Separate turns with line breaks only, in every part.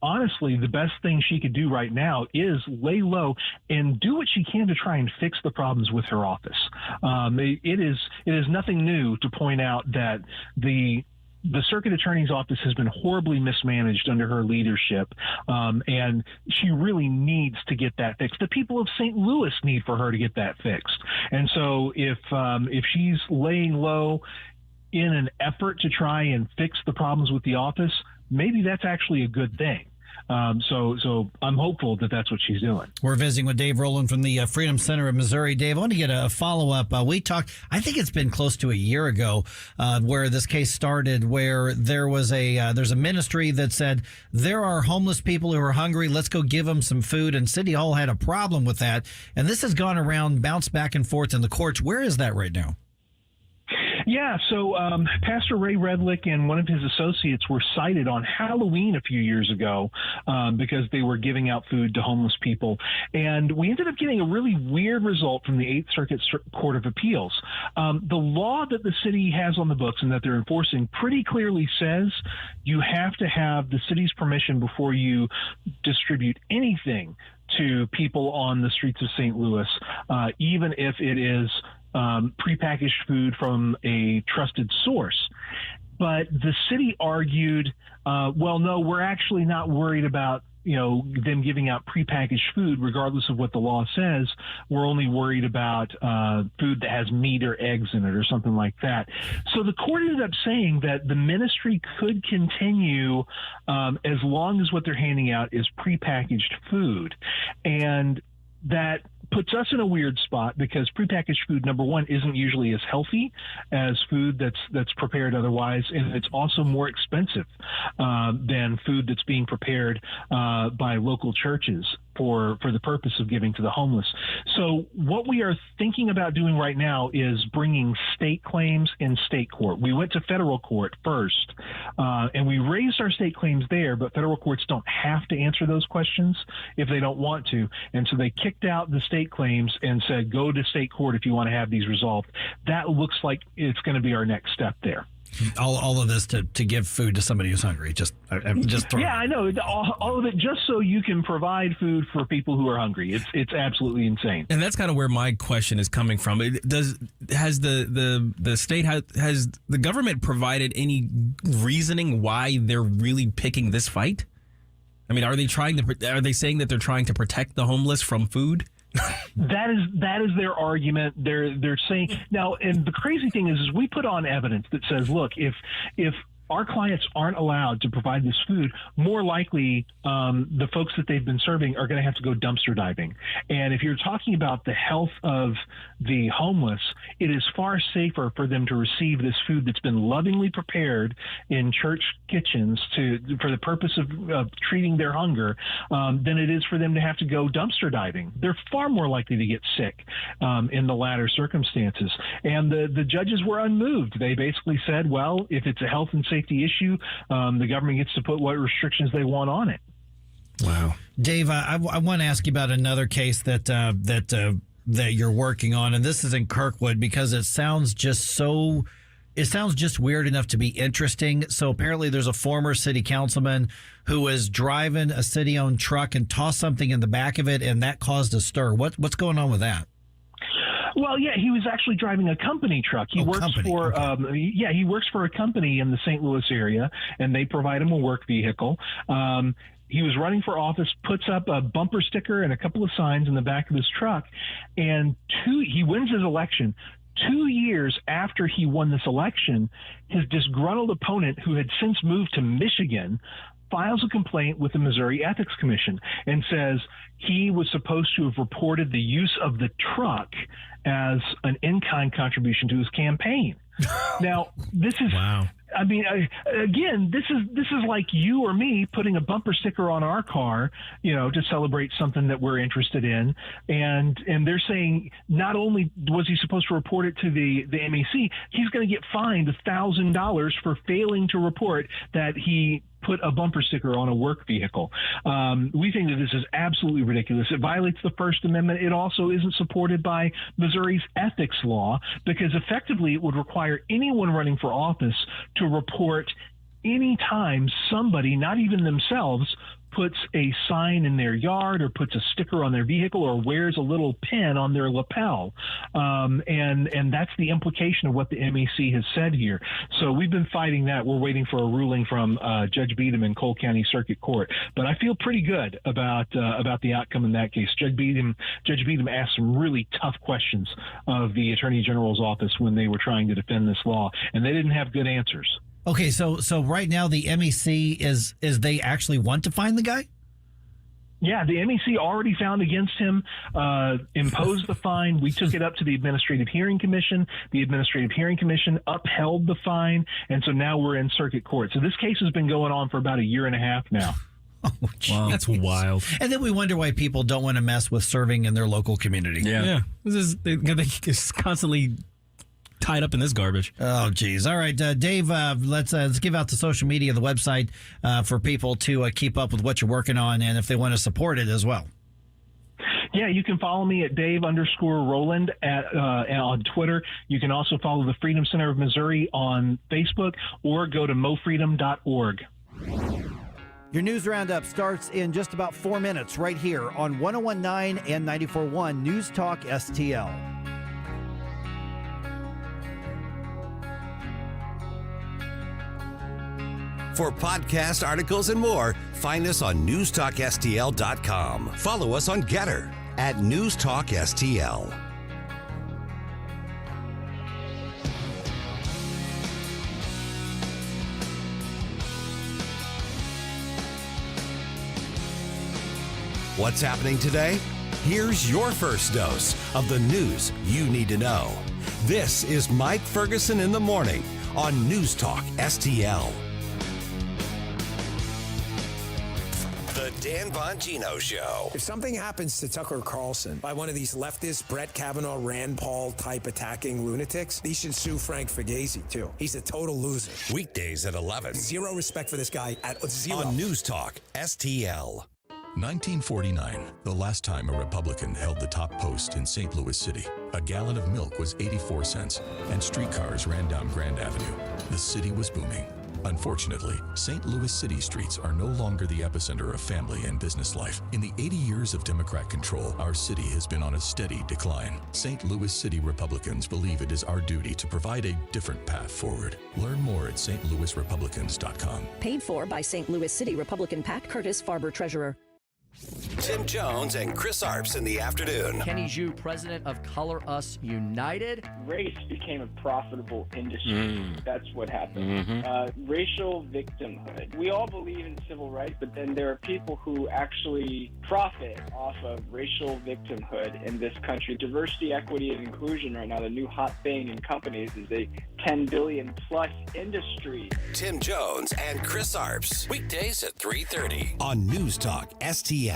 honestly, the best thing she could do right now is lay low and do what she can to try and fix the problems with her office. It is nothing new to point out that the circuit attorney's office has been horribly mismanaged under her leadership, and she really needs to get that fixed. The people of St. Louis need for her to get that fixed. And so if she's laying low in an effort to try and fix the problems with the office, maybe that's actually a good thing. So I'm hopeful that that's what she's doing.
We're visiting with Dave Rowland from the Freedom Center of Missouri. Dave, I want to get a follow-up. We talked, I think it's been close to a year ago, where this case started, where there's a ministry that said there are homeless people who are hungry. Let's go give them some food. And City Hall had a problem with that. And this has gone around, bounced back and forth in the courts. Where is that right now?
Yeah, so Pastor Ray Redlick and one of his associates were cited on Halloween a few years ago because they were giving out food to homeless people. And we ended up getting a really weird result from the Eighth Circuit Court of Appeals. The law that the city has on the books and that they're enforcing pretty clearly says you have to have the city's permission before you distribute anything to people on the streets of St. Louis, even if it is prepackaged food from a trusted source. But the city argued, well, no, we're actually not worried about them giving out prepackaged food, regardless of what the law says. We're only worried about food that has meat or eggs in it or something like that. So the court ended up saying that the ministry could continue as long as what they're handing out is prepackaged food. And that puts us in a weird spot because prepackaged food, number one, isn't usually as healthy as food that's prepared otherwise, and it's also more expensive than food that's being prepared by local churches for the purpose of giving to the homeless. So what we are thinking about doing right now is bringing state claims in state court. We went to federal court first, and we raised our state claims there, but federal courts don't have to answer those questions if they don't want to. And so they kicked out the state claims and said, go to state court if you want to have these resolved. That looks like it's going to be our next step there.
All of this to give food to somebody who's hungry. Just
yeah, I know. All of it just so you can provide food for people who are hungry. It's absolutely insane.
And that's kind of where my question is coming from. Has the state has the government provided any reasoning why they're really picking this fight? I mean, are they saying that they're trying to protect the homeless from food?
That is their argument. They're saying now, and the crazy thing is we put on evidence that says, look, if our clients aren't allowed to provide this food, more likely the folks that they've been serving are going to have to go dumpster diving. And if you're talking about the health of the homeless, it is far safer for them to receive this food that's been lovingly prepared in church kitchens for the purpose of treating their hunger than it is for them to have to go dumpster diving. They're far more likely to get sick in the latter circumstances. And the judges were unmoved. They basically said, well, if it's a health and safety issue, the government gets to put what restrictions they want on it.
Wow. Dave, I want to ask you about another case that you're working on, and this is in Kirkwood because it sounds just weird enough to be interesting. So apparently there's a former city councilman who was driving a city-owned truck and tossed something in the back of it, and that caused a stir. What's going on with that?
Well, yeah, he was actually driving a company truck. He works for a company in the St. Louis area, and they provide him a work vehicle. He was running for office, puts up a bumper sticker and a couple of signs in the back of his truck, and he wins his election. 2 years after he won this election, his disgruntled opponent, who had since moved to Michigan, files a complaint with the Missouri Ethics Commission and says he was supposed to have reported the use of the truck as an in-kind contribution to his campaign. Now, this is, wow. I mean, again, this is like you or me putting a bumper sticker on our car, to celebrate something that we're interested in. And they're saying not only was he supposed to report it to the MEC, he's going to get fined $1,000 for failing to report that he put a bumper sticker on a work vehicle. We think that this is absolutely ridiculous. It violates the First Amendment. It also isn't supported by Missouri's ethics law because effectively it would require anyone running for office to report any time somebody, not even themselves, puts a sign in their yard or puts a sticker on their vehicle or wears a little pin on their lapel. And that's the implication of what the MEC has said here. So we've been fighting that. We're waiting for a ruling from Judge Beadham in Cole County Circuit Court. But I feel pretty good about the outcome in that case. Judge Beadham asked some really tough questions of the Attorney General's office when they were trying to defend this law, and they didn't have good answers.
Okay, so right now the MEC is they actually want to find the guy?
Yeah, the MEC already found against him, imposed the fine. We took it up to the Administrative Hearing Commission. The Administrative Hearing Commission upheld the fine, and so now we're in circuit court. So this case has been going on for about a year and a half now.
Oh,
wow, that's wild.
And then we wonder why people don't want to mess with serving in their local community.
Yeah. They just constantly tied up in this garbage.
Oh, geez. All right, Dave, let's give out the social media, the website for people to keep up with what you're working on and if they want to support it as well.
Yeah, you can follow me at Dave_Roland on Twitter. You can also follow the Freedom Center of Missouri on Facebook or go to mofreedom.org.
Your news roundup starts in just about 4 minutes right here on 101.9 and 94.1 News Talk STL.
For podcast articles and more, find us on NewstalkSTL.com. Follow us on Getter at NewstalkSTL. What's happening today? Here's your first dose of the news you need to know. This is Mike Ferguson in the morning on News Talk STL. The Dan Bongino Show.
If something happens to Tucker Carlson by one of these leftist Brett Kavanaugh, Rand Paul type attacking lunatics, he should sue Frank Ferguson too. He's a total loser.
Weekdays at 11.
Zero respect for this guy at zero.
On News Talk STL.
1949, the last time a Republican held the top post in St. Louis City. A gallon of milk was 84 cents, and streetcars ran down Grand Avenue. The city was booming. Unfortunately, St. Louis City streets are no longer the epicenter of family and business life. In the 80 years of Democrat control, our city has been on a steady decline. St. Louis City Republicans believe it is our duty to provide a different path forward. Learn more at stlouisrepublicans.com.
Paid for by St. Louis City Republican Pat Curtis, Farber Treasurer.
Tim Jones and Chris Arps in the afternoon.
Kenny Zhu, president of Color Us United.
Race became a profitable industry. That's what happened. Racial victimhood. We all believe in civil rights, but then there are people who actually profit off of racial victimhood in this country. Diversity, equity, and inclusion right now, the new hot thing in companies is a $10 billion plus industry.
Tim Jones and Chris Arps. Weekdays at 3:30 on News Talk STL.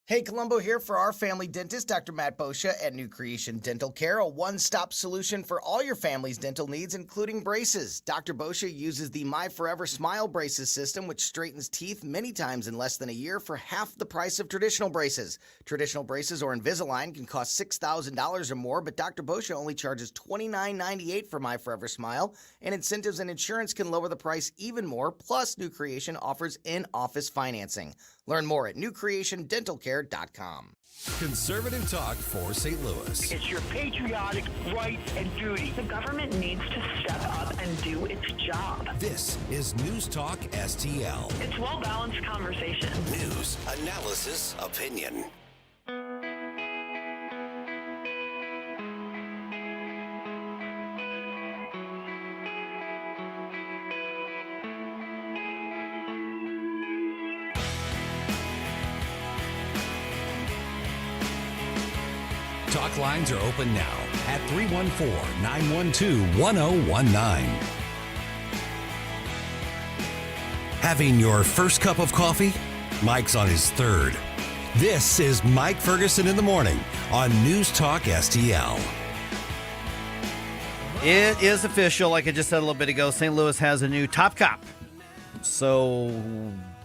Hey, Columbo here for our family dentist, Dr. Matt Boscia at New Creation Dental Care, a one-stop solution for all your family's dental needs, including braces. Dr. Boscia uses the My Forever Smile Braces system, which straightens teeth many times in less than a year for half the price of traditional braces. Traditional braces or Invisalign can cost $6,000 or more, but Dr. Boscia only charges $29.98 for My Forever Smile, and incentives and insurance can lower the price even more, plus New Creation offers in-office financing. Learn more at newcreationdentalcare.com.
Conservative talk for St. Louis.
It's your patriotic right and duty. The government needs to step up and do its job.
This is News Talk STL.
It's well-balanced conversation.
News, analysis, opinion. Talk lines are open now at 314-912-1019. Having your first cup of coffee? Mike's on his third. This is Mike Ferguson in the morning on News Talk STL.
It is official, like I just said a little bit ago, St. Louis has a new top cop. So,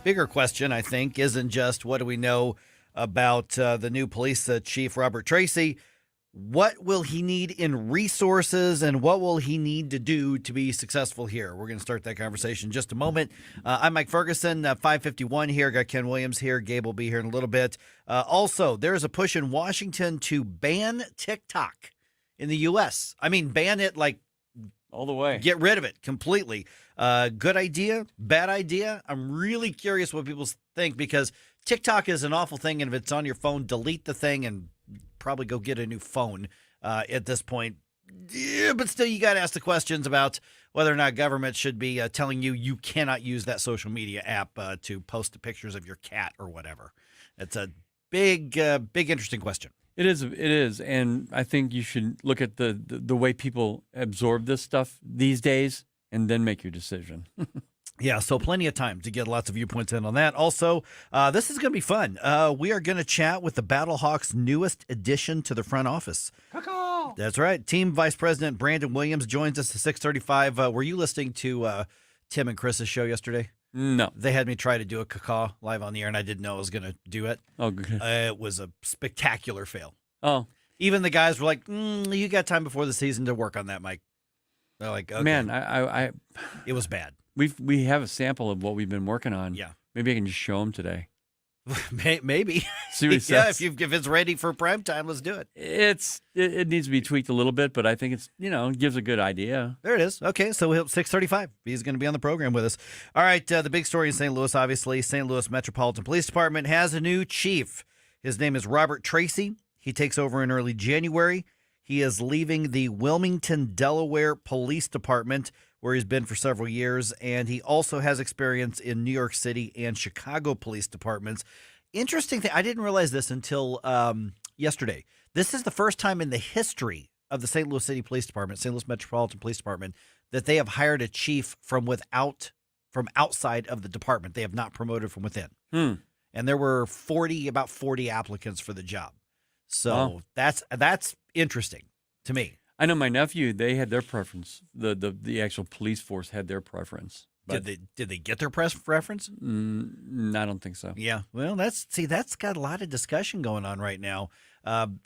bigger question, I think, isn't just what do we know about the new police chief, Robert Tracy. What will he need in resources, and what will he need to do to be successful here? We're going to start that conversation in just a moment. I'm Mike Ferguson, 551 here. Got Ken Williams here. Gabe will be here in a little bit. Also, there's a push in Washington to ban TikTok in the U.S. I mean, ban it like
all the way.
Get rid of it completely. Good idea? Bad idea? I'm really curious what people think, because TikTok is an awful thing, and if it's on your phone, delete the thing and probably go get a new phone at this point. Yeah, but still, you got to ask the questions about whether or not government should be telling you cannot use that social media app to post the pictures of your cat or whatever. It's a big, interesting question.
It is, and I think you should look at the way people absorb this stuff these days and then make your decision.
Yeah, so plenty of time to get lots of viewpoints in on that. Also, this is going to be fun. We are going to chat with the Battlehawks' newest addition to the front office.
Caw-caw.
That's right. Team Vice President Brandon Williams joins us at 6:35. Were you listening to Tim and Chris's show yesterday?
No.
They had me try to do a caw live on the air, and I didn't know I was going to do it.
Oh, good.
It was a spectacular fail.
Oh.
Even the guys were like, you got time before the season to work on that, Mike. They're like, okay.
Man,
It was bad.
We have a sample of what we've been working on.
Yeah.
Maybe I can just show them today.
Maybe.
See what it
Yeah,
says.
if it's ready for prime time, let's do it.
It needs to be tweaked a little bit, but I think it's, it gives a good idea.
There it is. Okay, so 6:35. He's going to be on the program with us. All right, the big story in St. Louis, obviously. St. Louis Metropolitan Police Department has a new chief. His name is Robert Tracy. He takes over in early January. He is leaving the Wilmington, Delaware Police Department, where he's been for several years, and he also has experience in New York City and Chicago police departments. Interesting thing, I didn't realize this until yesterday. This is the first time in the history of the St. Louis City Police Department, St. Louis Metropolitan Police Department, that they have hired a chief from outside of the department. They have not promoted from within. And there were about 40 applicants for the job. So that's interesting to me.
I know my nephew, they had their preference. The actual police force had their preference. But
Did they get their preference?
I don't think so.
Yeah. Well, that's got a lot of discussion going on right now.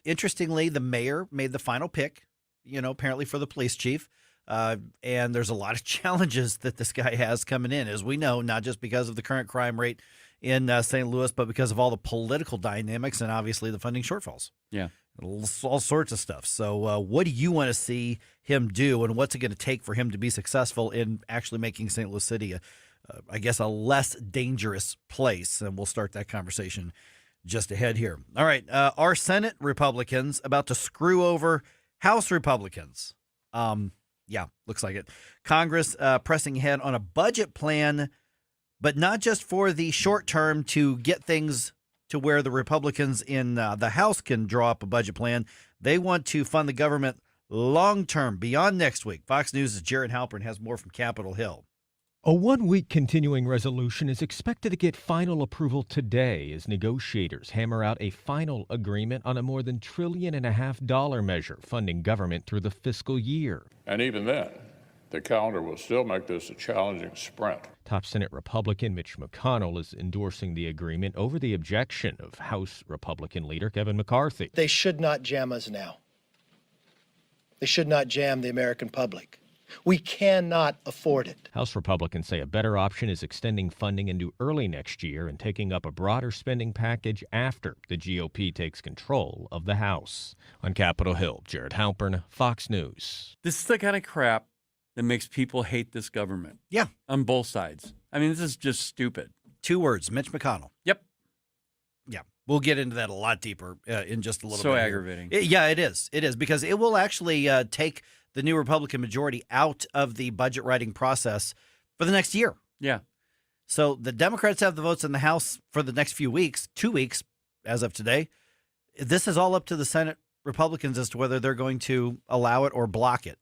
Interestingly, the mayor made the final pick, apparently for the police chief. And there's a lot of challenges that this guy has coming in, as we know, not just because of the current crime rate in St. Louis, but because of all the political dynamics and obviously the funding shortfalls.
Yeah.
All sorts of stuff. So what do you want to see him do, and what's it going to take for him to be successful in actually making St. Louis City, a less dangerous place? And we'll start that conversation just ahead here. All right. Are Senate Republicans about to screw over House Republicans? Yeah, looks like it. Congress pressing ahead on a budget plan, but not just for the short term to get things to where the Republicans in the House can draw up a budget plan. They want to fund the government long-term, beyond next week. Fox News' Jared Halpern has more from Capitol Hill.
A one-week continuing resolution is expected to get final approval today as negotiators hammer out a final agreement on a more than $1.5 trillion measure funding government through the fiscal year.
And even then, the calendar will still make this a challenging sprint.
Top Senate Republican Mitch McConnell is endorsing the agreement over the objection of House Republican leader Kevin McCarthy.
They should not jam us now. They should not jam the American public. We cannot afford it.
House Republicans say a better option is extending funding into early next year and taking up a broader spending package after the GOP takes control of the House. On Capitol Hill, Jared Halpern, Fox News.
This is the kind of crap that makes people hate this government.
Yeah.
On both sides. I mean, this is just stupid.
2 words, Mitch McConnell.
Yep.
Yeah. We'll get into that a lot deeper in just a little bit.
So aggravating.
Yeah, it is. It is, because it will actually take the new Republican majority out of the budget writing process for the next year.
Yeah.
So the Democrats have the votes in the House for the next few weeks, 2 weeks as of today. This is all up to the Senate Republicans as to whether they're going to allow it or block it.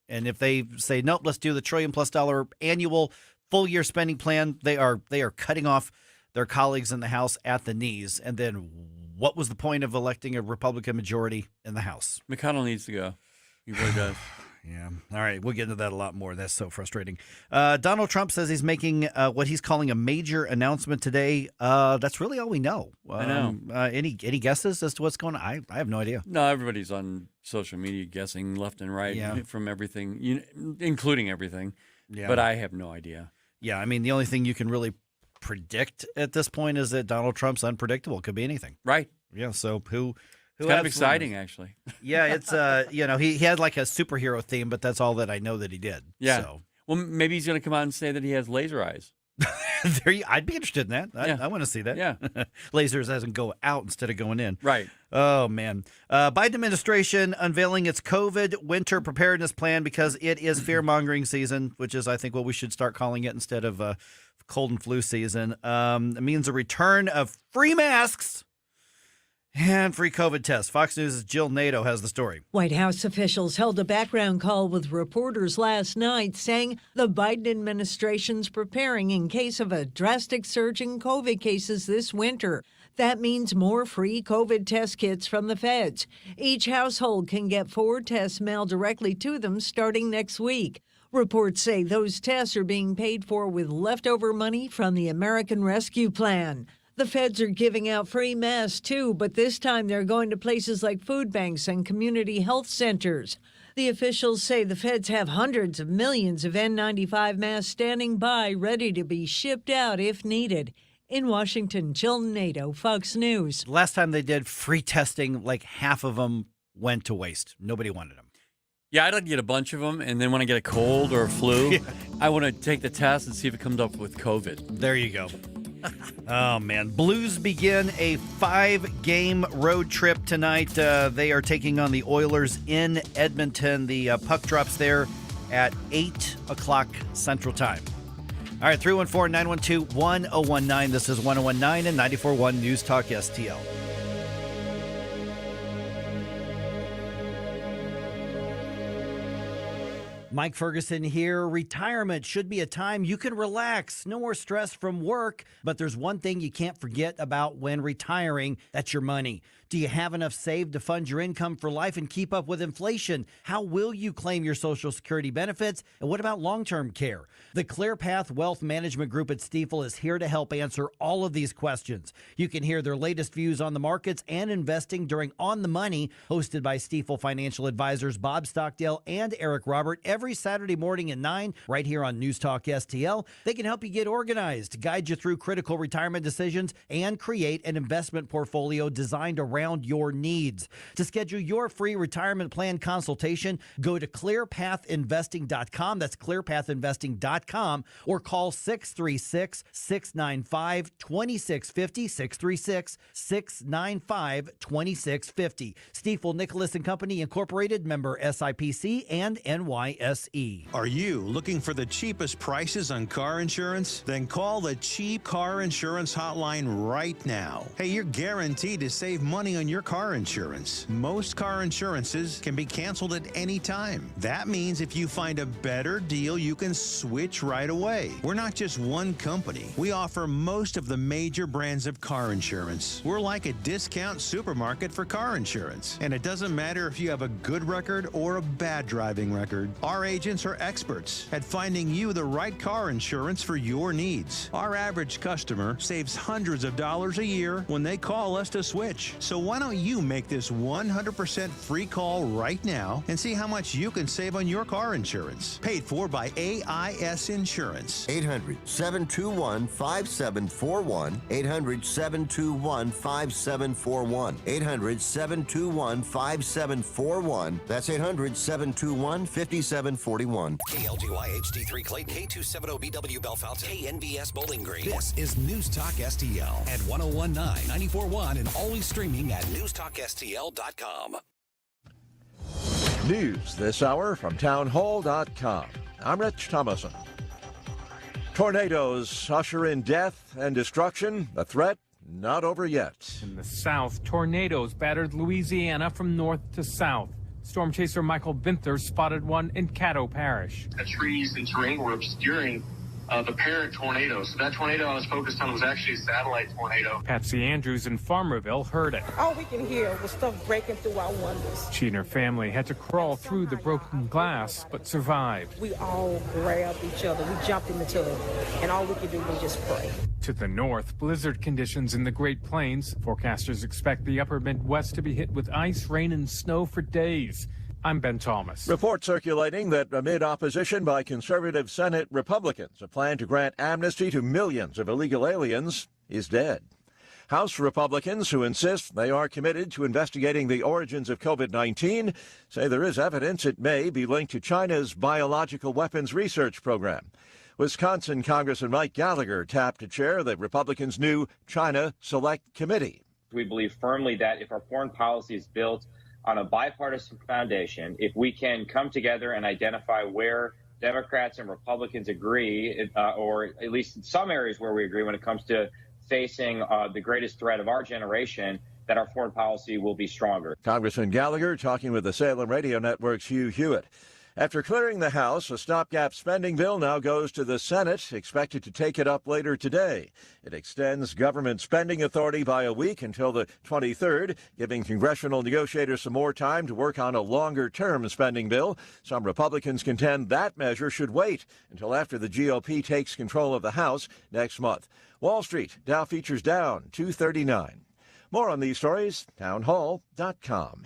And if they say, nope, let's do the $1 trillion+ annual full year spending plan, they are cutting off their colleagues in the House at the knees. And then what was the point of electing a Republican majority in the House?
McConnell needs to go. He really does.
Yeah. All right. We'll get into that a lot more. That's so frustrating. Donald Trump says he's making what he's calling a major announcement today. That's really all we know.
I know.
Any guesses as to what's going on? I have no idea.
No, everybody's on social media guessing left and right from everything, including everything. Yeah. But I have no idea.
Yeah. I mean, the only thing you can really predict at this point is that Donald Trump's unpredictable. It could be anything.
Right.
Yeah. So who
It's kind of exciting, actually.
Yeah, it's he had like a superhero theme, but that's all that I know that he did.
Yeah.
So.
Well, maybe he's going to come out and say that he has laser eyes.
I'd be interested in that. I want to see that.
Yeah.
Lasers doesn't go out instead of going in.
Right.
Oh, man. Biden administration unveiling its COVID winter preparedness plan because it is fear-mongering season, which is, I think, what we should start calling it instead of cold and flu season. It means a return of free masks and free COVID tests. Fox News' Jill Nato has the story.
White House officials held a background call with reporters last night saying the Biden administration's preparing in case of a drastic surge in COVID cases this winter. That means more free COVID test kits from the feds. Each household can get 4 tests mailed directly to them starting next week. Reports say those tests are being paid for with leftover money from the American Rescue Plan. The feds are giving out free masks, too, but this time they're going to places like food banks and community health centers. The officials say the feds have hundreds of millions of N95 masks standing by, ready to be shipped out if needed. In Washington, Jill Nato, Fox News.
Last time they did free testing, like half of them went to waste. Nobody wanted them.
Yeah, I'd like to get a bunch of them, and then when I get a cold or a flu, I want to take the test and see if it comes up with COVID.
There you go. Oh, man. Blues begin a 5-game road trip tonight. They are taking on the Oilers in Edmonton. The puck drops there at 8 o'clock Central Time. All right, 314-912-1019. This is 1019 and 94.1 News Talk STL. Mike Ferguson here. Retirement should be a time you can relax. No more stress from work. But there's one thing you can't forget about when retiring. That's your money. Do you have enough saved to fund your income for life and keep up with inflation? How will you claim your Social Security benefits? And what about long-term care? The ClearPath Wealth Management Group at Stifel is here to help answer all of these questions. You can hear their latest views on the markets and investing during On the Money, hosted by Stifel financial advisors Bob Stockdale and Eric Robert, every Saturday morning at 9, right here on News Talk STL. They can help you get organized, guide you through critical retirement decisions, and create an investment portfolio designed around your needs. To schedule your free retirement plan consultation, go to clearpathinvesting.com. That's clearpathinvesting.com, or call 636-695-2650, 636-695-2650. Stifel Nicholas and Company Incorporated, member SIPC and NYSE.
Are you looking for the cheapest prices on car insurance? Then call the Cheap Car Insurance Hotline right now. Hey, you're guaranteed to save money on your car insurance. Most car insurances can be canceled at any time. That means if you find a better deal, you can switch right away. We're not just one company. We offer most of the major brands of car insurance. We're like a discount supermarket for car insurance. And it doesn't matter if you have a good record or a bad driving record. Our agents are experts at finding you the right car insurance for your needs. Our average customer saves hundreds of dollars a year when they call us to switch. So why don't you make this 100% free call right now and see how much you can save on your car insurance? Paid for by AIS Insurance.
800-721-5741. 800-721-5741. 800-721-5741. That's 800-721-5741.
KLGY HD3 Clayton, K270BW Bellefonte, KNBS Bowling Green. This is News Talk STL at 1019, 94.1, and always streaming at NewstalkSTL.com.
News this hour from townhall.com. I'm Rich Thomason. Tornadoes usher in death and destruction. The threat not over yet.
In the south, tornadoes battered Louisiana from north to south. Storm chaser Michael Vinther spotted one in Caddo Parish.
The trees and terrain were obscuring
the parent tornado. So that tornado I was focused on was actually a satellite tornado.
Patsy Andrews in Farmerville heard it.
All we can hear was stuff breaking through our windows.
She and her family had to crawl through the broken glass, but survived.
We all grabbed each other. We jumped in the tub, and all we could do was just pray.
To the north, blizzard conditions in the Great Plains. Forecasters expect the upper Midwest to be hit with ice, rain, and snow for days. I'm Ben Thomas.
Reports circulating that amid opposition by conservative Senate Republicans, a plan to grant amnesty to millions of illegal aliens is dead. House Republicans, who insist they are committed to investigating the origins of COVID-19, say there is evidence it may be linked to China's biological weapons research program. Wisconsin Congressman Mike Gallagher tapped to chair the Republicans' new China Select Committee.
We believe firmly that if our foreign policy is built on a bipartisan foundation, if we can come together and identify where Democrats and Republicans agree, or at least in some areas where we agree when it comes to facing the greatest threat of our generation, that our foreign policy will be stronger.
Congressman Gallagher talking with the Salem Radio Network's Hugh Hewitt. After clearing the House, a stopgap spending bill now goes to the Senate, expected to take it up later today. It extends government spending authority by a week until the 23rd, giving congressional negotiators some more time to work on a longer-term spending bill. Some Republicans contend that measure should wait until after the GOP takes control of the House next month. Wall Street, Dow futures down 239. More on these stories, townhall.com.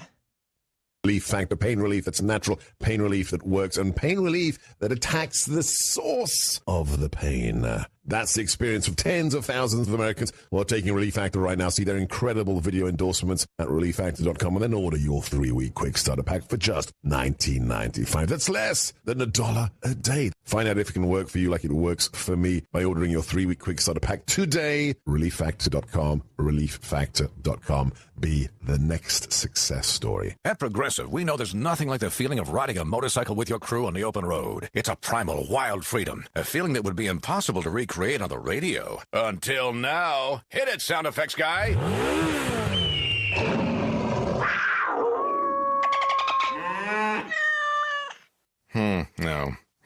Relief Factor, pain relief that's natural, pain relief that works, and pain relief that attacks the source of the pain. That's the experience of tens of thousands of Americans who are taking Relief Factor right now. See their incredible video endorsements at relieffactor.com and then order your 3-week quick starter pack for just $19.95. That's less than $1 a day. Find out if it can work for you like it works for me by ordering your 3-week quick starter pack today. Relieffactor.com, relieffactor.com. Be the next success story.
At Progressive, we know there's nothing like the feeling of riding a motorcycle with your crew on the open road. It's a primal, wild freedom, a feeling that would be impossible to recreate on the radio. Until now. Hit it, sound effects guy. No.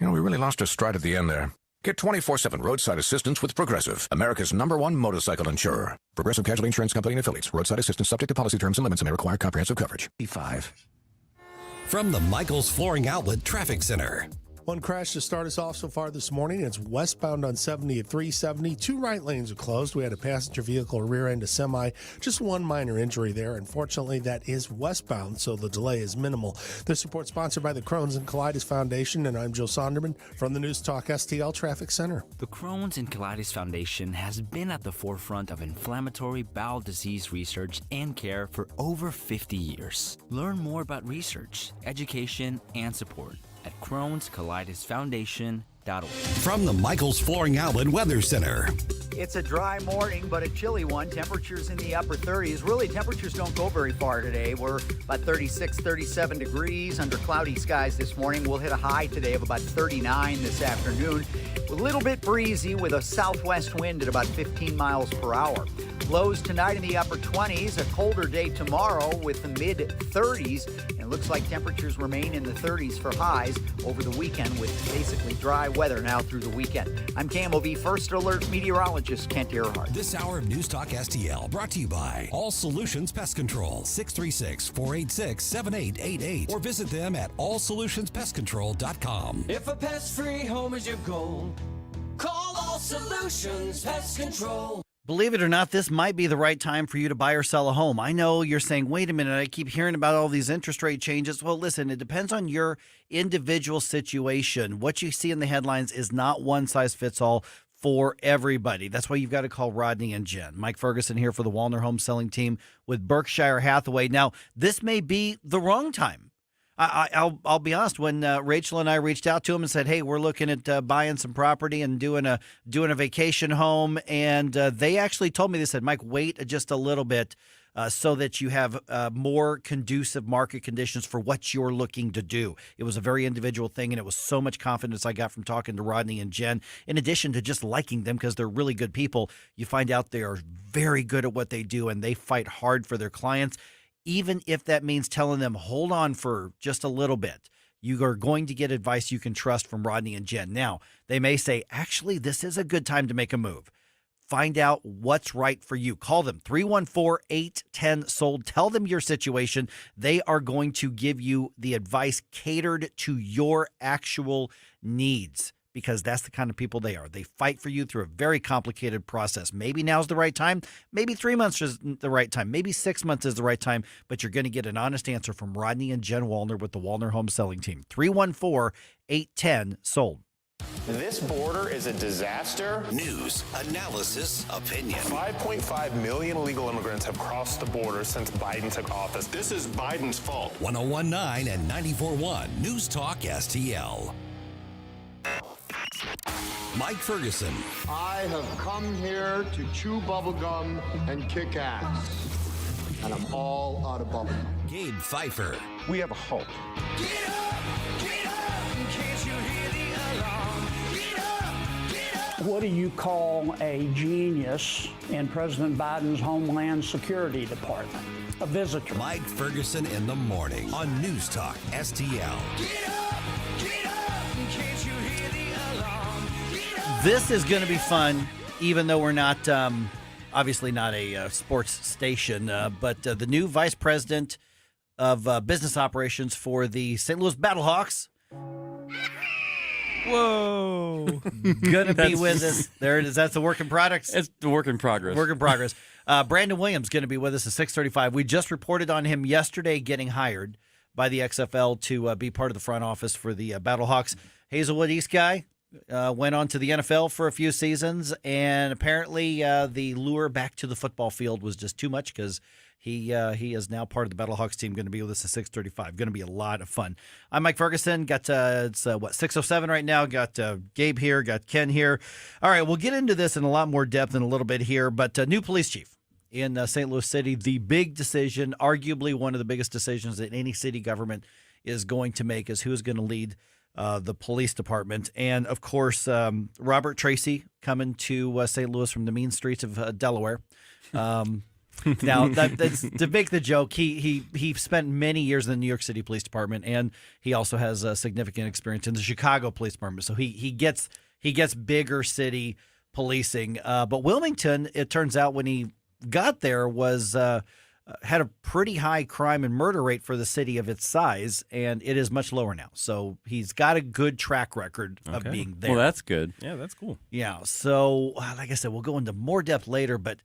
We really lost our stride at the end there. Get 24/7 roadside assistance with Progressive, America's #1 motorcycle insurer. Progressive Casualty Insurance Company and Affiliates. Roadside assistance subject to policy terms and limits and may require comprehensive coverage. E5.
From the Michaels Flooring Outlet Traffic Center.
One crash to start us off so far this morning. It's westbound on 70 at 370. 2 right lanes are closed. We had a passenger vehicle rear end a semi. Just one minor injury there. Unfortunately, that is westbound, so the delay is minimal. This report sponsored by the Crohn's and Colitis Foundation, and I'm Joe Sonderman from the News Talk STL Traffic Center.
The Crohn's and Colitis Foundation has been at the forefront of inflammatory bowel disease research and care for over 50 years. Learn more about research, education, and support at Crohn'sColitisFoundation.org.
From the Michaels Flooring Outlet Weather Center.
It's a dry morning, but a chilly one. Temperatures in the upper 30s. Really, temperatures don't go very far today. We're about 36, 37 degrees under cloudy skies this morning. We'll hit a high today of about 39 this afternoon. A little bit breezy with a southwest wind at about 15 miles per hour. Lows tonight in the upper 20s. A colder day tomorrow with the mid-30s. And it looks like temperatures remain in the 30s for highs over the weekend with basically dry weather now through the weekend. I'm KMOV First Alert meteorologist Kent Earhart.
This hour of News Talk STL brought to you by All Solutions Pest Control, 636-486-7888, or visit them at allsolutionspestcontrol.com.
If a pest-free home is your goal, call All Solutions Pest Control.
Believe it or not, this might be the right time for you to buy or sell a home. I know you're saying, wait a minute, I keep hearing about all these interest rate changes. Well, listen, it depends on your individual situation. What you see in the headlines is not one size fits all for everybody. That's why you've got to call Rodney and Jen. Mike Ferguson here for the Walner Home Selling Team with Berkshire Hathaway. Now, this may be the wrong time. I'll be honest. When Rachel and I reached out to him and said, "Hey, we're looking at buying some property and doing a vacation home," and they actually told me, they said, "Mike, wait just a little bit so that you have more conducive market conditions for what you're looking to do." It was a very individual thing, and it was so much confidence I got from talking to Rodney and Jen. In addition to just liking them because they're really good people, you find out they are very good at what they do, and they fight hard for their clients. Even if that means telling them, hold on for just a little bit. You are going to get advice you can trust from Rodney and Jen. Now, they may say, actually, this is a good time to make a move. Find out what's right for you. Call them 314-810-SOLD. Tell them your situation. They are going to give you the advice catered to your actual needs, because that's the kind of people they are. They fight for you through a very complicated process. Maybe now's the right time. Maybe 3 months is the right time. Maybe 6 months is the right time. But you're going to get an honest answer from Rodney and Jen Wallner with the Wallner Home Selling Team. 314-810-SOLD.
This border is a disaster.
News, analysis, opinion.
5.5 million illegal immigrants have crossed the border since Biden took office. This is Biden's fault.
101.9 and 94.1 News Talk STL. Mike Ferguson.
I have come here to chew bubblegum and kick ass. And I'm all out of bubblegum.
Gabe Pfeiffer.
We have a hope.
Get up, in case you hear the alarm. Get up.
What do you call a genius in President Biden's Homeland Security Department? A visitor.
Mike Ferguson in the morning on News Talk STL.
Get up, in case you hear the alarm.
This is going to be fun, even though we're not, obviously not a sports station, but the new vice president of business operations for the St. Louis Battlehawks.
Whoa.
Gonna be with us. There it is. That's the work in progress.
It's the work in progress.
Work in progress. Brandon Williams going to be with us at 6:35. We just reported on him yesterday getting hired by the XFL to be part of the front office for the Battlehawks. Hazelwood East guy, went on to the NFL for a few seasons, and apparently the lure back to the football field was just too much because he is now part of the Battlehawks team, going to be with us at 6:35. Going to be a lot of fun. I'm Mike Ferguson. Got it's 6:07 right now. Got Gabe here. Got Ken here. All right, we'll get into this in a lot more depth in a little bit here. But new police chief in St. Louis City. The big decision, arguably one of the biggest decisions that any city government is going to make, is who's going to lead the police department. And of course, Robert Tracy coming to St. Louis from the mean streets of Delaware. Now, that's to make the joke. He spent many years in the New York City Police Department, and he also has a significant experience in the Chicago Police Department. So he gets bigger city policing. But Wilmington, it turns out, when he got there, was had a pretty high crime and murder rate for the city of its size, and it is much lower now. So he's got a good track record of being there.
Well, that's good.
Yeah, that's cool.
Yeah. So, like I said, we'll go into more depth later, but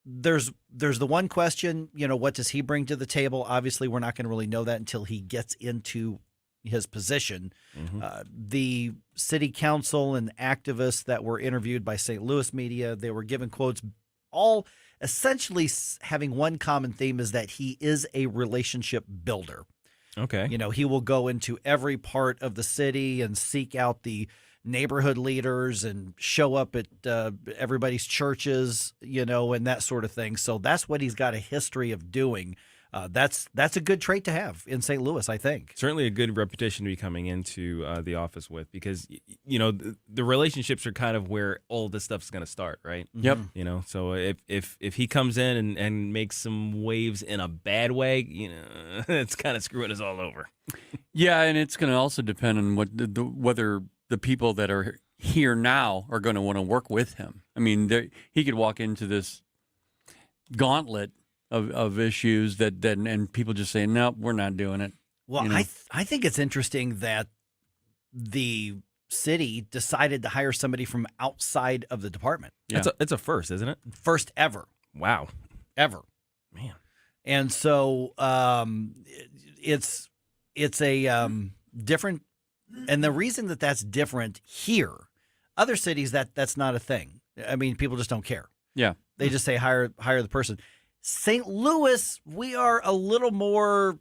there's the one question, what does he bring to the table? Obviously, we're not going to really know that until he gets into his position.
Mm-hmm.
The city council and activists that were interviewed by St. Louis media, they were given quotes, all essentially having one common theme, is that he is a relationship builder.
Okay.
He will go into every part of the city and seek out the neighborhood leaders and show up at everybody's churches, and that sort of thing. So that's what he's got a history of doing. That's a good trait to have in St. Louis, I think. Certainly
a good reputation to be coming into the office with, because, the relationships are kind of where all this stuff's going to start, right?
Yep.
So if he comes in and makes some waves in a bad way, it's kind of screwing us all over.
Yeah, and it's going to also depend on whether the people that are here now are going to want to work with him. I mean, he could walk into this gauntlet of issues and people just say, no, we're not doing it.
Well, I think it's interesting that the city decided to hire somebody from outside of the department.
Yeah. It's a first, isn't it?
First ever.
Wow.
Ever.
Man.
And so it's a different, and the reason that that's different here, other cities that's not a thing. I mean, people just don't care.
Yeah.
They just say hire the person. St. Louis, we are a little more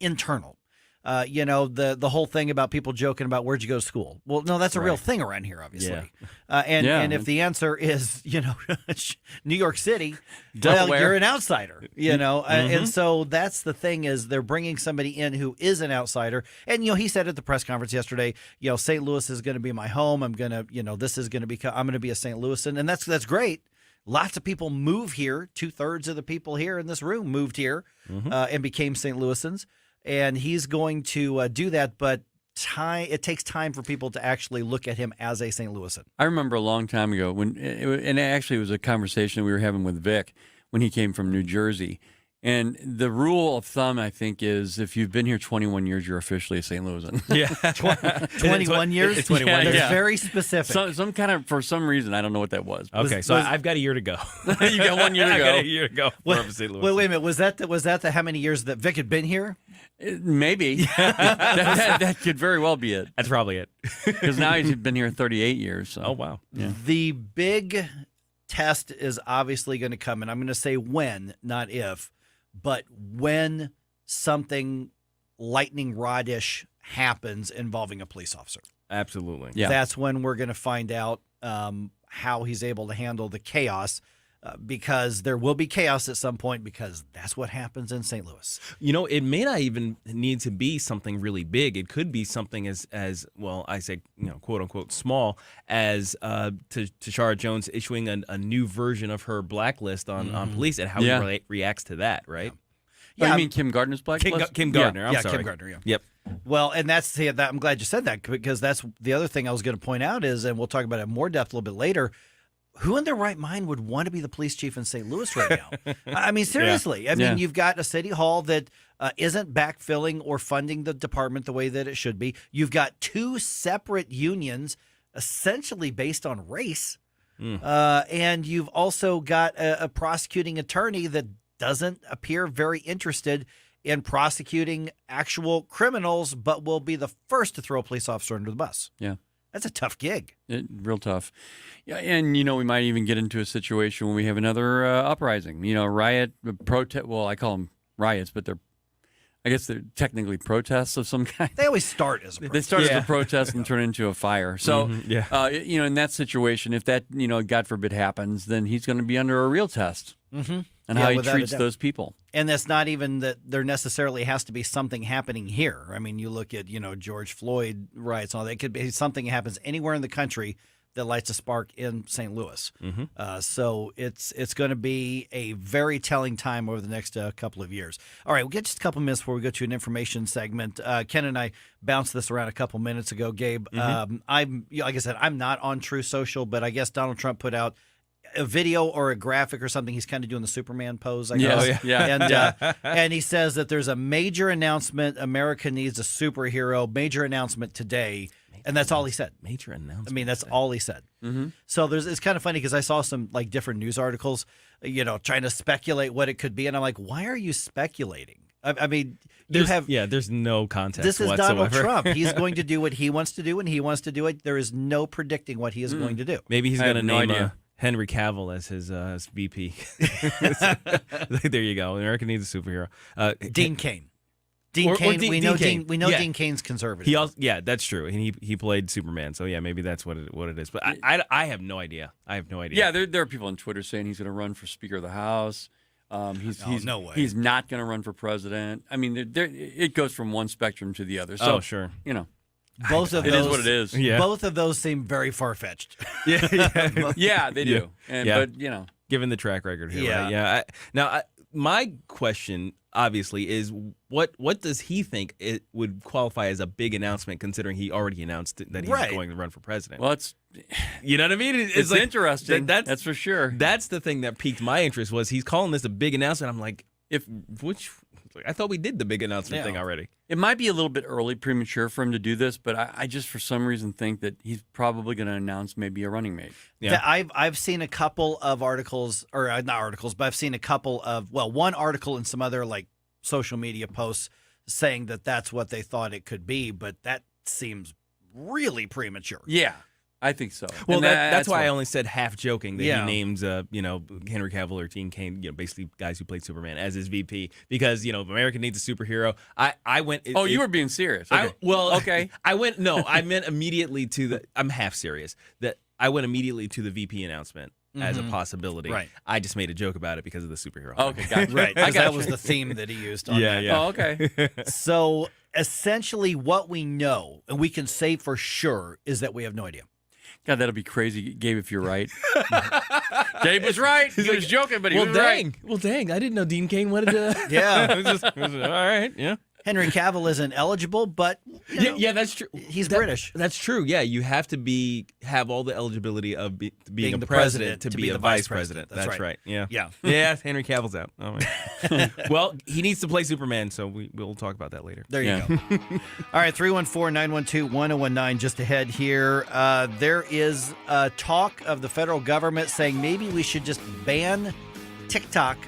internal. The whole thing about people joking about where'd you go to school? Well, no, that's a real thing around here, obviously.
Yeah.
And if the answer is, New York City,
Delaware,
well, you're an outsider,
Mm-hmm.
And so that's the thing, is they're bringing somebody in who is an outsider. And, he said at the press conference yesterday, St. Louis is going to be my home. I'm going to, this is going to be, I'm going to be a St. Louisan. And that's great. Lots of people move here. 2/3 of the people here in this room moved here and became St. Louisans. and he's going to do that. But it takes time for people to actually look at him as a St. Louisan.
I remember a long time ago and actually it was a conversation we were having with Vic when he came from New Jersey. And the rule of thumb, I think, is if you've been here 21 years, you're officially a St. Louisan.
Yeah.
21 years?
It's 21 years.
That's very specific.
Some kind of, for some reason, I don't know what that was.
Okay, so I've got a year to go.
You got 1 year to
I
go.
got a year to go.
Wait a minute. Was that the how many years that Vic had been here?
Maybe. that could very well be it.
That's probably it.
Because now he's been here 38 years. So.
Oh, wow.
Yeah.
The big test is obviously going to come, and I'm going to say when, not if, but when something lightning rod-ish happens involving a police officer.
Absolutely.
Yeah.
That's when we're going to find out how he's able to handle the chaos, because there will be chaos at some point, because that's what happens in St. Louis.
You know, it may not even need to be something really big. It could be something as well, I say, quote unquote, small, as Tashara Jones issuing a new version of her blacklist on police and how he reacts to that, right?
Yeah. You mean Kim Gardner's blacklist?
Kim Gardner. I'm sorry.
Kim Gardner. Yeah.
Yep.
Well, and I'm glad you said that, because that's the other thing I was going to point out is, and we'll talk about it in more depth a little bit later, who in their right mind would want to be the police chief in St. Louis right now? I mean, seriously. I mean, you've got a city hall that isn't backfilling or funding the department the way that it should be. You've got two separate unions essentially based on race. And you've also got a prosecuting attorney that doesn't appear very interested in prosecuting actual criminals, but will be the first to throw a police officer under the bus.
Yeah.
That's a tough gig.
Real tough. Yeah, and, we might even get into a situation when we have another uprising, riot, protest. Well, I call them riots, but I guess they're technically protests of some kind.
They always start as a protest.
They start as a protest and turn into a fire. So, in that situation, if that, God forbid happens, then he's going to be under a real test.
Mm-hmm.
And how he treats those people.
And that's not even that there necessarily has to be something happening here. I mean, you look at, George Floyd riots and all that. It could be something that happens anywhere in the country that lights a spark in St. Louis.
Mm-hmm.
So it's going to be a very telling time over the next couple of years. All right, we'll get just a couple minutes before we go to an information segment. Ken and I bounced this around a couple minutes ago, Gabe. I'm like I said, I'm not on True Social, but I guess Donald Trump put out a video or a graphic or something. He's kind of doing the Superman pose, I guess. And he says that there's a major announcement. America needs a superhero. Major announcement today. And that's all he said.
Major announcement.
I mean, that's all he said.
Mm-hmm.
So it's kind of funny because I saw some different news articles, trying to speculate what it could be. And I'm like, why are you speculating? I mean,
there's no context.
This is
whatsoever.
Donald Trump. He's going to do what he wants to do when he wants to do it. There is no predicting what he is going to do.
Maybe he's going to name Henry Cavill as his VP. There you go. America needs a superhero.
Dean Cain. Dean Cain. We know Dean Cain's conservative.
He also, that's true, and he played Superman. So maybe that's what it is. But I have no idea.
Yeah, there are people on Twitter saying he's going to run for Speaker of the House. He's
no way.
He's not going to run for president. I mean, it goes from one spectrum to the other. So,
sure.
Both of
it
those,
is what it is.
Yeah.
Both
of those seem very far-fetched.
Yeah, they do.
Yeah.
But,
given the track record here, right? Yeah. My question, obviously, is what does he think it would qualify as a big announcement, considering he already announced that he's going to run for president?
Well,
you know what I mean?
It's like, interesting. That's for sure.
That's the thing that piqued my interest, was he's calling this a big announcement. I'm like, I thought we did the big announcement thing already.
It might be a little bit early, premature for him to do this, but I just, for some reason, think that he's probably going to announce maybe a running mate.
Yeah. I've seen a couple of articles, or not articles, but I've seen a couple of, one article and some other social media posts saying that that's what they thought it could be, but that seems really premature.
Yeah. I think so.
Well, that's why I only said half joking that he names, Henry Cavill or Dean Cain, basically guys who played Superman, as his VP, because America needs a superhero. I went.
You were being serious. Okay.
Okay. I meant immediately to the. I'm half serious. That I went immediately to the VP announcement as a possibility.
Right.
I just made a joke about it because of the superhero.
Okay, gotcha.
Right. Because that was the theme that he used on that.
Yeah.
Oh, okay.
So essentially, what we know, and we can say for sure, is that we have no idea.
God, that'll be crazy, Gabe, if you're right. Gabe was right. He was joking, but he was right.
Well, dang. I didn't know Dean Cain wanted to.
Yeah.
It was all right. Yeah.
Henry Cavill isn't eligible, but
yeah, that's true.
He's British.
That's true. Yeah, you have to have all the eligibility of being a
the
president
president
to be a vice president. That's right. Yeah. Yeah, Henry Cavill's out. Oh, well, he needs to play Superman, so we'll talk about that later.
There you go. All right, 314-912-1019 just ahead here. There is talk of the federal government saying maybe we should just ban TikTok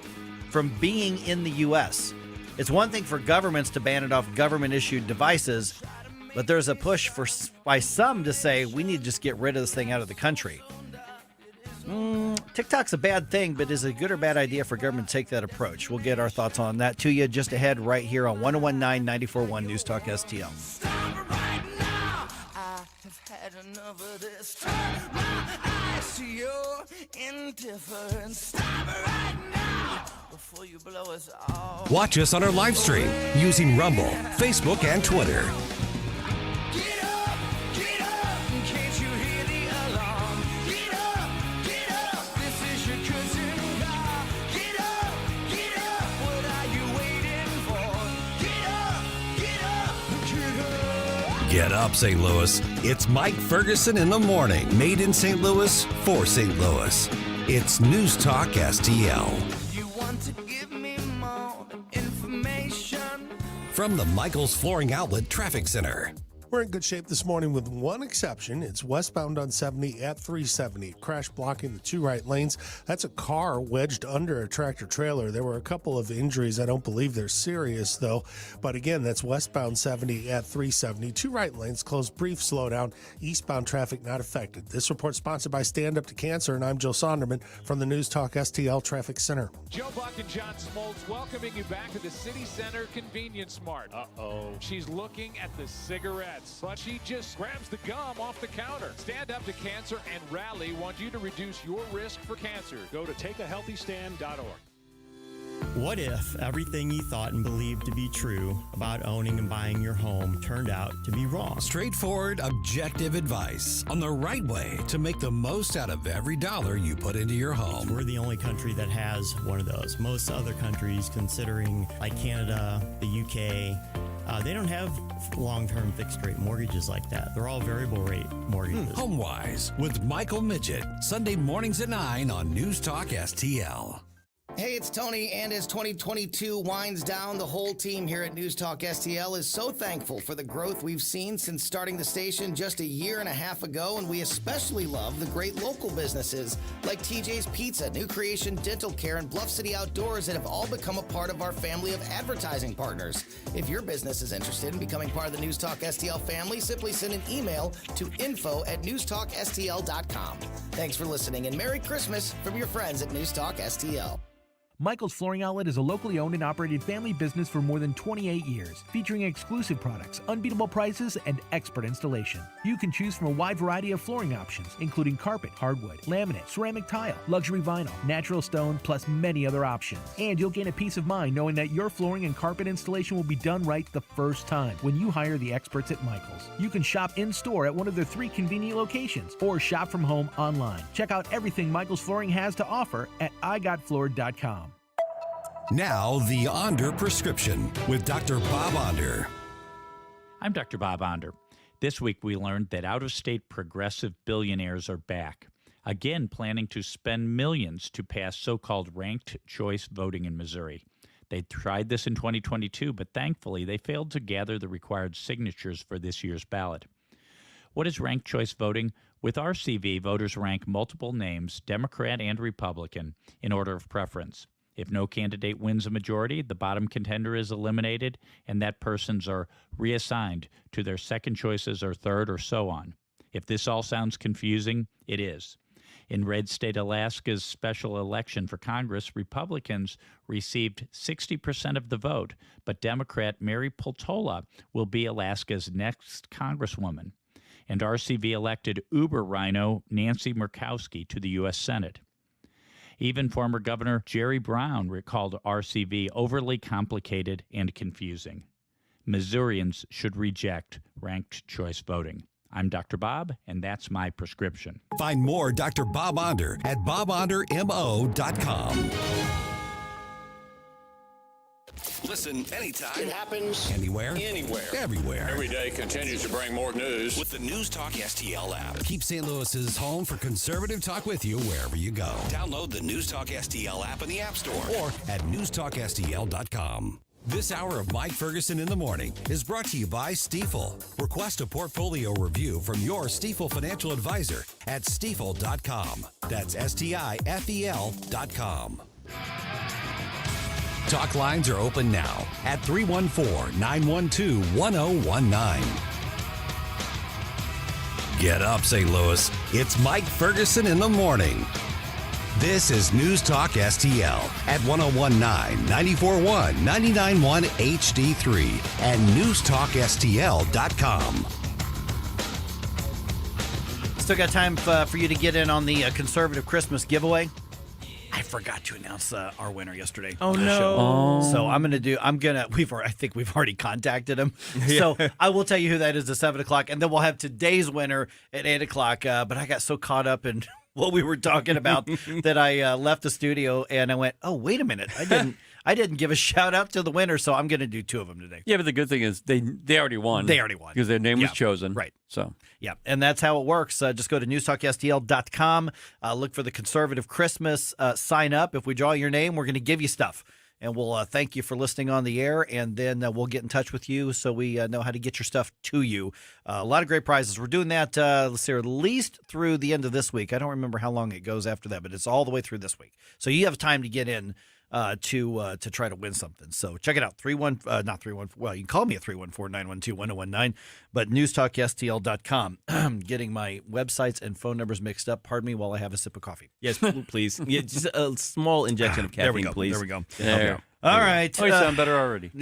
from being in the U.S. It's one thing for governments to ban it off government-issued devices, but there's a push by some to say we need to just get rid of this thing out of the country. TikTok's a bad thing, but is it a good or bad idea for government to take that approach? We'll get our thoughts on that to you just ahead right here on 1019 94.1 News Talk STL.
Watch us on our live stream using Rumble, Facebook, and Twitter. Get up, St. Louis. It's Mike Ferguson in the morning. Made in St. Louis for St. Louis. It's News Talk STL.
You want to give me more information?
From the Michaels Flooring Outlet Traffic Center.
We're in good shape this morning with one exception. It's westbound on 70 at 370. Crash blocking the two right lanes. That's a car wedged under a tractor trailer. There were a couple of injuries. I don't believe they're serious, though. But again, that's westbound 70 at 370. Two right lanes closed, brief slowdown. Eastbound traffic not affected. This report sponsored by Stand Up to Cancer, and I'm Joe Sonderman from the News Talk STL Traffic Center.
Joe Buck and John Smoltz welcoming you back to the City Center Convenience Mart. Uh-oh. She's looking at the cigarettes, but she just grabs the gum off the counter. Stand Up to Cancer and Rally want you to reduce your risk for cancer. Go to takeahealthystand.org.
What if everything you thought and believed to be true about owning and buying your home turned out to be wrong?
Straightforward, objective advice on the right way to make the most out of every dollar you put into your home.
We're the only country that has one of those. Most other countries, considering like Canada, the UK, they don't have long-term fixed-rate mortgages like that. They're all variable-rate mortgages.
HomeWise with Michael Midget. Sunday mornings at 9 on News Talk STL.
Hey, it's Tony, and as 2022 winds down, the whole team here at News Talk STL is so thankful for the growth we've seen since starting the station just a year and a half ago, and we especially love the great local businesses like TJ's Pizza, New Creation Dental Care, and Bluff City Outdoors that have all become a part of our family of advertising partners. If your business is interested in becoming part of the News Talk STL family, simply send an email to info@newstalkstl.com. Thanks for listening, and Merry Christmas from your friends at News Talk STL.
Michael's Flooring Outlet is a locally owned and operated family business for more than 28 years, featuring exclusive products, unbeatable prices, and expert installation. You can choose from a wide variety of flooring options, including carpet, hardwood, laminate, ceramic tile, luxury vinyl, natural stone, plus many other options. And you'll gain a peace of mind knowing that your flooring and carpet installation will be done right the first time when you hire the experts at Michael's. You can shop in-store at one of their 3 convenient locations or shop from home online. Check out everything Michael's Flooring has to offer at igotfloored.com.
Now, the Onder Prescription with Dr. Bob Onder.
I'm Dr. Bob Onder. This week we learned that out-of-state progressive billionaires are back, again planning to spend millions to pass so-called ranked choice voting in Missouri. They tried this in 2022, but thankfully they failed to gather the required signatures for this year's ballot. What is ranked choice voting? With RCV, voters rank multiple names, Democrat and Republican, in order of preference. If no candidate wins a majority, the bottom contender is eliminated, and that persons are reassigned to their second choices or third or so on. If this all sounds confusing, it is. In red state Alaska's special election for Congress, Republicans received 60% of the vote, but Democrat Mary Peltola will be Alaska's next congresswoman. And RCV elected Uber rhino Nancy Murkowski to the U.S. Senate. Even former Governor Jerry Brown recalled RCV overly complicated and confusing. Missourians should reject ranked choice voting. I'm Dr. Bob, and that's my prescription.
Find more Dr. Bob Onder at bobondermo.com. Listen anytime.
It happens
Anywhere. Everywhere.
Every day continues to bring more news.
With the News Talk STL app. Keep St. Louis's home for conservative talk with you wherever you go. Download the News Talk STL app in the App Store or at newstalkstl.com. This hour of Mike Ferguson in the Morning is brought to you by Stifel. Request a portfolio review from your Stifel financial advisor at stifel.com. That's STIFEL.com. Talk lines are open now at 314-912-1019. Get up, St. Louis. It's Mike Ferguson in the Morning. This is News Talk STL at 1019, 94.1, 99.1 HD3 and newstalkstl.com.
Still got time for you to get in on the conservative Christmas giveaway. I forgot to announce our winner yesterday.
Oh,
on the
no.
show.
Oh.
So I think we've already contacted him. So I will tell you who that is at 7 o'clock, and then we'll have today's winner at 8 o'clock. But I got so caught up in what we were talking about that I left the studio and I went, oh, wait a minute. I didn't give a shout out to the winner, so I'm going to do two of them today.
Yeah, but the good thing is they already won.
They already won.
Because their name was chosen.
Right.
So,
yeah, and that's how it works. Just go to newstalkstl.com, look for the conservative Christmas, sign up. If we draw your name, we're going to give you stuff. And we'll thank you for listening on the air, and then we'll get in touch with you so we know how to get your stuff to you. A lot of great prizes. We're doing that, let's see, at least through the end of this week. I don't remember how long it goes after that, but it's all the way through this week. So you have time to get in to try to win something. So check it out. Not 314. Well, you can call me at 314-912-1019, but newstalkstl.com. Getting my websites and phone numbers mixed up. Pardon me while I have a sip of coffee.
Yes, please. Yeah, just a small injection of caffeine,
there we go.
please.
There we go.
there.
All right.
Oh, you sound better already.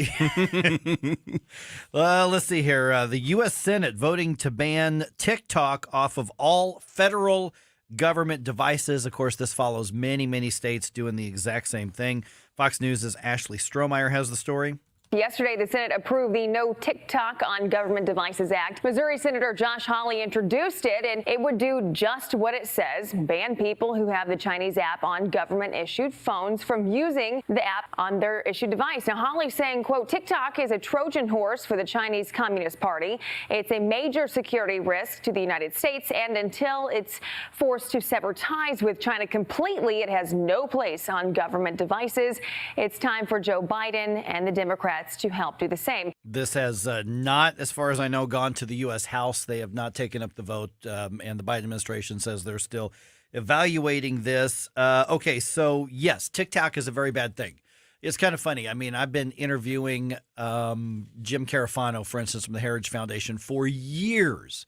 Well, let's see here. The U.S. Senate voting to ban TikTok off of all federal government devices. Of course, this follows many, many states doing the exact same thing. Fox News' Ashley Strohmeyer has the story.
Yesterday, the Senate approved the No TikTok on Government Devices Act. Missouri Senator Josh Hawley introduced it, and it would do just what it says, ban people who have the Chinese app on government-issued phones from using the app on their issued device. Now, Hawley's saying, quote, TikTok is a Trojan horse for the Chinese Communist Party. It's a major security risk to the United States, and until it's forced to sever ties with China completely, it has no place on government devices. It's time for Joe Biden and the Democrats to help do the same.
This has not, as far as I know, gone to the U.S. House. They have not taken up the vote, and the Biden administration says they're still evaluating this. Okay, so yes, TikTok is a very bad thing. It's kind of funny. I mean, I've been interviewing Jim Carafano, for instance, from the Heritage Foundation for years.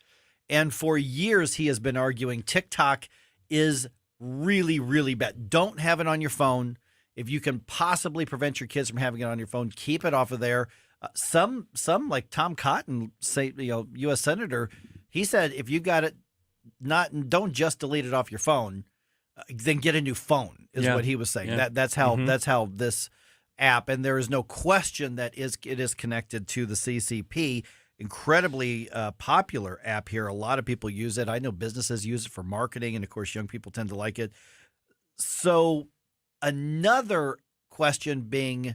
And for years, he has been arguing TikTok is really, really bad. Don't have it on your phone. If you can possibly prevent your kids from having it on your phone, keep it off of there. Some like Tom Cotton, U.S. Senator, he said if you got it, don't just delete it off your phone, then get a new phone. Is what he was saying.
Yeah.
That's how this app, and there is no question that it is connected to the CCP. Incredibly popular app here. A lot of people use it. I know businesses use it for marketing, and of course, young people tend to like it. So. Another question being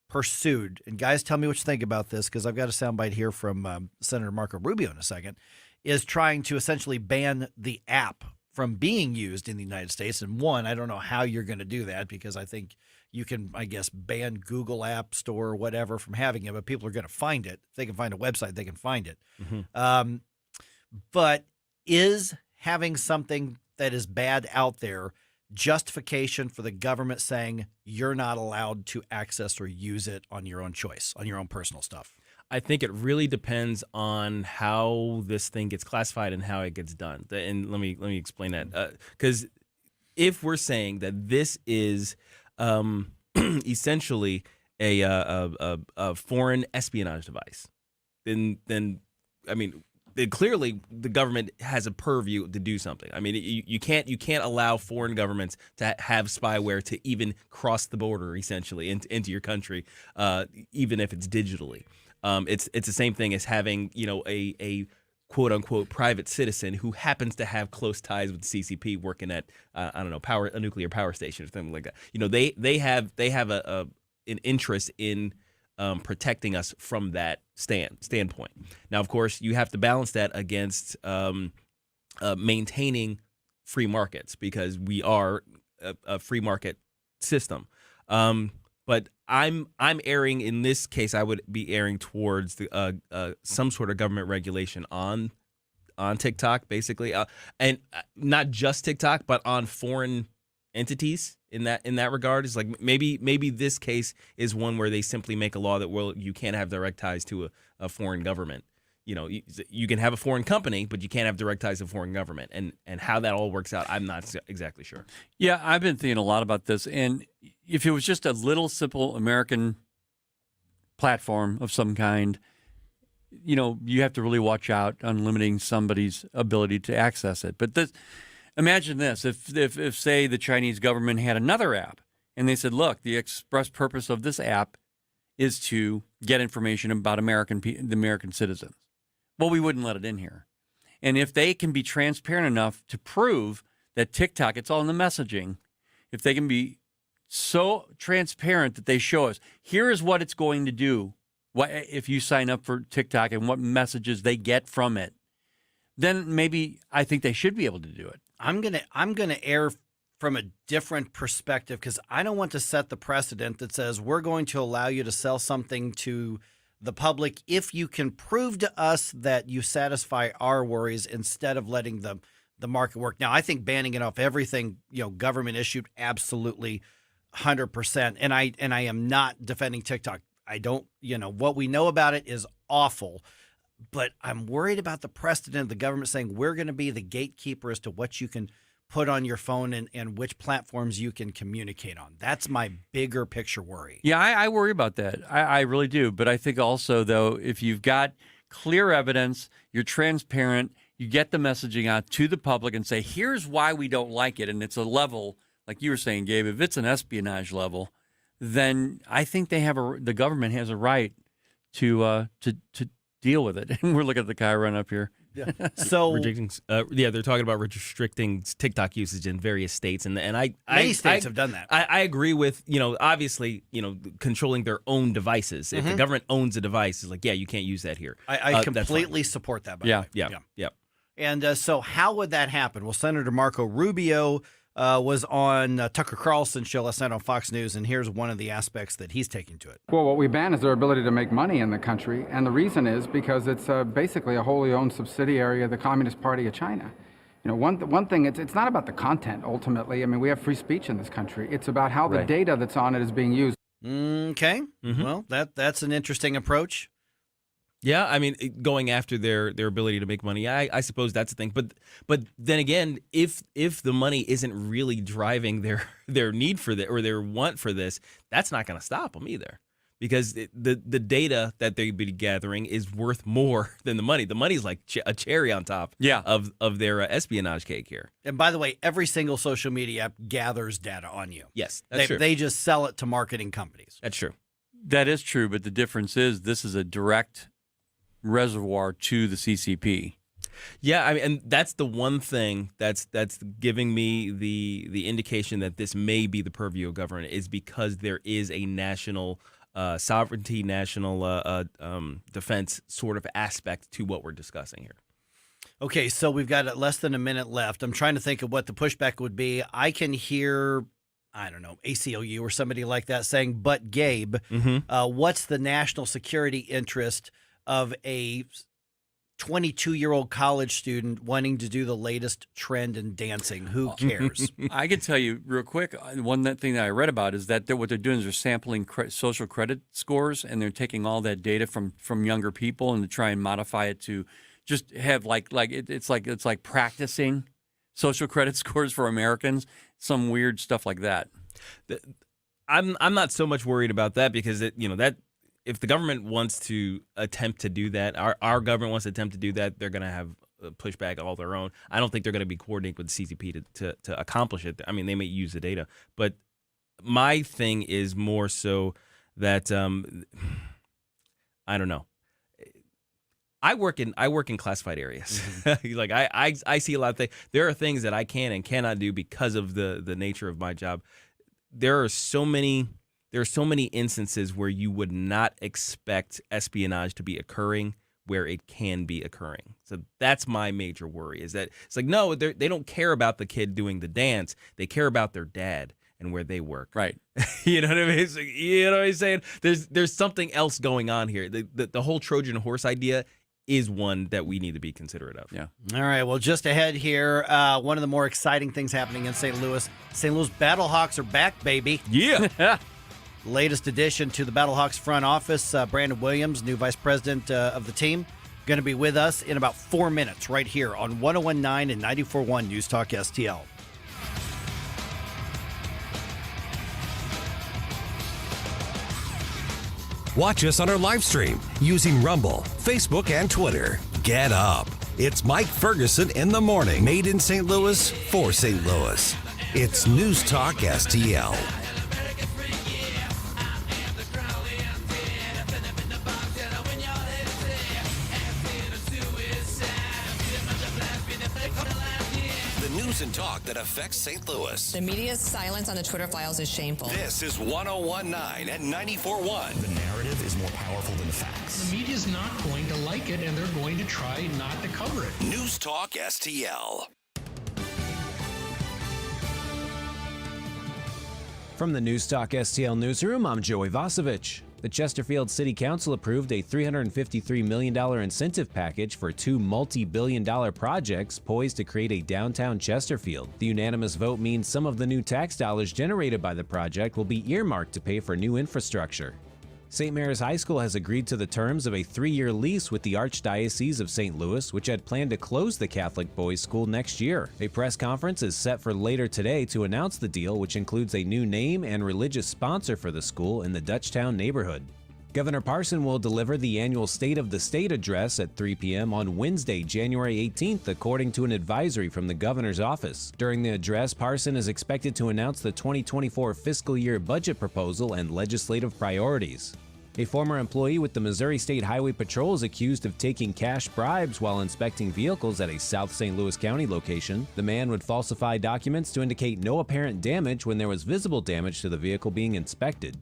pursued, and guys, tell me what you think about this, because I've got a soundbite here from Senator Marco Rubio in a second, is trying to essentially ban the app from being used in the United States. And one, I don't know how you're going to do that, because I think you can, I guess, ban Google App Store or whatever from having it, but people are going to find it. If they can find a website, they can find it. Mm-hmm. But is having something that is bad out there justification for the government saying you're not allowed to access or use it on your own choice, on your own personal stuff?
I think it really depends on how this thing gets classified and how it gets done. And let me explain that. Because if we're saying that this is essentially a foreign espionage device, then I mean, clearly the government has a purview to do something. I mean, you can't allow foreign governments to have spyware to even cross the border, essentially, into your country, even if it's digitally. It's the same thing as having, a quote unquote private citizen who happens to have close ties with the CCP working at a nuclear power station or something like that. They have an interest in protecting us from that standpoint. Now, of course, you have to balance that against maintaining free markets, because we are a free market system. But I'm erring in this case. I would be erring towards the some sort of government regulation on TikTok, basically, and not just TikTok, but on foreign entities. In that regard, is like maybe this case is one where they simply make a law that, well, you can't have direct ties to a foreign government. You know, you can have a foreign company, but you can't have direct ties to a foreign government. And how that all works out, I'm not exactly sure.
Yeah, I've been thinking a lot about this. And if it was just a little simple American platform of some kind, you know, you have to really watch out on limiting somebody's ability to access it. But imagine this, if say the Chinese government had another app and they said, look, the express purpose of this app is to get information about the American citizens. Well, we wouldn't let it in here. And if they can be transparent enough to prove that TikTok, it's all in the messaging, if they can be so transparent that they show us, here is what it's going to do if you sign up for TikTok and what messages they get from it, then maybe I think they should be able to do it.
I'm gonna err from a different perspective, because I don't want to set the precedent that says we're going to allow you to sell something to the public if you can prove to us that you satisfy our worries, instead of letting the market work. Now, I think banning it off everything, government issued, absolutely 100%. And I am not defending TikTok. I don't, what we know about it is awful. But I'm worried about the precedent of the government saying we're going to be the gatekeeper as to what you can put on your phone and which platforms you can communicate on. That's my bigger picture worry.
Yeah, I worry about that. I really do. But I think also, though, if you've got clear evidence, you're transparent, you get the messaging out to the public and say, here's why we don't like it. And it's a level, like you were saying, Gabe, if it's an espionage level, then I think the government has a right to deal with it. And we're looking at the guy run up here.
Yeah. So
they're talking about restricting TikTok usage in various states, and
many states have done that.
I agree with obviously controlling their own devices. If the government owns a device, it's like, yeah, you can't use that here.
I completely support that. By the way.
Yeah.
And so how would that happen? Well, Senator Marco Rubio was on Tucker Carlson's show last night on Fox News, and here's one of the aspects that he's taking to it.
Well, what we ban is their ability to make money in the country, and the reason is because it's basically a wholly owned subsidiary of the Communist Party of China. One thing, it's not about the content, ultimately. I mean, we have free speech in this country. It's about how the data that's on it is being used.
Okay. Mm-hmm. Well, that's an interesting approach.
Yeah, I mean, going after their ability to make money, I suppose that's the thing. But then again, if the money isn't really driving their need for this or their want for this, that's not going to stop them either, because the data that they'd be gathering is worth more than the money. The money's like a cherry on top of their espionage cake here.
And by the way, every single social media app gathers data on you.
Yes, that's true.
They just sell it to marketing companies.
That's true.
That is true, but the difference is this is a direct reservoir to the CCP.
Yeah, I mean, and that's the one thing that's giving me the indication that this may be the purview of government, is because there is a national sovereignty, national defense sort of aspect to what we're discussing here.
Okay, so we've got less than a minute left. I'm trying to think of what the pushback would be. I can hear, I don't know, ACLU or somebody like that saying, but Gabe, what's the national security interest of a 22-year-old college student wanting to do the latest trend in dancing? Who cares?
I can tell you real quick, one thing that I read about is that what they're doing is they're sampling social credit scores, and they're taking all that data from younger people and to try and modify it to just have it's like practicing social credit scores for Americans, some weird stuff like that.
I'm not so much worried about that, because that. If the government wants to attempt to do that, our government wants to attempt to do that, they're going to have pushback all their own. I don't think they're going to be coordinating with the CCP to accomplish it. I mean, they may use the data, but my thing is more so that I don't know. I work in classified areas. Like I see a lot of things. There are things that I can and cannot do because of the nature of my job. There are so many there are so many instances where you would not expect espionage to be occurring where it can be occurring. So that's my major worry, is that it's like, no, they don't care about the kid doing the dance. They care about their dad and where they work.
Right.
You know what I mean? It's like, you know what I'm saying? There's something else going on here. The whole Trojan horse idea is one that we need to be considerate of.
Yeah.
All right. Well, just ahead here, one of the more exciting things happening in St. Louis. St. Louis Battlehawks are back, baby.
Yeah.
Latest addition to the Battlehawks front office, Brandon Williams, new vice president of the team, going to be with us in about 4 minutes right here on 101.9 and 94.1 News Talk STL.
Watch us on our live stream using Rumble, Facebook, and Twitter. Get up. It's Mike Ferguson in the morning. Made in St. Louis for St. Louis. It's News Talk STL. The news and talk that affects St. Louis.
The media's silence on the Twitter files is shameful.
This is 101.9 and 94.1.
The narrative is more powerful than the facts.
The media's not going to like it, and they're going to try not to cover it.
News Talk STL.
From the News Talk STL newsroom, I'm Joey Vasovich. The Chesterfield City Council approved a $353 million incentive package for 2 multi-billion-dollar projects poised to create a downtown Chesterfield. The unanimous vote means some of the new tax dollars generated by the project will be earmarked to pay for new infrastructure. St. Mary's High School has agreed to the terms of a 3-year lease with the Archdiocese of St. Louis, which had planned to close the Catholic boys' school next year. A press conference is set for later today to announce the deal, which includes a new name and religious sponsor for the school in the Dutchtown neighborhood. Governor Parson will deliver the annual State of the State address at 3 p.m. on Wednesday, January 18th, according to an advisory from the governor's office. During the address, Parson is expected to announce the 2024 fiscal year budget proposal and legislative priorities. A former employee with the Missouri State Highway Patrol is accused of taking cash bribes while inspecting vehicles at a South St. Louis County location. The man would falsify documents to indicate no apparent damage when there was visible damage to the vehicle being inspected.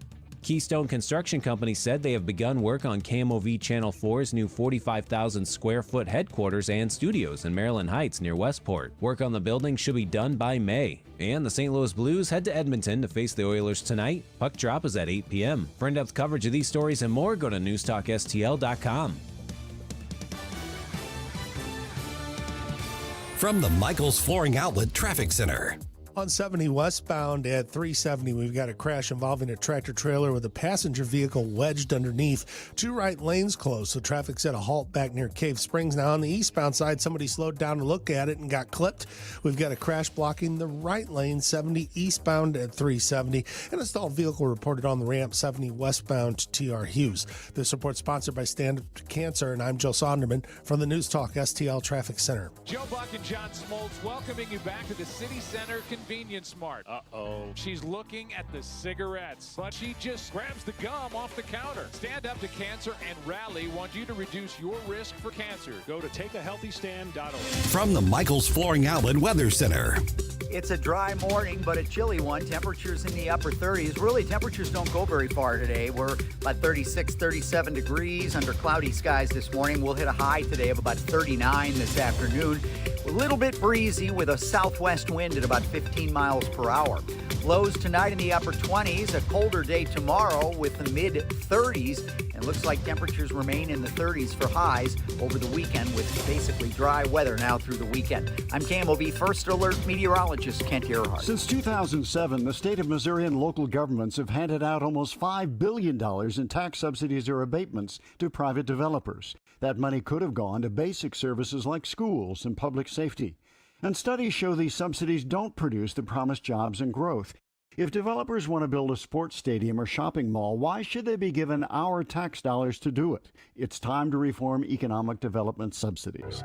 Keystone Construction Company said they have begun work on KMOV Channel 4's new 45,000 square foot headquarters and studios in Maryland Heights near Westport. Work on the building should be done by May. And the St. Louis Blues head to Edmonton to face the Oilers tonight. Puck drop is at 8 p.m. For in-depth coverage of these stories and more, go to newstalkstl.com.
From the Michaels Flooring Outlet Traffic Center.
On 70 westbound at 370, we've got a crash involving a tractor trailer with a passenger vehicle wedged underneath. 2 right lanes closed, so traffic's at a halt back near Cave Springs. Now on the eastbound side, somebody slowed down to look at it and got clipped. We've got a crash blocking the right lane, 70 eastbound at 370. And a stalled vehicle reported on the ramp, 70 westbound to TR Hughes. This report sponsored by Stand Up to Cancer, and I'm Joe Sonderman from the News Talk STL Traffic Center.
Joe Buck and John Smoltz welcoming you back to the City Center Convenience Mart. She's looking at the cigarettes, but she just grabs the gum off the counter. Stand Up to Cancer and Rally want you to reduce your risk for cancer. Go to takeahealthystand.org.
From the Michaels Flooring Outlet Weather Center.
It's a dry morning, but a chilly one. Temperatures in the upper 30s. Really, temperatures don't go very far today. We're about 36, 37 degrees under cloudy skies this morning. We'll hit a high today of about 39 this afternoon. A little bit breezy with a southwest wind at about 15 miles per hour. Lows tonight in the upper 20s, a colder day tomorrow with the mid 30s, and looks like temperatures remain in the 30s for highs over the weekend with basically dry weather now through the weekend. I'm KMOV First Alert meteorologist Kent Earhart.
Since 2007, the state of Missouri and local governments have handed out almost $5 billion in tax subsidies or abatements to private developers. That money could have gone to basic services like schools and public safety. And studies show these subsidies don't produce the promised jobs and growth. If developers want to build a sports stadium or shopping mall, why should they be given our tax dollars to do it? It's time to reform economic development subsidies.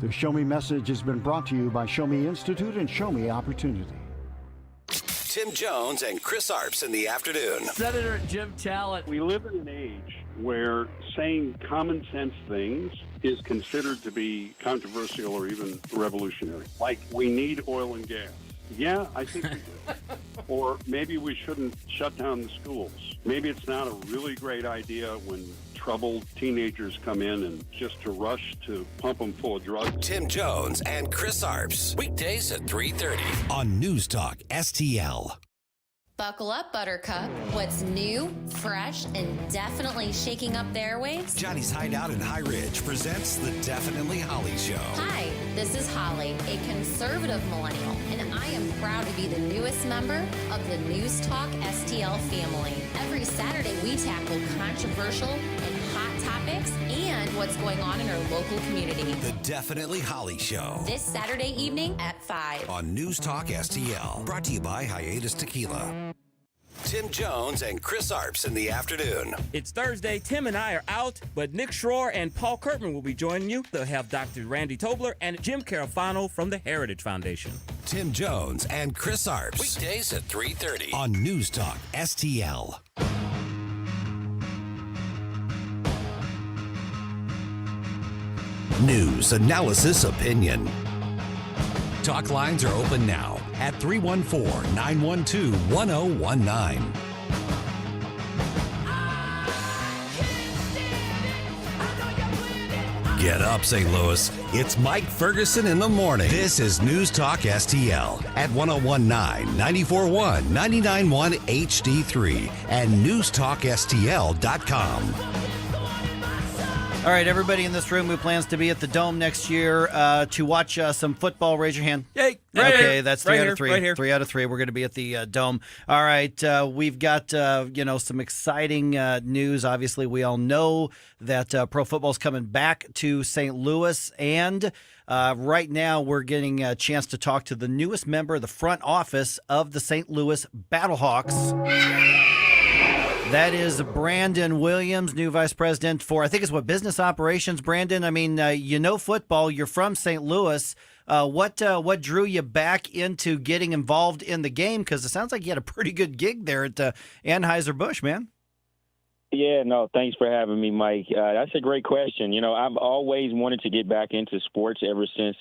The Show Me message has been brought to you by Show Me Institute and Show Me Opportunity.
Tim Jones and Chris Arps in the afternoon.
Senator Jim Talent.
We live in an age where saying common sense things is considered to be controversial or even revolutionary. Like, we need oil and gas. Yeah, I think we do. Or maybe we shouldn't shut down the schools. Maybe it's not a really great idea when troubled teenagers come in and just to rush to pump them full of drugs.
Tim Jones and Chris Arps. Weekdays at 3:30 on News Talk STL.
Buckle up, Buttercup. What's new, fresh, and definitely shaking up the airwaves?
Johnny's Hideout in High Ridge presents the Definitely Holly Show.
Hi, this is Holly, a conservative millennial, and I am proud to be the newest member of the News Talk STL family. Every Saturday, we tackle controversial and hot topics and what's going on in our local community.
The Definitely Holly Show.
This Saturday evening at 5
on News Talk STL. Brought to you by Hiatus Tequila. Tim Jones and Chris Arps in the afternoon.
It's Thursday. Tim and I are out, but Nick Schroer and Paul Kurtman will be joining you. They'll have Dr. Randy Tobler and Jim Carafano from the Heritage Foundation.
Tim Jones and Chris Arps. Weekdays at 3:30 on News Talk STL. News, analysis, opinion. Talk lines are open now at 314-912-1019. Get up, St. Louis. It's Mike Ferguson in the morning. This is News Talk STL at 1019, 94.1, 99.1 HD3 and newstalkstl.com.
All right, everybody in this room who plans to be at the Dome next year to watch some football, raise your hand.
Yay!
Okay, that's three out of three.
Right here.
3 out of 3. We're going to be at the Dome. All right, we've got some exciting news. Obviously, we all know that pro football's coming back to St. Louis, and right now we're getting a chance to talk to the newest member of the front office of the St. Louis Battlehawks. That is Brandon Williams, new vice president for, I think it's business operations. Brandon, I mean, football. You're from St. Louis. What drew you back into getting involved in the game? Because it sounds like you had a pretty good gig there at Anheuser-Busch, man.
Yeah, no, thanks for having me, Mike. That's a great question. I've always wanted to get back into sports ever since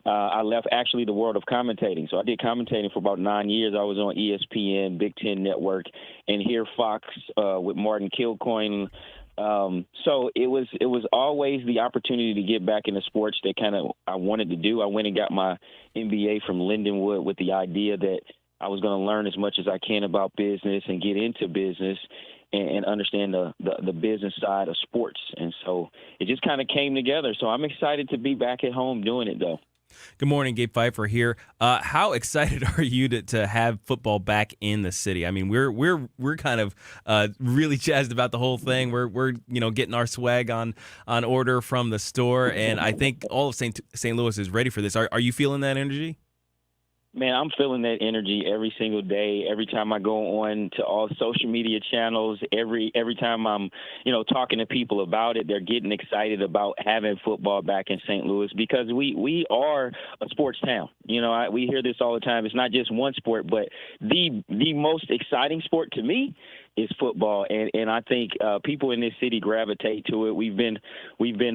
I left actually the world of commentating. So I did commentating for about 9 years. I was on ESPN, Big Ten Network, and here Fox with Martin Kilcoyne. So it was always the opportunity to get back into sports that kind of I wanted to do. I went and got my MBA from Lindenwood with the idea that I was going to learn as much as I can about business and get into business and understand the business side of sports. And so it just kind of came together. So I'm excited to be back at home doing it, though.
Good morning, Gabe Pfeiffer here. How excited are you to have football back in the city? I mean, we're kind of really jazzed about the whole thing. We're getting our swag on order from the store, and I think all of St. Louis is ready for this. Are you feeling that energy?
Man, I'm feeling that energy every single day. Every time I go on to all social media channels, every time I'm, talking to people about it, they're getting excited about having football back in St. Louis because we are a sports town. We hear this all the time. It's not just one sport, but the most exciting sport to me is football, and I think people in this city gravitate to it. We've been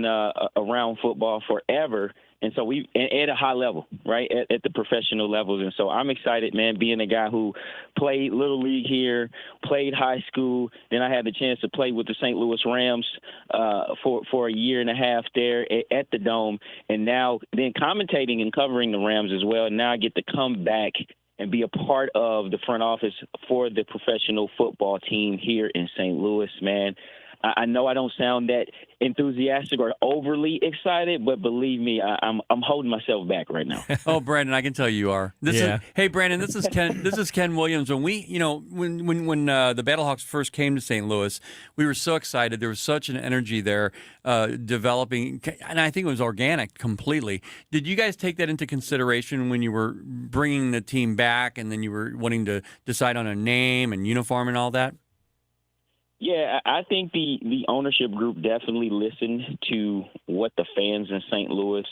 around football forever. And so we at a high level, right, at the professional levels. And so I'm excited, man, being a guy who played Little League here, played high school. Then I had the chance to play with the St. Louis Rams for a year and a half there at the Dome. And now then commentating and covering the Rams as well. And now I get to come back and be a part of the front office for the professional football team here in St. Louis, man. I know I don't sound that enthusiastic or overly excited, but believe me, I'm holding myself back right now.
Oh, Brandon, I can tell you are. Hey, Brandon, this is Ken. This is Ken Williams. When when the Battlehawks first came to St. Louis, we were so excited. There was such an energy there developing, and I think it was organic completely. Did you guys take that into consideration when you were bringing the team back, and then you were wanting to decide on a name and uniform and all that?
Yeah, I think the ownership group definitely listened to what the fans in St. Louis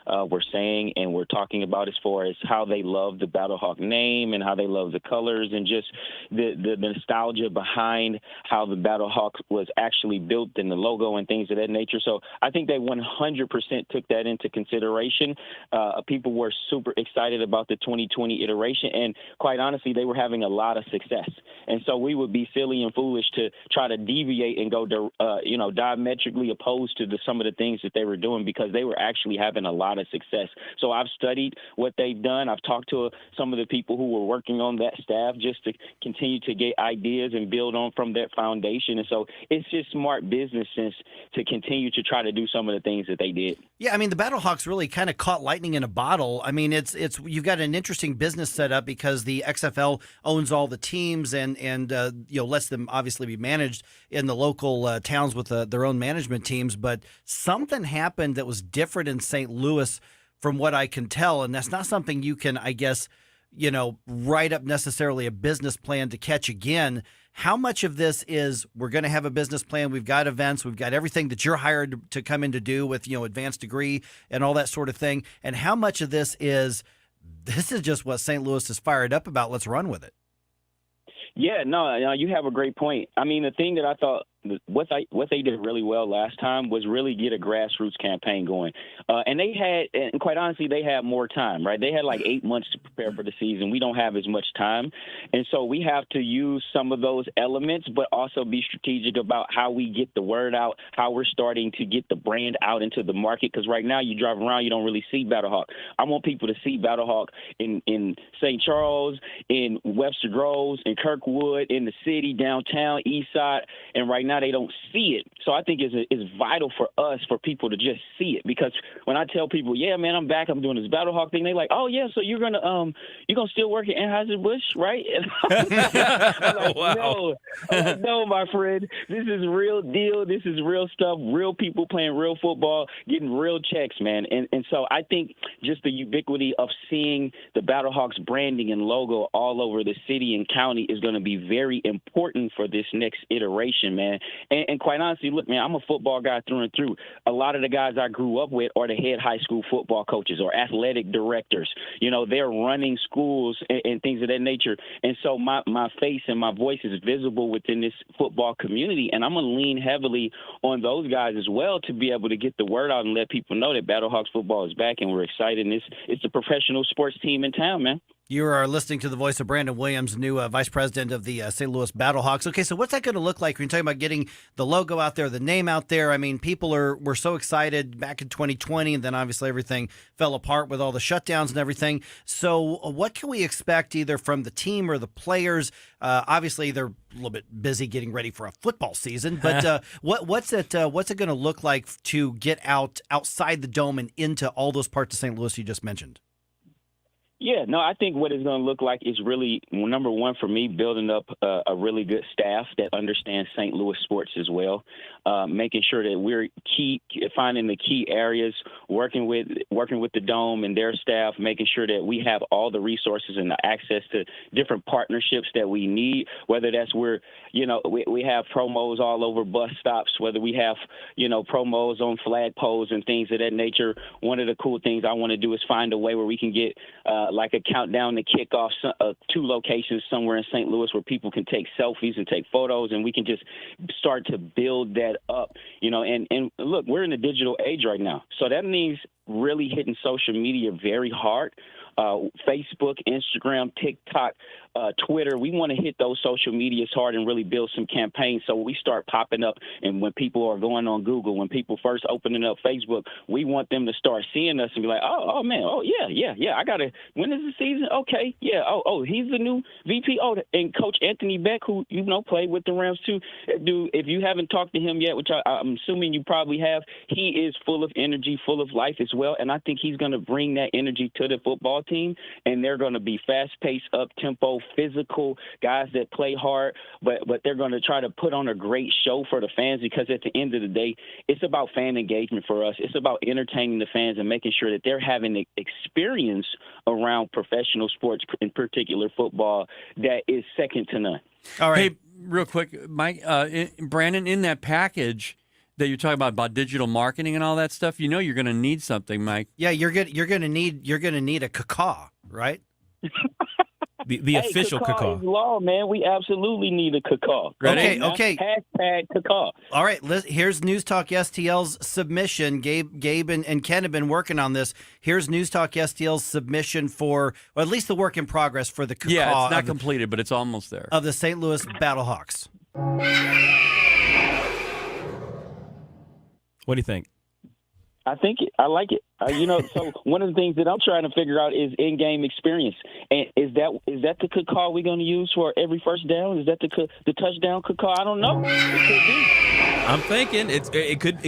were saying and were talking about as far as how they love the Battlehawk name and how they love the colors and just the nostalgia behind how the Battlehawk was actually built and the logo and things of that nature. So I think they 100% took that into consideration. People were super excited about the 2020 iteration, and quite honestly, they were having a lot of success. And so we would be silly and foolish to try to deviate and go, diametrically opposed to some of the things that they were doing because they were actually having a lot of success. So I've studied what they've done. I've talked to some of the people who were working on that staff just to continue to get ideas and build on from that foundation. And so it's just smart business sense to continue to try to do some of the things that they did.
Yeah, I mean, the Battlehawks really kind of caught lightning in a bottle. I mean, it's you've got an interesting business setup because the XFL owns all the teams and lets them obviously be managed in the local towns with their own management teams. But something happened that was different in St. Louis from what I can tell, and that's not something you can, I guess, write up necessarily a business plan to catch again. How much of this is we're going to have a business plan, we've got events, we've got everything that you're hired to come in to do with, advanced degree and all that sort of thing, and how much of this is just what St. Louis is fired up about, let's run with it?
Yeah, no, you have a great point. I mean, the thing that I thought what they did really well last time was really get a grassroots campaign going. And quite honestly, they had more time, right? They had like 8 months to prepare for the season. We don't have as much time. And so we have to use some of those elements, but also be strategic about how we get the word out, how we're starting to get the brand out into the market. Because right now you drive around, you don't really see Battlehawk. I want people to see Battlehawk in St. Charles, in Webster Groves, in Kirkwood, in the city, downtown, east side. And right now they don't see it. So I think it's vital for us, for people to just see it. Because when I tell people, yeah, man, I'm back, I'm doing this Battlehawk thing, they like, oh yeah, so you're gonna still work at Anheuser-Busch, right? And I'm like, wow. No, my friend, this is real deal. This is real stuff. Real people playing real football, getting real checks, man. And so I think just the ubiquity of seeing the Battlehawks branding and logo all over the city and county is going to be very important for this next iteration, man. And quite honestly, look, man, I'm a football guy through and through. A lot of the guys I grew up with are the head high school football coaches or athletic directors. They're running schools and things of that nature. And so my face and my voice is visible within this football community. And I'm going to lean heavily on those guys as well to be able to get the word out and let people know that Battlehawks football is back and we're excited. And it's the professional sports team in town, man.
You are listening to the voice of Brandon Williams, new vice president of the St. Louis Battlehawks. Okay, so what's that going to look like when you're talking about getting the logo out there, the name out there? I mean, people were so excited back in 2020, and then obviously everything fell apart with all the shutdowns and everything. So what can we expect either from the team or the players? Obviously, they're a little bit busy getting ready for a football season, but what's it going to look like to get outside the dome and into all those parts of St. Louis you just mentioned?
Yeah, no, I think what it's going to look like is really, number one, for me, building up a really good staff that understands St. Louis sports as well, making sure that we're finding the key areas, working with the Dome and their staff, making sure that we have all the resources and the access to different partnerships that we need, whether that's we have promos all over bus stops, whether we have, promos on flagpoles and things of that nature. One of the cool things I want to do is find a way where we can get like a countdown to kick off 2 locations somewhere in St. Louis where people can take selfies and take photos, and we can just start to build that up, and look, we're in the digital age right now. So that means really hitting social media very hard. Facebook, Instagram, TikTok, Twitter. We want to hit those social medias hard and really build some campaigns so we start popping up. And when people are going on Google, when people first opening up Facebook, we want them to start seeing us and be like, oh man, oh yeah. When is the season? Okay, yeah. Oh, he's the new VP. Oh, and Coach Anthony Beck, who played with the Rams too. Dude, if you haven't talked to him yet, which I'm assuming you probably have, he is full of energy, full of life as well. And I think he's going to bring that energy to the football team, and they're going to be fast-paced, up-tempo, physical guys that play hard, but they're going to try to put on a great show for the fans, because at the end of the day, it's about fan engagement for us. It's about entertaining the fans and making sure that they're having an experience around professional sports, in particular football, that is second to none.
All right.
Hey, real quick, Mike, Brandon, in that package, that you're talking about digital marketing and all that stuff, you're going to need something, Mike.
Yeah, you're gonna need a caca, right?
The official
caca is law, man. We absolutely need a caca.
Okay.
Hashtag caca.
All right, here's News Talk STL's submission. Gabe and Ken have been working on this. Here's News Talk STL's submission for, or at least the work in progress for the caca.
Yeah, it's not completed, but it's almost there.
Of the St. Louis Battlehawks.
What do you think?
I think I like it. So one of the things that I'm trying to figure out is in-game experience. And is that the caca we're going to use for every first down? Is that the touchdown caca? I don't know. It could be.
I'm thinking it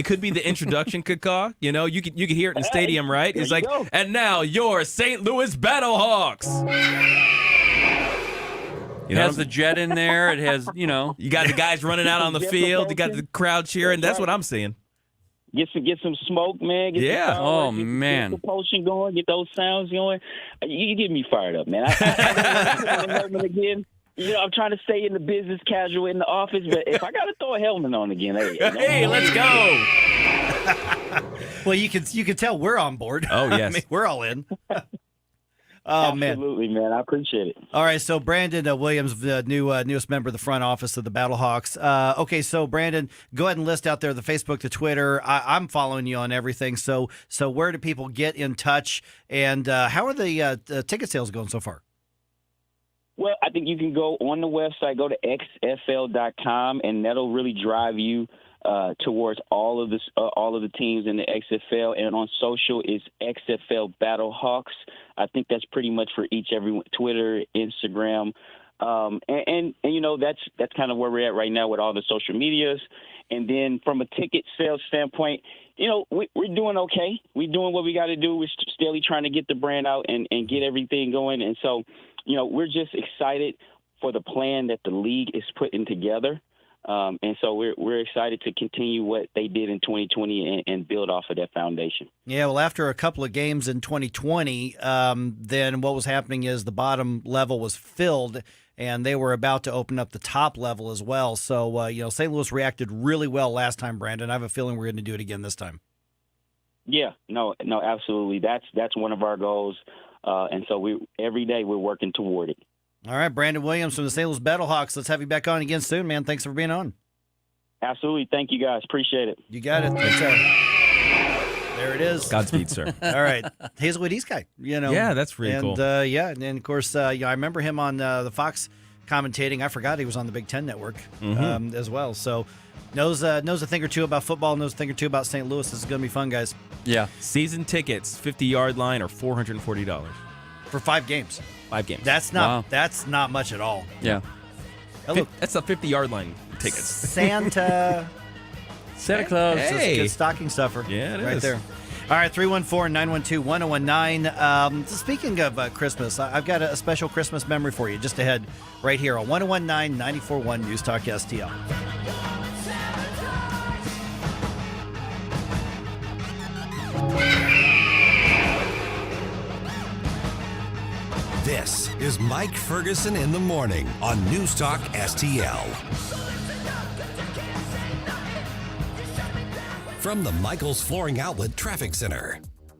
could be the introduction caca. You could hear it in the stadium, right? It's like, and now your St. Louis Battlehawks.
It has the jet in there. It has,
You got the guys running out on the field. You got the crowd cheering. That's what I'm seeing.
Get some smoke, man. Get
Yeah.
man. Get the potion going. Get those sounds going. You get me fired up, man. I again. I'm trying to stay in the business casual in the office, but if I got to throw a helmet on again,
hey, let's go.
Well, you can tell we're on board.
Oh yes,
we're all in. Oh,
absolutely, man. I appreciate it.
All right, so Brandon Williams, the newest member of the front office of the Battlehawks. Okay, so Brandon, go ahead and list out there the Facebook, the Twitter. I'm following you on everything. So where do people get in touch, and how are the ticket sales going so far?
Well, I think you can go on the website, go to xfl.com, and that'll really drive you towards all of the teams in the XFL, and on social is XFL Battlehawks. I think that's pretty much for everyone, Twitter, Instagram, and that's kind of where we're at right now with all the social medias. And then from a ticket sales standpoint, we're doing okay. We're doing what we got to do. We're steadily trying to get the brand out and get everything going. And so, we're just excited for the plan that the league is putting together. And so we're excited to continue what they did in 2020 and build off of that foundation.
Yeah, well, after a couple of games in 2020, then what was happening is the bottom level was filled, and they were about to open up the top level as well. So, St. Louis reacted really well last time, Brandon. I have a feeling we're going to do it again this time.
Yeah, no, absolutely. That's one of our goals, and so every day we're working toward it.
All right, Brandon Williams from the St. Louis Battlehawks. Let's have you back on again soon, man. Thanks for being on.
Absolutely. Thank you, guys. Appreciate it.
You got it. Thanks, there it is.
Godspeed, sir.
All right. Hazelwood East guy,
Yeah, that's really cool.
And of course, I remember him on the Fox commentating. I forgot he was on the Big Ten Network as well. So knows a thing or two about football, knows a thing or two about St. Louis. This is going to be fun, guys.
Yeah.
Season tickets, 50-yard line, or $440.
For 5 games.
5 games.
That's not much at all.
Yeah.
That's the 50-yard line tickets.
Santa Claus.
Hey.
Good stocking stuffer.
Yeah, it
right
is.
there. All right, 314-912-1019. Speaking of Christmas, I've got a special Christmas memory for you just ahead right here on 1019 94.1 News Talk STL.
This is Mike Ferguson in the morning on News Talk STL. From the Michaels Flooring Outlet Traffic Center.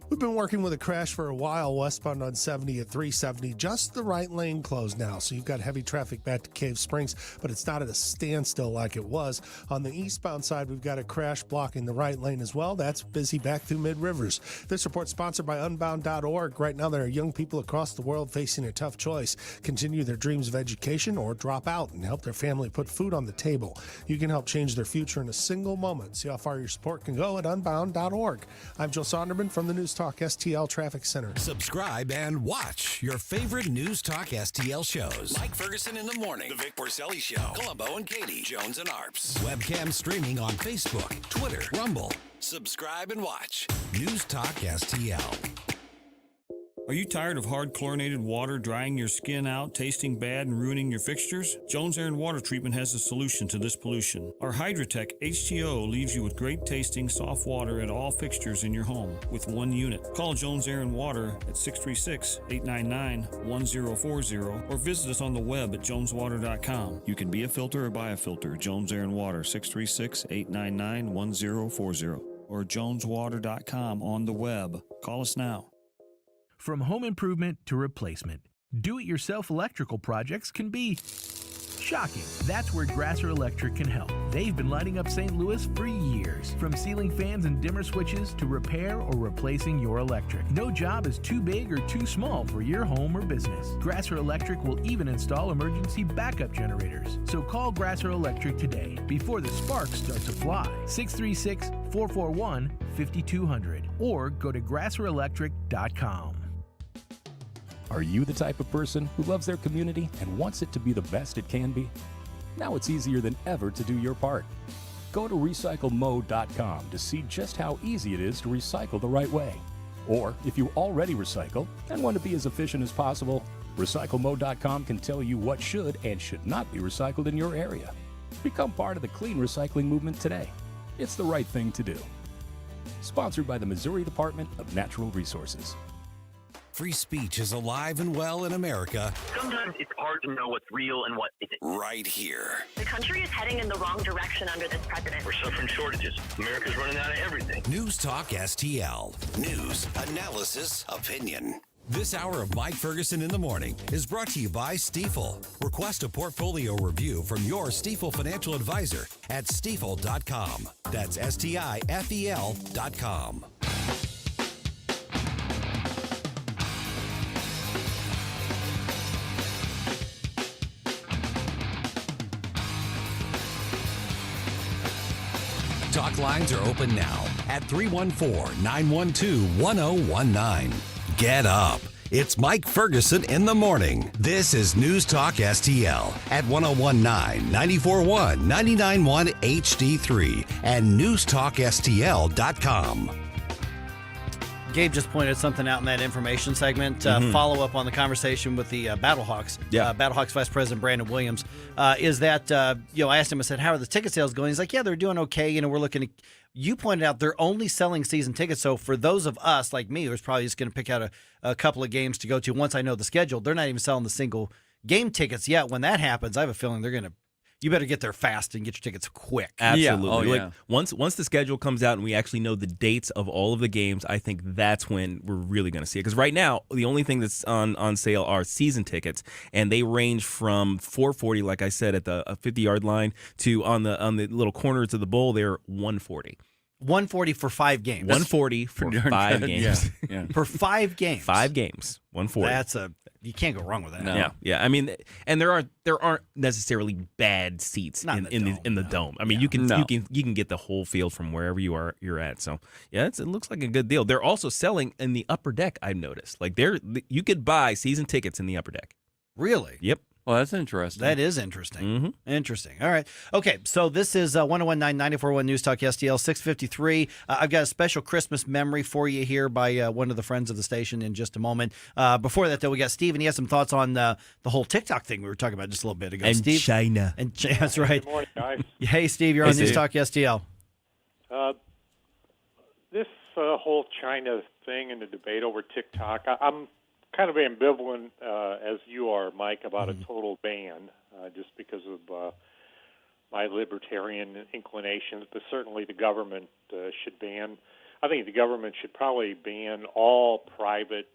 We've been working with a crash for a while westbound on 70 at 370. Just the right lane closed now, so you've got heavy traffic back to Cave Springs, but it's not at a standstill like it was. On the eastbound side, we've got a crash blocking the right lane as well. That's busy back through Mid-Rivers. This report sponsored by Unbound.org. Right now, there are young people across the world facing a tough choice: continue their dreams of education or drop out and help their family put food on the table. You can help change their future in a single moment. See how far your support can go at Unbound.org. I'm Joe Sonderman from the News Talk STL Traffic Center.
Subscribe and watch your favorite News Talk STL shows.
Mike Ferguson in the morning, The Vic Porcelli Show, Columbo and Katie, Jones and Arps.
Webcam streaming on Facebook, Twitter, Rumble.
Subscribe and watch.
News Talk STL.
Are you tired of hard chlorinated water drying your skin out, tasting bad, and ruining your fixtures? Jones Air and Water Treatment has a solution to this pollution. Our Hydratech H2O leaves you with great tasting, soft water at all fixtures in your home with one unit. Call Jones Air and Water at 636-899-1040 or visit us on the web at joneswater.com. You can be a filter or buy a filter. Jones Air and Water, 636-899-1040 or joneswater.com on the web. Call us now.
From home improvement to replacement, do-it-yourself electrical projects can be shocking. That's where Grasser Electric can help. They've been lighting up St. Louis for years. From ceiling fans and dimmer switches to repair or replacing your electric. No job is too big or too small for your home or business. Grasser Electric will even install emergency backup generators. So call Grasser Electric today before the sparks start to fly. 636-441-5200 or go to grasserelectric.com.
Are you the type of person who loves their community and wants it to be the best it can be? Now it's easier than ever to do your part. Go to recyclemo.com to see just how easy it is to recycle the right way. Or if you already recycle and want to be as efficient as possible, recyclemo.com can tell you what should and should not be recycled in your area. Become part of the clean recycling movement today. It's the right thing to do. Sponsored by the Missouri Department of Natural Resources.
Free speech is alive and well in America.
Sometimes it's hard to know what's real and what isn't.
Right here.
The country is heading in the wrong direction under this president. We're suffering shortages. America's running out of everything.
News Talk STL. News, analysis, opinion. This hour of Mike Ferguson in the Morning is brought to you by Stifel. Request a portfolio review from your Stifel financial advisor at stifel.com. That's STIFEL.com. Talk lines are open now at 314-912-1019. Get up. It's Mike Ferguson in the morning. This is News Talk STL at 1019, 94.1, 99.1 HD3 and newstalkstl.com.
Gabe just pointed something out in that information segment. Follow up on the conversation with the Battlehawks. Battlehawks Vice President Brandon Williams is that I asked him. I said, "How are the ticket sales going?" He's like, "Yeah, they're doing okay. We're looking." You pointed out they're only selling season tickets. So for those of us like me, who's probably just going to pick out a couple of games to go to once I know the schedule, they're not even selling the single game tickets yet. When that happens, I have a feeling they're going to. You better get there fast and get your tickets quick.
Absolutely. Like once the schedule comes out and we actually know the dates of all of the games, I think that's when we're really going to see it. Because right now, the only thing that's on sale are season tickets, and they range from $440, like I said, at the 50-yard line, to on the little corners of the bowl, they're $140.
$140 for 5 games.
$140 for 5 games.
Yeah. For 5 games.
5 games. $140.
You can't go wrong with that.
No. Yeah. I mean, and there aren't necessarily bad seats in the dome. I mean, you can get the whole field from wherever you're at. So yeah, it looks like a good deal. They're also selling in the upper deck. I've noticed. Like you could buy season tickets in the upper deck.
Really?
Yep.
Well, that's interesting.
That is interesting. Interesting. All right. Okay, so this is 1019-94.1 News Talk STL 653. I've got a special Christmas memory for you here by one of the friends of the station in just a moment. Before that, though, we got Steve, and he has some thoughts on the whole TikTok thing we were talking about just a little bit ago.
And
Steve?
China.
That's right.
Good morning, guys.
Hey, Steve, you're on News Talk STL.
This whole China thing and the debate over TikTok, I'm kind of ambivalent as you are, Mike, about a total ban, just because of my libertarian inclinations. But certainly the government should ban. I think the government should probably ban all private,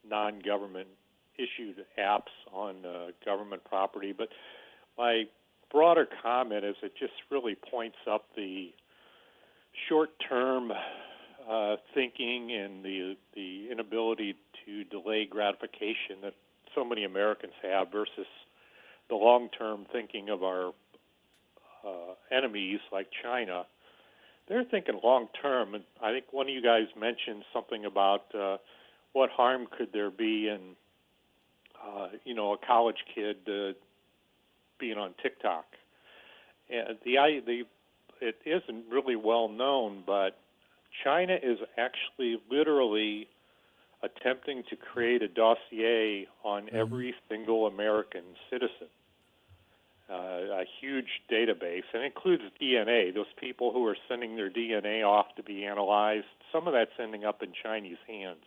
non-government issued apps on government property. But my broader comment is it just really points up the short-term thinking and the inability to delay gratification that so many Americans have versus the long-term thinking of our enemies like China. They're thinking long-term, and I think one of you guys mentioned something about what harm could there be in, a college kid being on TikTok. And it isn't really well known, but China is actually literally attempting to create a dossier on every single American citizen. A huge database, and it includes DNA. Those people who are sending their DNA off to be analyzed, some of that's ending up in Chinese hands.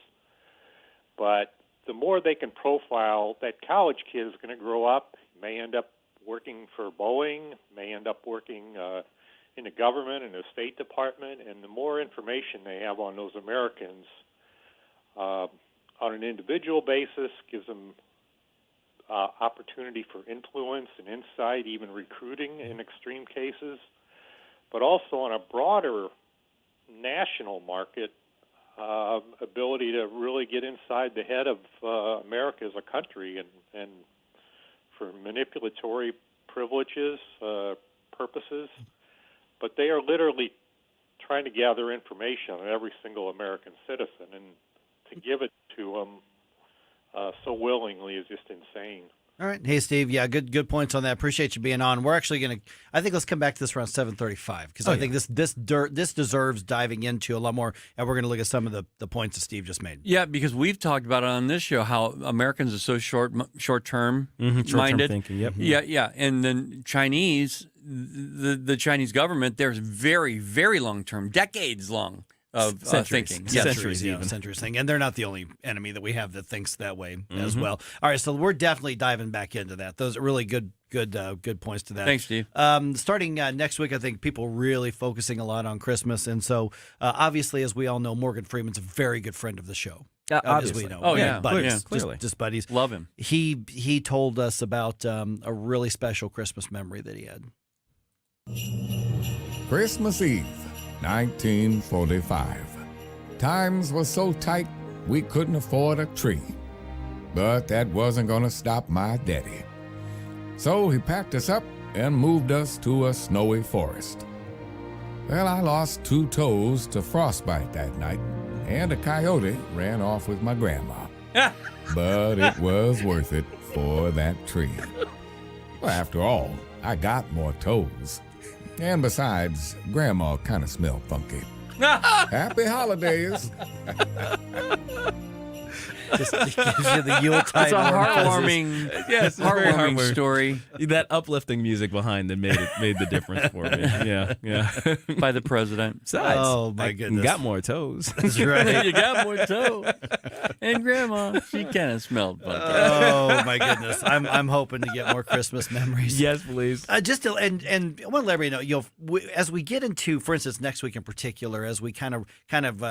But the more they can profile, that college kid is going to grow up, may end up working for Boeing, may end up working in the government, in the State Department, and the more information they have on those Americans on an individual basis gives them opportunity for influence and insight, even recruiting in extreme cases, but also on a broader national market, ability to really get inside the head of America as a country and for manipulatory privileges, purposes. But they are literally trying to gather information on every single American citizen, and to give it to them so willingly is just insane.
All right. Hey, Steve. Yeah, good points on that. Appreciate you being on. We're actually going to, I think let's come back to this around 7:35 because I think this deserves diving into a lot more, and we're going to look at some of the points that Steve just made.
Yeah, because we've talked about it on this show, how Americans are so short-term
Short-term
minded.
thinking, yep.
Yeah. And then Chinese, the Chinese government, there's very, very long-term, decades long of thinking.
Centuries thing. And they're not the only enemy that we have that thinks that way as well. All right, so we're definitely diving back into that. Those are really good points to that.
Thanks, Steve.
Starting next week, I think people really focusing a lot on Christmas. And so obviously, as we all know, Morgan Freeman's a very good friend of the show. As we know.
Oh, yeah.
Buddies.
Yeah, clearly.
Just buddies.
Love him.
He told us about a really special Christmas memory that he had.
Christmas Eve, 1945. Times were so tight we couldn't afford a tree. But that wasn't going to stop my daddy. So he packed us up and moved us to a snowy forest. Well, I lost 2 toes to frostbite that night, and a coyote ran off with my grandma. But it was worth it for that tree. Well, after all, I got more toes. And besides, Grandma kind of smelled funky. Happy holidays.
Just gives you the Yuletide.
It's a heartwarming, heartwarming story.
That uplifting music behind it made the difference for me. Yeah.
By the president.
Besides,
oh my goodness,
you got more toes.
That's right.
You got more toes. And Grandma, she kind of smelled funky.
Oh my goodness, I'm hoping to get more Christmas memories.
Yes, please.
And I want to let everybody know, as we get into, for instance, next week in particular, as we kind of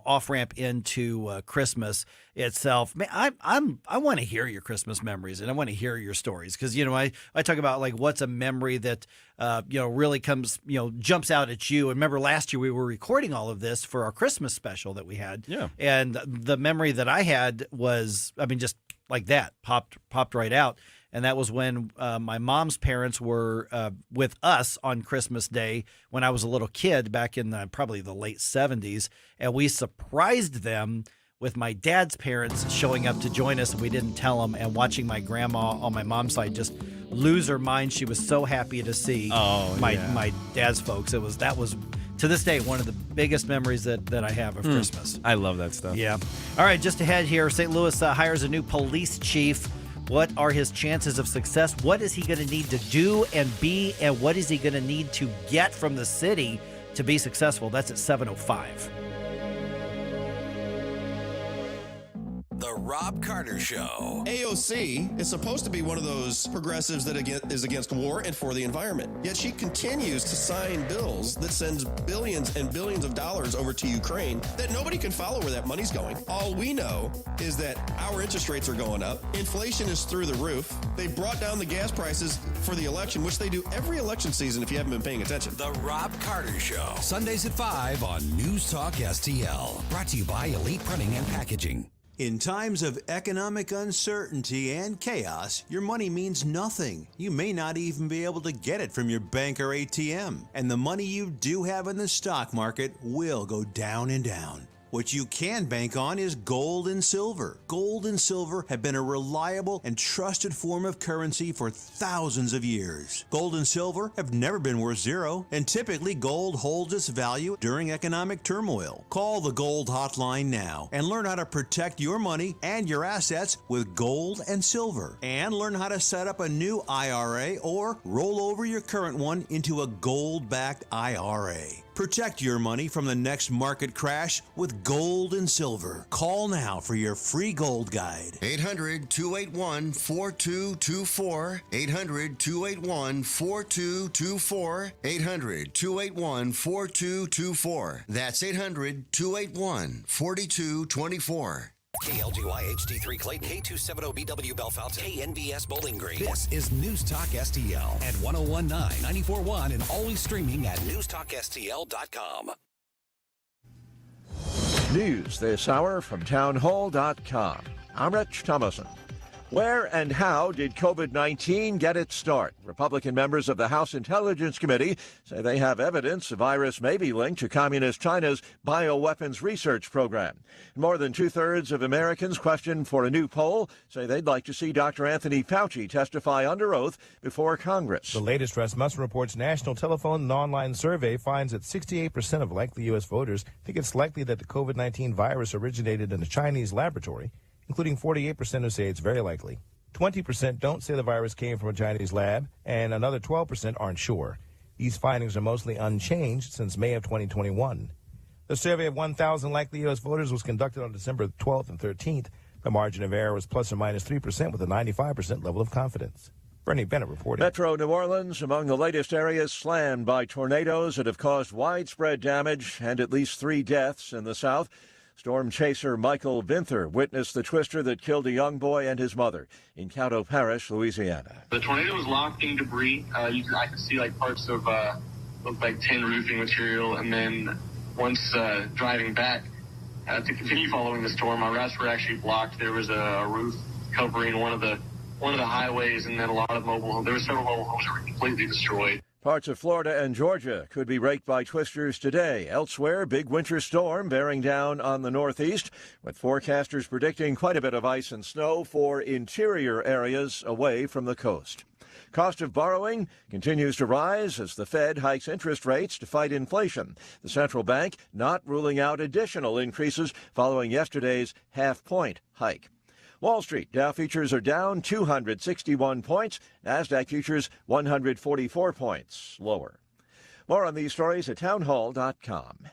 off ramp into Christmas itself, man, I want to hear your Christmas memories, and I want to hear your stories, because I talk about like what's a memory that really comes jumps out at you. And remember last year we were recording all of this for our Christmas special that we had, and the memory that I had was, just like that popped right out. And that was when my mom's parents were with us on Christmas Day when I was a little kid back in probably the late 70s, and we surprised them with my dad's parents showing up to join us, and we didn't tell them, and watching my grandma on my mom's side just lose her mind. She was so happy to see my dad's folks. That was to this day one of the biggest memories that I have of Christmas.
I love that stuff.
Yeah. All right, just ahead here, St. Louis hires a new police chief. What are his chances of success? What is he going to need to do and be, and what is he going to need to get from the city to be successful? That's at 7:05.
The Rob Carter Show.
AOC is supposed to be one of those progressives that is against war and for the environment. Yet she continues to sign bills that sends billions and billions of dollars over to Ukraine that nobody can follow where that money's going. All we know is that our interest rates are going up. Inflation is through the roof. They brought down the gas prices for the election, which they do every election season if you haven't been paying attention.
The Rob Carter Show. Sundays at 5 on NewstalkSTL. Brought to you by Elite Printing and Packaging.
In times of economic uncertainty and chaos, your money means nothing. You may not even be able to get it from your bank or ATM. And the money you do have in the stock market will go down and down. What you can bank on is gold and silver. Gold and silver have been a reliable and trusted form of currency for thousands of years. Gold and silver have never been worth zero, and typically gold holds its value during economic turmoil. Call the Gold Hotline now and learn how to protect your money and your assets with gold and silver. And learn how to set up a new IRA or roll over your current one into a gold-backed IRA. Protect your money from the next market crash with gold and silver. Call now for your free gold guide.
800-281-4224. 800-281-4224. 800-281-4224. That's 800-281-4224.
KLGY HD3 Clayton, K270BW Bellefonte, KNBS Bowling Green. This is News Talk STL at 1019, 94.1, and always streaming at NewstalkSTL.com.
News this hour from townhall.com. I'm Rich Thomason. Where and how did COVID-19 get its start? Republican members of the House Intelligence Committee say they have evidence the virus may be linked to Communist China's bioweapons research program. More than two-thirds of Americans questioned for a new poll say they'd like to see Dr. Anthony Fauci testify under oath before Congress.
The latest Rasmussen Report's national telephone and online survey finds that 68% of likely U.S. voters think it's likely that the COVID-19 virus originated in a Chinese laboratory, including 48% who say it's very likely. 20% don't say the virus came from a Chinese lab, and another 12% aren't sure. These findings are mostly unchanged since May of 2021. The survey of 1,000 likely U.S. voters was conducted on December 12th and 13th. The margin of error was plus or minus 3% with a 95% level of confidence. Bernie Bennett reported.
Metro New Orleans among the latest areas slammed by tornadoes that have caused widespread damage and at least 3 deaths in the south. Storm chaser Michael Vinther witnessed the twister that killed a young boy and his mother in Caddo Parish, Louisiana.
The tornado was lofting debris. I could see like parts of looked like tin roofing material, and then once driving back to continue following the storm, our routes were actually blocked. There was a roof covering one of the highways, and then a lot of mobile homes. There were several mobile homes that were completely destroyed.
Parts of Florida and Georgia could be raked by twisters today. Elsewhere, big winter storm bearing down on the northeast, with forecasters predicting quite a bit of ice and snow for interior areas away from the coast. Cost of borrowing continues to rise as the Fed hikes interest rates to fight inflation. The central bank not ruling out additional increases following yesterday's half-point hike. Wall Street, Dow futures are down 261 points. NASDAQ futures 144 points lower. More on these stories at townhall.com.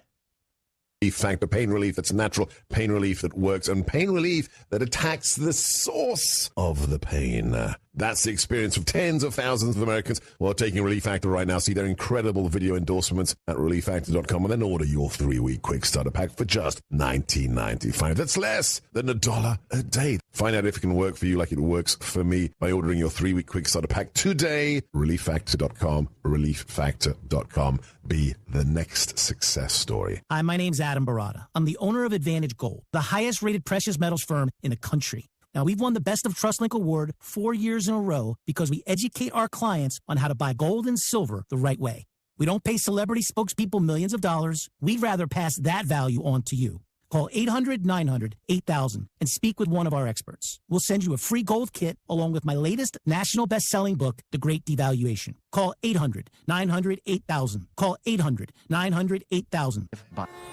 Factor pain relief that's natural, pain relief that works, and pain relief that attacks the source of the pain. That's the experience of tens of thousands of Americans who are taking Relief Factor right now. See their incredible video endorsements at relieffactor.com and then order your 3-week quick starter pack for just $19.95. That's less than $1 a day. Find out if it can work for you like it works for me by ordering your 3-week quick starter pack today. relieffactor.com, relieffactor.com. Be the next success story.
Hi, my name's Adam Barada. I'm the owner of Advantage Gold, the highest rated precious metals firm in the country. Now, we've won the Best of TrustLink award 4 years in a row because we educate our clients on how to buy gold and silver the right way. We don't pay celebrity spokespeople millions of dollars. We'd rather pass that value on to you. Call 800-900-8000 and speak with one of our experts. We'll send you a free gold kit along with my latest national best-selling book, The Great Devaluation. Call 800-900-8000. Call 800-900-8000.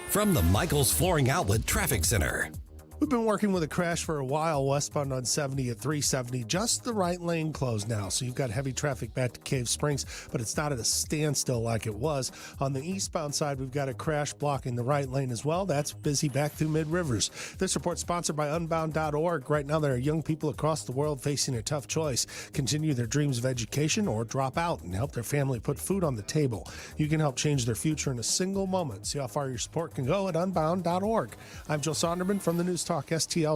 From the Michaels Flooring Outlet Traffic Center.
We've been working with a crash for a while westbound on 70 at 370. Just the right lane closed now, so you've got heavy traffic back to Cave Springs, but it's not at a standstill like it was. On the eastbound side, we've got a crash blocking the right lane as well. That's busy back through Mid-Rivers. This report sponsored by Unbound.org. Right now, there are young people across the world facing a tough choice: continue their dreams of education or drop out and help their family put food on the table. You can help change their future in a single moment. See how far your support can go at Unbound.org. I'm Joe Sonderman from the NewstalkSTL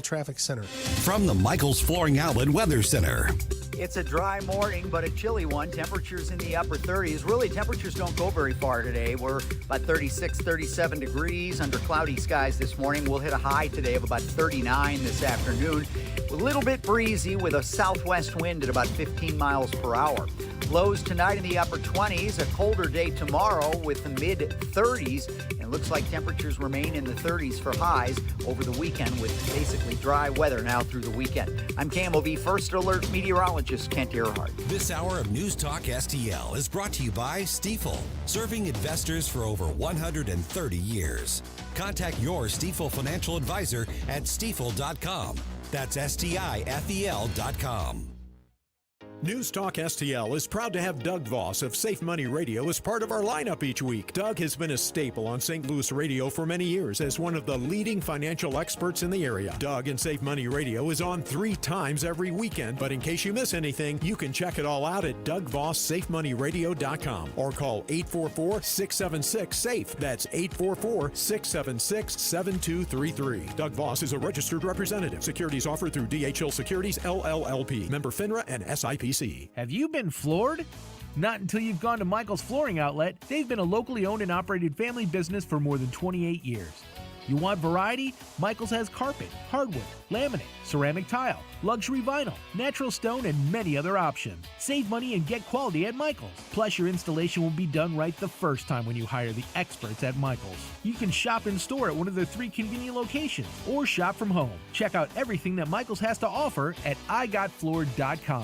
Traffic Center.
From the Michaels Flooring Outlet Weather Center.
It's a dry morning, but a chilly one. Temperatures in the upper 30s. Really, temperatures don't go very far today. We're about 36, 37 degrees under cloudy skies this morning. We'll hit a high today of about 39 this afternoon. A little bit breezy with a southwest wind at about 15 miles per hour. Lows tonight in the upper 20s. A colder day tomorrow with the mid-30s. And it looks like temperatures remain in the 30s for highs over the weekend with basically dry weather now through the weekend. I'm KMOV First Alert meteorologist Kent Earhart.
This hour of News Talk STL is brought to you by Stifel, serving investors for over 130 years. Contact your Stifel financial advisor at stifel.com. That's STIFEL.com.
News Talk STL is proud to have Doug Voss of Safe Money Radio as part of our lineup each week. Doug has been a staple on St. Louis radio for many years as one of the leading financial experts in the area. Doug and Safe Money Radio is on 3 times every weekend, but in case you miss anything, you can check it all out at DougVossSafeMoneyRadio.com or call 844-676-SAFE. That's 844-676-7233. Doug Voss is a registered representative. Securities offered through DHL Securities, LLLP. Member FINRA and SIPC.
Have you been floored? Not until you've gone to Michael's Flooring Outlet. They've been a locally owned and operated family business for more than 28 years. You want variety? Michael's has carpet, hardwood, laminate, ceramic tile, luxury vinyl, natural stone, and many other options. Save money and get quality at Michael's. Plus, your installation will be done right the first time when you hire the experts at Michael's. You can shop in store at one of their 3 convenient locations or shop from home. Check out everything that Michael's has to offer at igotfloored.com.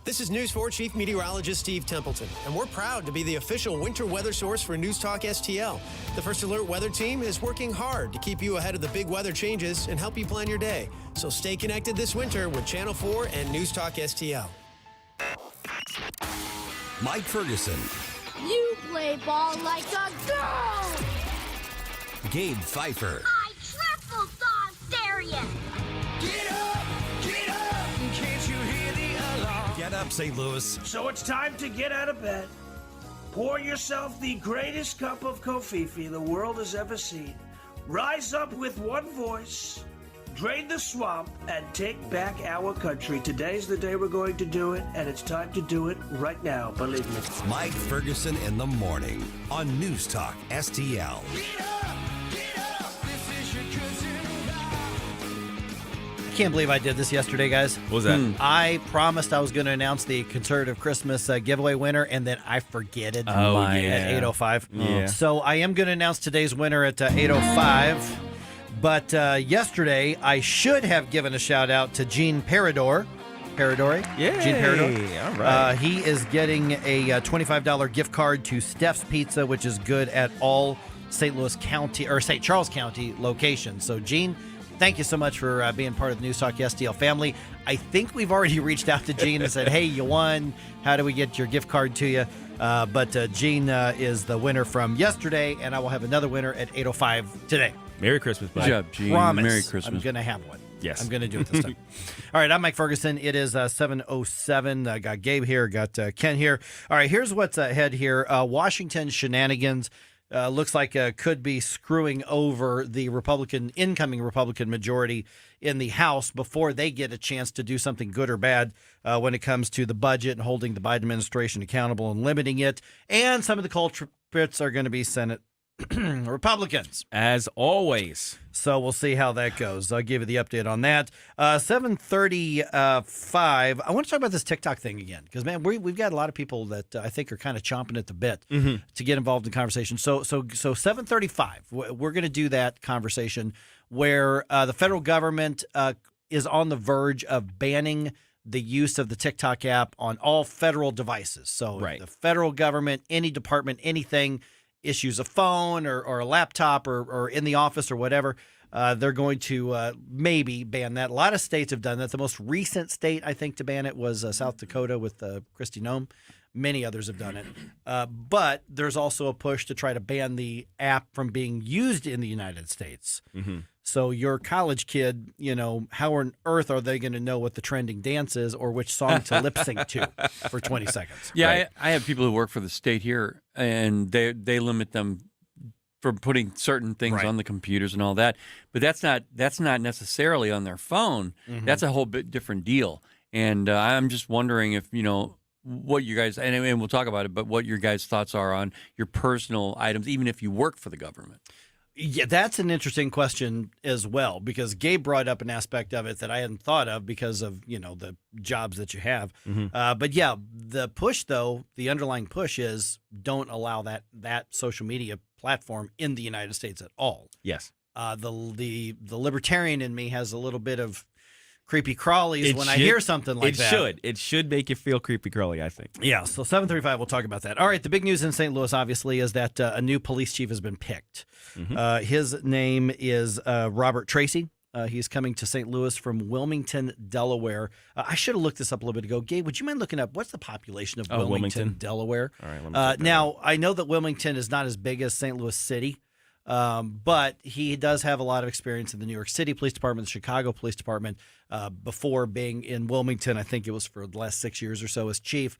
This is News 4 Chief Meteorologist Steve Templeton, and we're proud to be the official winter weather source for News Talk STL. The First Alert Weather Team is working hard to keep you ahead of the big weather changes and help you plan your day. So stay connected this winter with Channel 4 and News Talk STL.
Mike Ferguson,
You play ball like a girl!
Gabe Pfeiffer,
I triple dog dare ya!
Get up! Can't you hear the alarm?
Get up, St. Louis.
So it's time to get out of bed. Pour yourself the greatest cup of Kofifi the world has ever seen. Rise up with one voice, drain the swamp, and take back our country. Today's the day we're going to do it, and it's time to do it right now, believe me.
Mike Ferguson in the morning on News Talk STL.
Can't believe I did this yesterday, guys.
What was that?
I promised I was going to announce the conservative Christmas giveaway winner, and then I forget it at 8:05.
Yeah.
So I am going to announce today's winner at 8:05. But yesterday, I should have given a shout out to Gene Parador.
Yay.
Gene Parador.
All right.
He is getting a $25 gift card to Steph's Pizza, which is good at all St. Louis County or St. Charles County locations. So, Gene, thank you so much for being part of the News Talk STL family. I think we've already reached out to Gene and said, hey, you won. How do we get your gift card to you? But Gene is the winner from yesterday, and I will have another winner at 8:05 today.
Merry Christmas, buddy.
Good job, Gene.
Promise
Merry Christmas.
I'm going to have one.
Yes.
I'm going to do it this time. All right, I'm Mike Ferguson. It is 7:07. I got Gabe here, got Ken here. All right, here's what's ahead here. Washington shenanigans. Looks like could be screwing over the incoming Republican majority in the House before they get a chance to do something good or bad when it comes to the budget and holding the Biden administration accountable and limiting it. And some of the culprits are going to be Senate Republicans.
As always.
So we'll see how that goes. I'll give you the update on that. 7:35. I want to talk about this TikTok thing again because, man, we've got a lot of people that I think are kind of chomping at the bit to get involved in conversation. So 7:35. We're going to do that conversation where the federal government is on the verge of banning the use of the TikTok app on all federal devices. So the federal government, any department, anything issues a phone or a laptop or in the office or whatever, they're going to maybe ban that. A lot of states have done that. The most recent state, I think, to ban it was South Dakota with Kristi Noem. Many others have done it. But there's also a push to try to ban the app from being used in the United States.
Mm-hmm.
So your college kid, how on earth are they going to know what the trending dance is or which song to lip sync to for 20 seconds?
Yeah,
Right.
I have people who work for the state here, and they limit them from putting certain things on the computers and all that. But that's not necessarily on their phone.
Mhm.
That's a whole bit different deal. And I'm just wondering if what you guys and we'll talk about it, but what your guys' thoughts are on your personal items, even if you work for the government.
Yeah, that's an interesting question as well, because Gabe brought up an aspect of it that I hadn't thought of because of, the jobs that you have. But yeah, the push, though, the underlying push is don't allow that social media platform in the United States at all.
Yes.
The libertarian in me has a little bit of creepy crawlies when I hear something like that.
It should make you feel creepy crawly, I think.
Yeah, so 7:35, we'll talk about that. All right, the big news in St. Louis, obviously, is that a new police chief has been picked. His name is Robert Tracy. He's coming to St. Louis from Wilmington, Delaware. I should have looked this up a little bit ago. Gabe, would you mind looking up what's the population of Wilmington, Delaware?
All right, let me check that
now, I know that Wilmington is not as big as St. Louis City. But he does have a lot of experience in the New York City Police Department, the Chicago Police Department, before being in Wilmington. I think it was for the last 6 years or so as chief.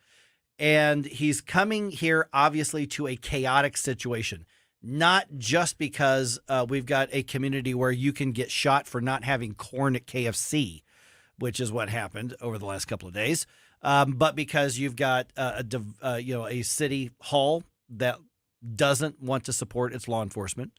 And he's coming here, obviously, to a chaotic situation, not just because we've got a community where you can get shot for not having corn at KFC, which is what happened over the last couple of days, but because you've got a city hall that doesn't want to support its law enforcement,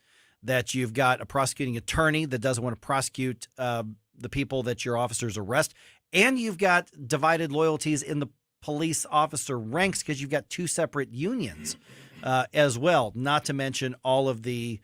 that you've got a prosecuting attorney that doesn't want to prosecute the people that your officers arrest, and you've got divided loyalties in the police officer ranks because you've got two separate unions as well, not to mention all of the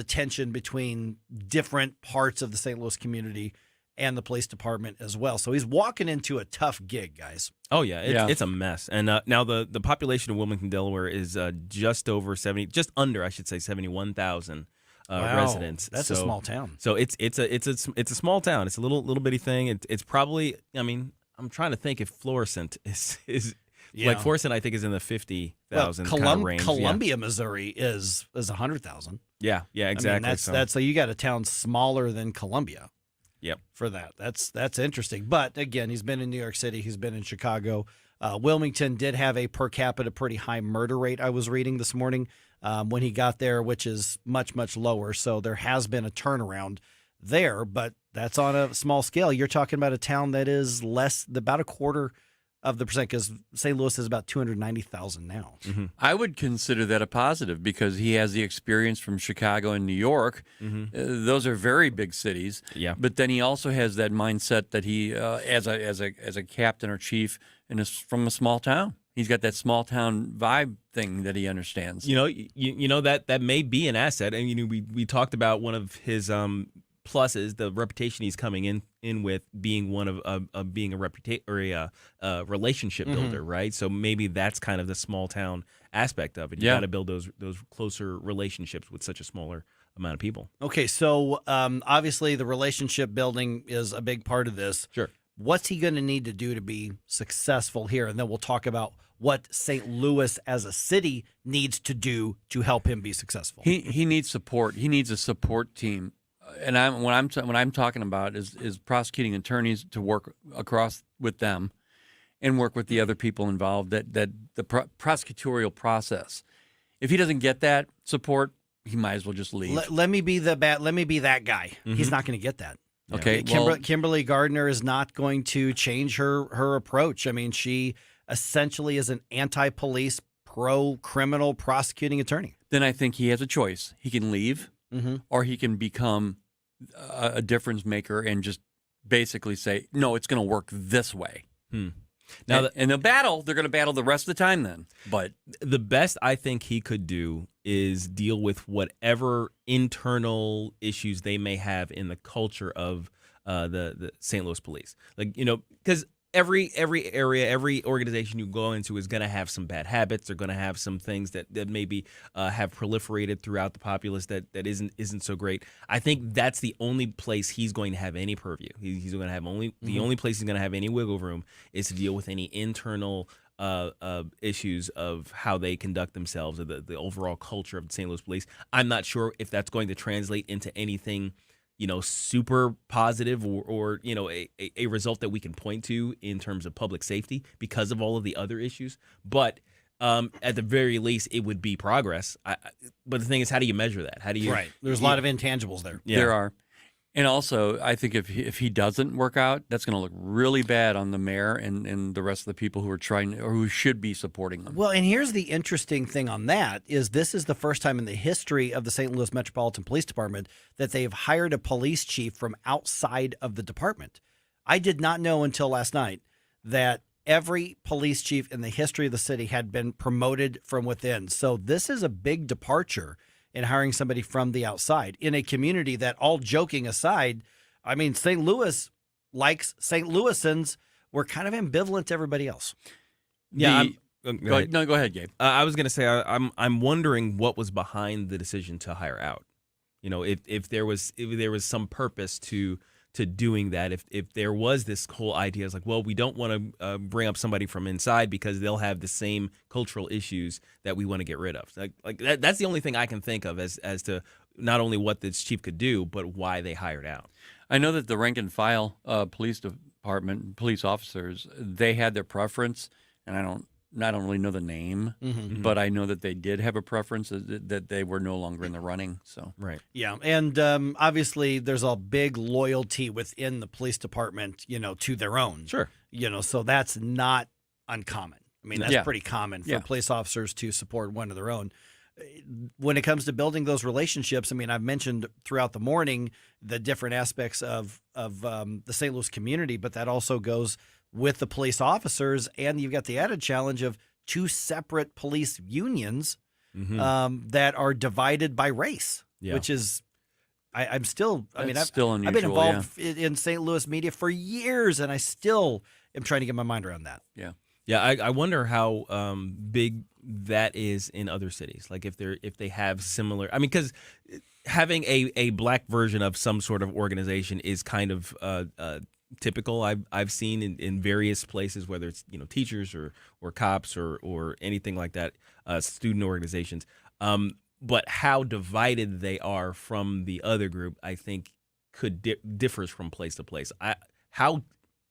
tension between different parts of the St. Louis community and the police department as well. So he's walking into a tough gig, guys.
Oh, yeah. It's a mess. And now the population of Wilmington, Delaware is just under 71,000 residents.
That's a small town.
So it's a small town. It's a little bitty thing. It's probably, I'm trying to think if Florissant is like Florissant, I think, is in the 50,000 kind of range.
Columbia, Missouri is 100,000.
Yeah, exactly.
I mean, that's so you got a town smaller than Columbia.
Yep.
For that. That's interesting. But again, he's been in New York City. He's been in Chicago. Wilmington did have a per capita pretty high murder rate, I was reading this morning when he got there, which is much, much lower. So there has been a turnaround there, but that's on a small scale. You're talking about a town that is about a quarter of the percent, because St. Louis is about 290,000 now.
I would consider that a positive because he has the experience from Chicago and New York. Those are very big cities.
Yeah.
But then he also has that mindset that he, as a captain or chief, and is from a small town. He's got that small town vibe thing that he understands.
You know that may be an asset. And we talked about one of his pluses, the reputation he's coming in with being one of being a relationship builder, right? So maybe that's kind of the small town aspect of it. You got to build those closer relationships with such a smaller amount of people.
Okay, so obviously the relationship building is a big part of this.
Sure.
What's he going to need to do to be successful here? And then we'll talk about what St. Louis as a city needs to do to help him be successful.
He needs support. He needs a support team. And what I'm talking about is prosecuting attorneys to work across with them and work with the other people involved, that the prosecutorial process. If he doesn't get that support, he might as well just leave.
Let me be that guy. He's not going to get that.
Okay.
Kimberly Gardner is not going to change her approach. I mean, she essentially is an anti-police, pro-criminal prosecuting attorney.
Then I think he has a choice. He can leave, or he can become a difference maker and just basically say, no, it's going to work this way.
Now,
and they're going to battle the rest of the time then. But
the best I think he could do is deal with whatever internal issues they may have in the culture of the St. Louis police. Because every area, every organization you go into is going to have some bad habits. They're going to have some things that maybe have proliferated throughout the populace that isn't so great. I think that's the only place he's going to have any purview. He's going to have the only place he's going to have any wiggle room is to deal with any internal issues of how they conduct themselves, or the overall culture of the St. Louis police. I'm not sure if that's going to translate into anything super positive or a result that we can point to in terms of public safety because of all of the other issues. But at the very least, it would be progress. But the thing is, how do you measure that? How do you?
Right. There's a lot of intangibles there.
Yeah. There are. And also, I think if he doesn't work out, that's going to look really bad on the mayor and the rest of the people who are trying or who should be supporting him.
Well, and here's the interesting thing on that is this is the first time in the history of the St. Louis Metropolitan Police Department that they've hired a police chief from outside of the department. I did not know until last night that every police chief in the history of the city had been promoted from within. So this is a big departure in hiring somebody from the outside in a community that, all joking aside, I mean, St. Louis likes St. Louisans. We're kind of ambivalent to everybody else.
Yeah.
Go ahead, Gabe.
I was going to say I'm wondering what was behind the decision to hire out. You know, if there was some purpose to doing that, if there was this whole idea, it's like, well, we don't want to bring up somebody from inside because they'll have the same cultural issues that we want to get rid of. Like that's the only thing I can think of as to not only what this chief could do, but why they hired out.
I know that the rank and file police department, police officers, they had their preference, and I don't really know the name, but I know that they did have a preference, that they were no longer in the running. So
right,
yeah, and obviously there's a big loyalty within the police department, to their own.
Sure,
so that's not uncommon. I mean, that's pretty common for
Yeah.
police officers to support one of their own. When it comes to building those relationships, I mean, I've mentioned throughout the morning the different aspects of the St. Louis community, but that also goes with the police officers, and you've got the added challenge of two separate police unions that are divided by race, which is, I'm still, I've
still
been involved in St. Louis media for years, and I still am trying to get my mind around that.
Yeah.
Yeah, I wonder how big that is in other cities. Like if they have similar. I mean, because having a black version of some sort of organization is kind of typical. I've seen in various places, whether it's teachers or cops or anything like that, student organizations. But how divided they are from the other group, I think, differs from place to place. How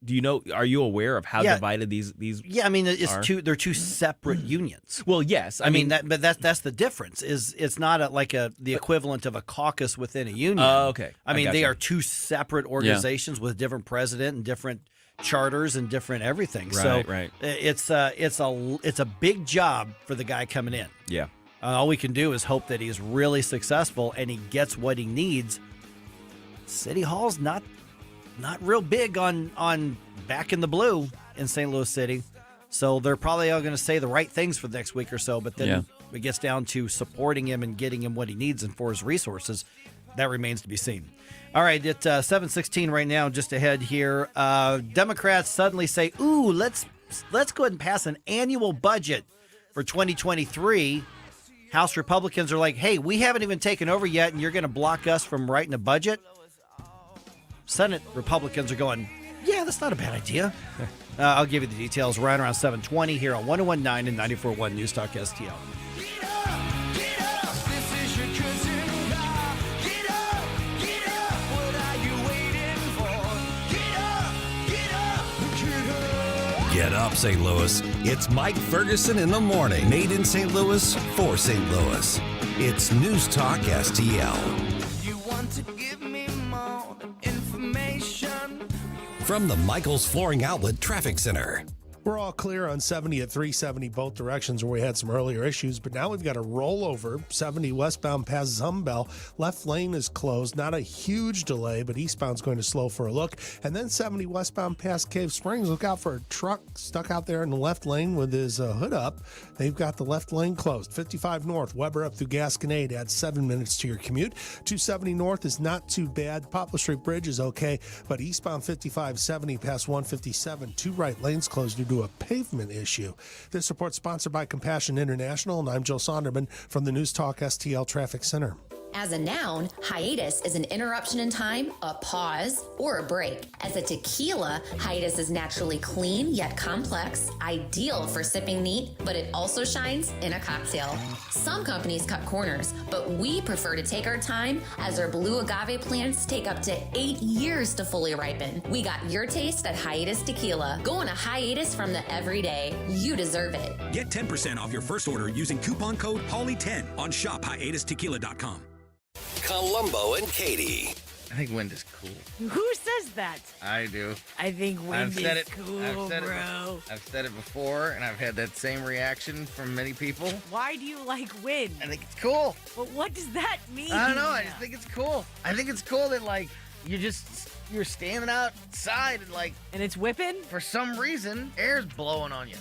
do you know? Are you aware of how divided these?
Yeah, I mean,
are?
they're two separate unions.
Well, yes,
I mean but that's the difference. Is it's not the equivalent of a caucus within a union.
Okay.
I mean, they
gotcha.
are two separate organizations with different president and different charters and different everything.
Right.
It's a big job for the guy coming in.
Yeah.
All we can do is hope that he's really successful and he gets what he needs. City Hall's not real big on back in the blue in St. Louis City. So they're probably all going to say the right things for the next week or so. But then it gets down to supporting him and getting him what he needs and for his resources. That remains to be seen. All right, it's 7:16 right now, just ahead here. Democrats suddenly say, ooh, let's go ahead and pass an annual budget for 2023. House Republicans are like, hey, we haven't even taken over yet, and you're going to block us from writing a budget? Senate Republicans are going, yeah, that's not a bad idea. I'll give you the details right around 7:20 here on 101.9 and 94.1 News Talk STL.
Get up, St. Louis. It's Mike Ferguson in the morning. Made in St. Louis for St. Louis. It's News Talk STL.
You want to give me more information?
From the Michaels Flooring Outlet Traffic Center.
We're all clear on 70 at 370 both directions where we had some earlier issues, but now we've got a rollover. 70 westbound past Zumbel. Left lane is closed. Not a huge delay, but eastbound's going to slow for a look. And then 70 westbound past Cave Springs. Look out for a truck stuck out there in the left lane with his hood up. They've got the left lane closed. 55 north, Weber up through Gasconade adds 7 minutes to your commute. 270 north is not too bad. Poplar Street Bridge is okay, but eastbound 5570 past 157, 2 right lanes closed due to a pavement issue. This report sponsored by Compassion International, and I'm Joe Sonderman from the News Talk STL Traffic Center.
As a noun, hiatus is an interruption in time, a pause, or a break. As a tequila, hiatus is naturally clean yet complex, ideal for sipping neat, but it also shines in a cocktail. Some companies cut corners, but we prefer to take our time as our blue agave plants take up to 8 years to fully ripen. We got your taste at Hiatus Tequila. Go on a hiatus from the everyday. You deserve it.
Get 10% off your first order using coupon code HOLLY10 on shophiatustequila.com.
Columbo and Katie.
I think wind is cool.
Who says that?
I do.
I think wind is cool,
I've
bro.
I've said it before, and I've had that same reaction from many people.
Why do you like wind?
I think it's cool.
But what does that mean?
I don't know. I just think it's cool. I think it's cool that, like, you're standing outside and
it's whipping?
For some reason, air's blowing on you.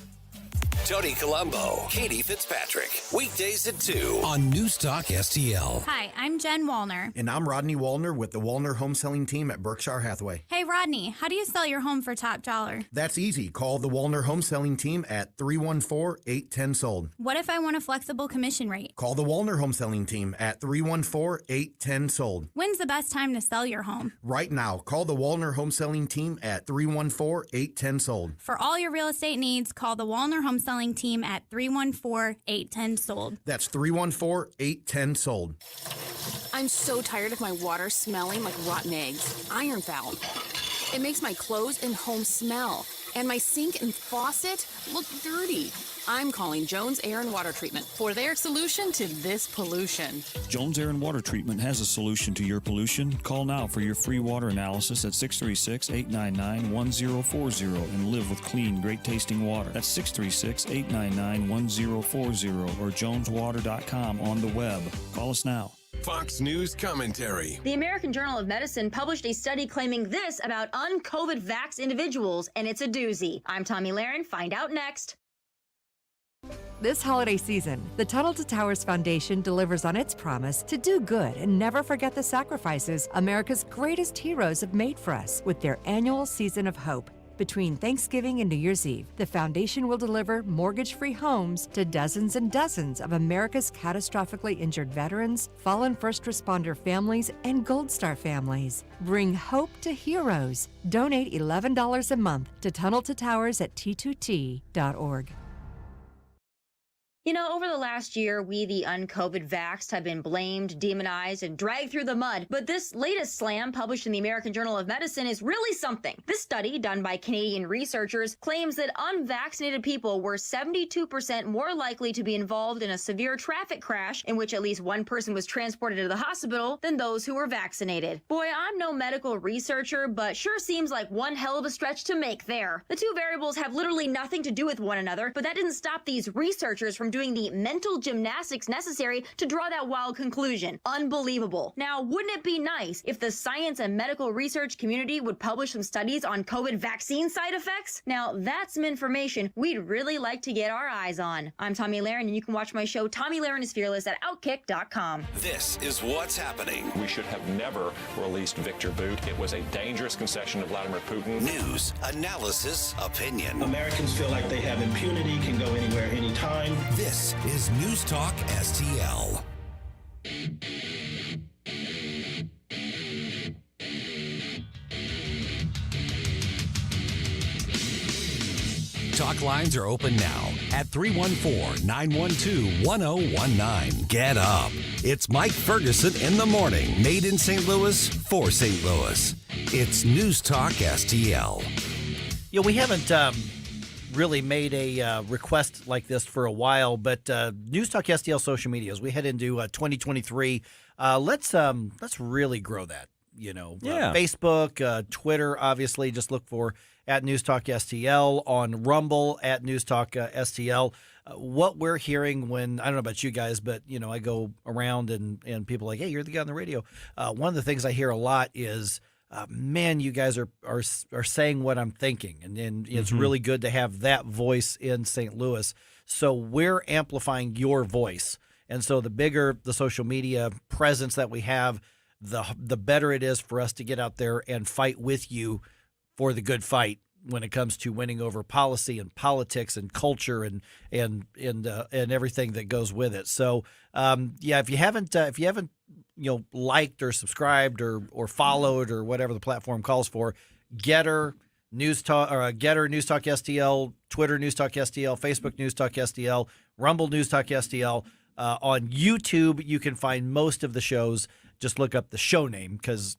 Tony Colombo, Katie Fitzpatrick. Weekdays at 2 on Newstalk STL.
Hi, I'm Jen Wallner.
And I'm Rodney Wallner with the Wallner Home Selling Team at Berkshire Hathaway.
Hey, Rodney, how do you sell your home for top dollar?
That's easy. Call the Wallner Home Selling Team at 314-810-SOLD.
What if I want a flexible commission rate?
Call the Wallner Home Selling Team at 314-810-SOLD.
When's the best time to sell your home?
Right now. Call the Wallner Home Selling Team at 314-810-SOLD.
For all your real estate needs, call the Wallner Home Selling Team at 314-810-SOLD.
That's 314-810-SOLD.
I'm so tired of my water smelling like rotten eggs, iron foul. It makes my clothes and home smell, and my sink and faucet look dirty. I'm calling Jones Air and Water Treatment for their solution to this pollution.
Jones Air and Water Treatment has a solution to your pollution. Call now for your free water analysis at 636-899-1040 and live with clean, great-tasting water. That's 636-899-1040 or joneswater.com on the web. Call us now.
Fox News commentary.
The American Journal of Medicine published a study claiming this about un-COVID vaxxed individuals, and it's a doozy. I'm Tommy Lahren. Find out next.
This holiday season, the Tunnel to Towers Foundation delivers on its promise to do good and never forget the sacrifices America's greatest heroes have made for us with their annual Season of Hope. Between Thanksgiving and New Year's Eve, the foundation will deliver mortgage-free homes to dozens and dozens of America's catastrophically injured veterans, fallen first responder families, and Gold Star families. Bring hope to heroes. Donate $11 a month to Tunnel to Towers at T2T.org.
You know, over the last year, we, the un-COVID vaxxed, have been blamed, demonized, and dragged through the mud. But this latest slam, published in the American Journal of Medicine, is really something. This study, done by Canadian researchers, claims that unvaccinated people were 72% more likely to be involved in a severe traffic crash, in which at least one person was transported to the hospital, than those who were vaccinated. Boy, I'm no medical researcher, but sure seems like one hell of a stretch to make there. The two variables have literally nothing to do with one another, but that didn't stop these researchers from doing the mental gymnastics necessary to draw that wild conclusion. Unbelievable. Now, wouldn't it be nice if the science and medical research community would publish some studies on COVID vaccine side effects? Now, that's some information we'd really like to get our eyes on. I'm Tommy Lahren, and you can watch my show Tommy Lahren is Fearless at Outkick.com.
This is what's happening.
We should have never released Victor Bout. It was a dangerous concession to Vladimir Putin.
News, analysis, opinion.
Americans feel like they have impunity, can go anywhere, anytime.
This is Newstalk STL. Talk lines are open now at 314-912-1019. Get up. It's Mike Ferguson in the morning, made in St. Louis for St. Louis. It's Newstalk STL.
Yeah, we haven't really made a request like this for a while, but Newstalk STL social media, as we head into 2023, let's really grow that. You know,
Yeah.
Facebook, Twitter, obviously, just look for at Newstalk STL, on Rumble at Newstalk STL. What we're hearing when, I don't know about you guys, but, you know, I go around and people are like, hey, you're the guy on the radio. One of the things I hear a lot is, man, you guys are saying what I'm thinking. And it's really good to have that voice in St. Louis. So we're amplifying your voice. And so the bigger the social media presence that we have, the better it is for us to get out there and fight with you for the good fight when it comes to winning over policy and politics and culture and everything that goes with it. So yeah, if you haven't liked or subscribed or followed or whatever the platform calls for, Getter Newstalk STL, Twitter Newstalk STL, Facebook Newstalk STL, Rumble Newstalk STL. On YouTube, you can find most of the shows. Just look up the show name because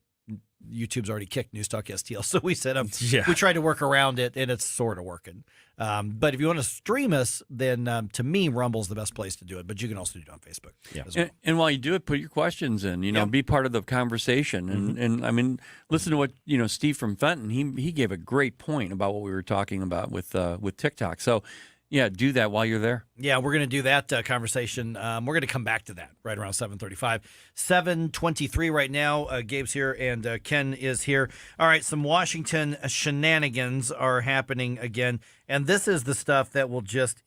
YouTube's already kicked Newstalk STL, so we said
Yeah.
we tried to work around it, and it's sort of working. But if you want to stream us, then to me, Rumble's the best place to do it. But you can also do it on Facebook.
Yeah.
as well.
And while you do it, put your questions in. Be part of the conversation. And I mean, listen to what Steve from Fenton. He gave a great point about what we were talking about with TikTok. So. Yeah, do that while you're there.
Yeah, we're going to do that conversation. We're going to come back to that right around 7:35. 7:23 right now. Gabe's here and Ken is here. All right, some Washington shenanigans are happening again. And this is the stuff that will just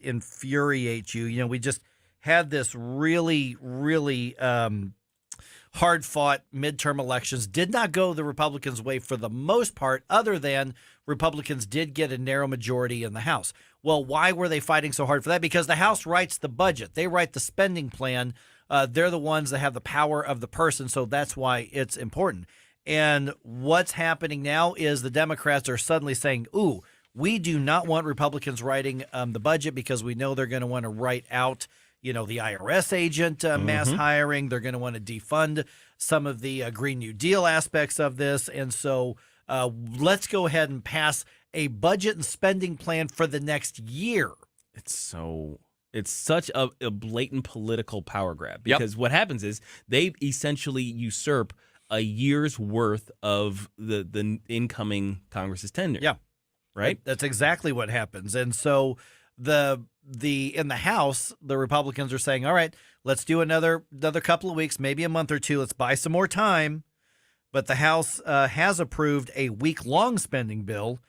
infuriate you. We just had this really, really hard-fought midterm elections. Did not go the Republicans' way for the most part, other than Republicans did get a narrow majority in the House. Well, why were they fighting so hard for that? Because the House writes the budget. They write the spending plan. They're the ones that have the power of the person, so that's why it's important. And what's happening now is the Democrats are suddenly saying, ooh, we do not want Republicans writing the budget because we know they're going to want to write out the IRS agent mass hiring. They're going to want to defund some of the Green New Deal aspects of this. And so let's go ahead and pass a budget and spending plan for the next year.
It's such a blatant political power grab because what happens is they essentially usurp a year's worth of the incoming Congress's tenure.
Yeah.
Right?
That's exactly what happens. And so in the House, the Republicans are saying, all right, let's do another couple of weeks, maybe a month or two. Let's buy some more time. But the House has approved a week-long spending bill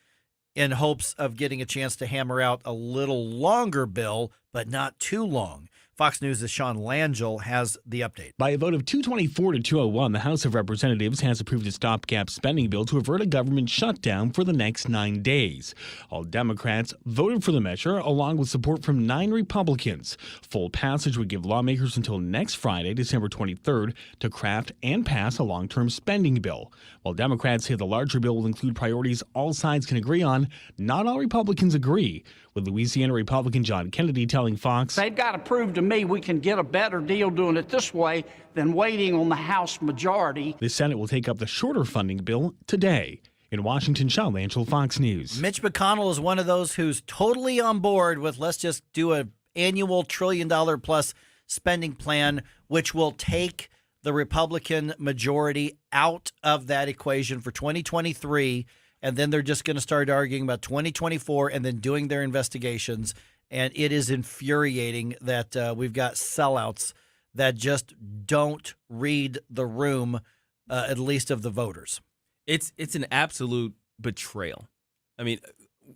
in hopes of getting a chance to hammer out a little longer bill, but not too long. Fox News' Sean Langell has the update.
By a vote of 224 to 201, the House of Representatives has approved a stopgap spending bill to avert a government shutdown for the next 9 days. All Democrats voted for the measure, along with support from 9 Republicans. Full passage would give lawmakers until next Friday, December 23rd, to craft and pass a long-term spending bill. While Democrats say the larger bill will include priorities all sides can agree on, not all Republicans agree, with Louisiana Republican John Kennedy telling Fox,
"They've got to prove to me we can get a better deal doing it this way than waiting on the House majority."
The Senate will take up the shorter funding bill today. In Washington, Sean Langell, Fox News.
Mitch McConnell is one of those who's totally on board with let's just do an annual $1 trillion plus spending plan, which will take the Republican majority out of that equation for 2023. And then they're just going to start arguing about 2024 and then doing their investigations. And it is infuriating that we've got sellouts that just don't read the room, at least of the voters.
It's an absolute betrayal. I mean,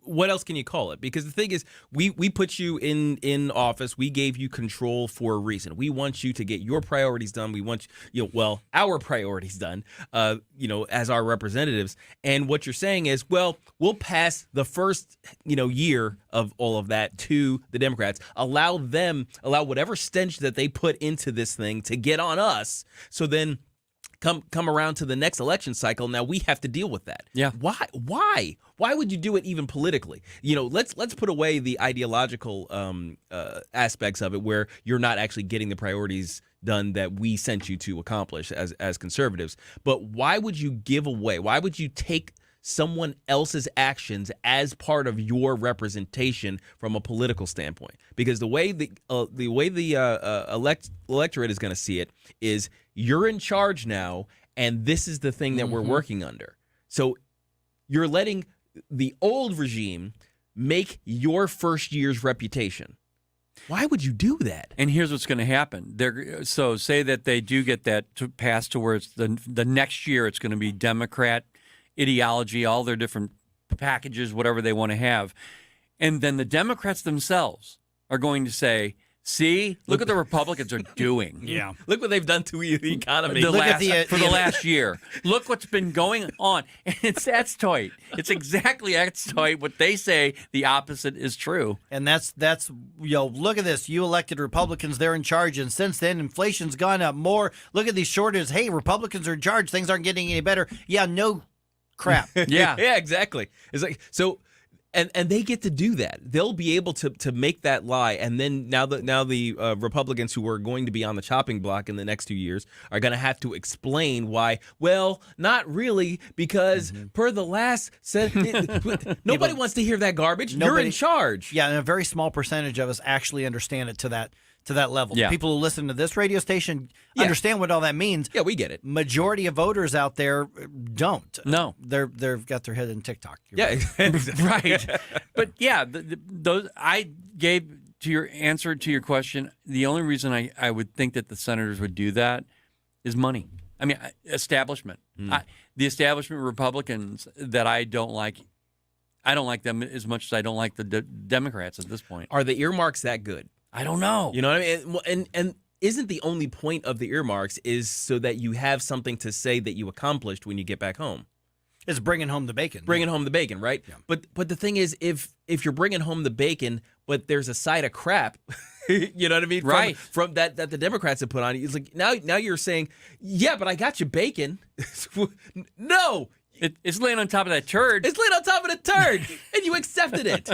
what else can you call it? Because the thing is, we put you in office. We gave you control for a reason. We want you to get your priorities done. We want our priorities done, as our representatives. And what you're saying is, well, we'll pass the first, year of all of that to the Democrats. Allow whatever stench that they put into this thing to get on us. So then come around to the next election cycle. Now we have to deal with that.
Yeah.
Why? Why would you do it even politically? Let's put away the ideological aspects of it, where you're not actually getting the priorities done that we sent you to accomplish as conservatives. But why would you give away? Why would you take someone else's actions as part of your representation from a political standpoint? Because the way the electorate is going to see it is, you're in charge now, and this is the thing that we're working under. So you're letting the old regime make your first year's reputation. Why would you do that?
And here's what's going to happen. So say that they do get that to pass to where it's the next year it's going to be Democrat ideology, all their different packages, whatever they want to have. And then the Democrats themselves are going to say, see, look what the Republicans are doing.
Yeah. Look what they've done to the economy
for the last year. Look what's been going on. And it's ex-toit. It's exactly ex-toit. What they say, the opposite is true.
And that's look at this. You elected Republicans, they're in charge. And since then, inflation's gone up more. Look at these shortages. Hey, Republicans are in charge. Things aren't getting any better. Yeah, no crap.
Yeah, exactly. It's like, so And they get to do that. They'll be able to make that lie. And then now the Republicans who are going to be on the chopping block in the next 2 years are going to have to explain why. Well, not really, because per the last nobody wants to hear that garbage. You're in charge.
Yeah, and a very small percentage of us actually understand it to that level.
Yeah.
People who listen to this radio station understand what all that means.
Yeah, we get it.
Majority of voters out there don't.
No.
They've got their head in TikTok.
Yeah,
right. But yeah, those I gave to your answer to your question. The only reason I would think that the senators would do that is money. I mean, establishment. The establishment Republicans that I don't like them as much as I don't like the Democrats at this point.
Are the earmarks that good?
I don't know.
You know what I mean? And isn't the only point of the earmarks is so that you have something to say that you accomplished when you get back home?
It's bringing home the bacon.
Bringing home the bacon, right? Yeah. But the thing is, if you're bringing home the bacon, but there's a side of crap, you know what I mean?
Right.
From that the Democrats have put on, it's like now you're saying, yeah, but I got you bacon. No.
It's laying on top of that turd.
It's laying on top of the turd, and you accepted it.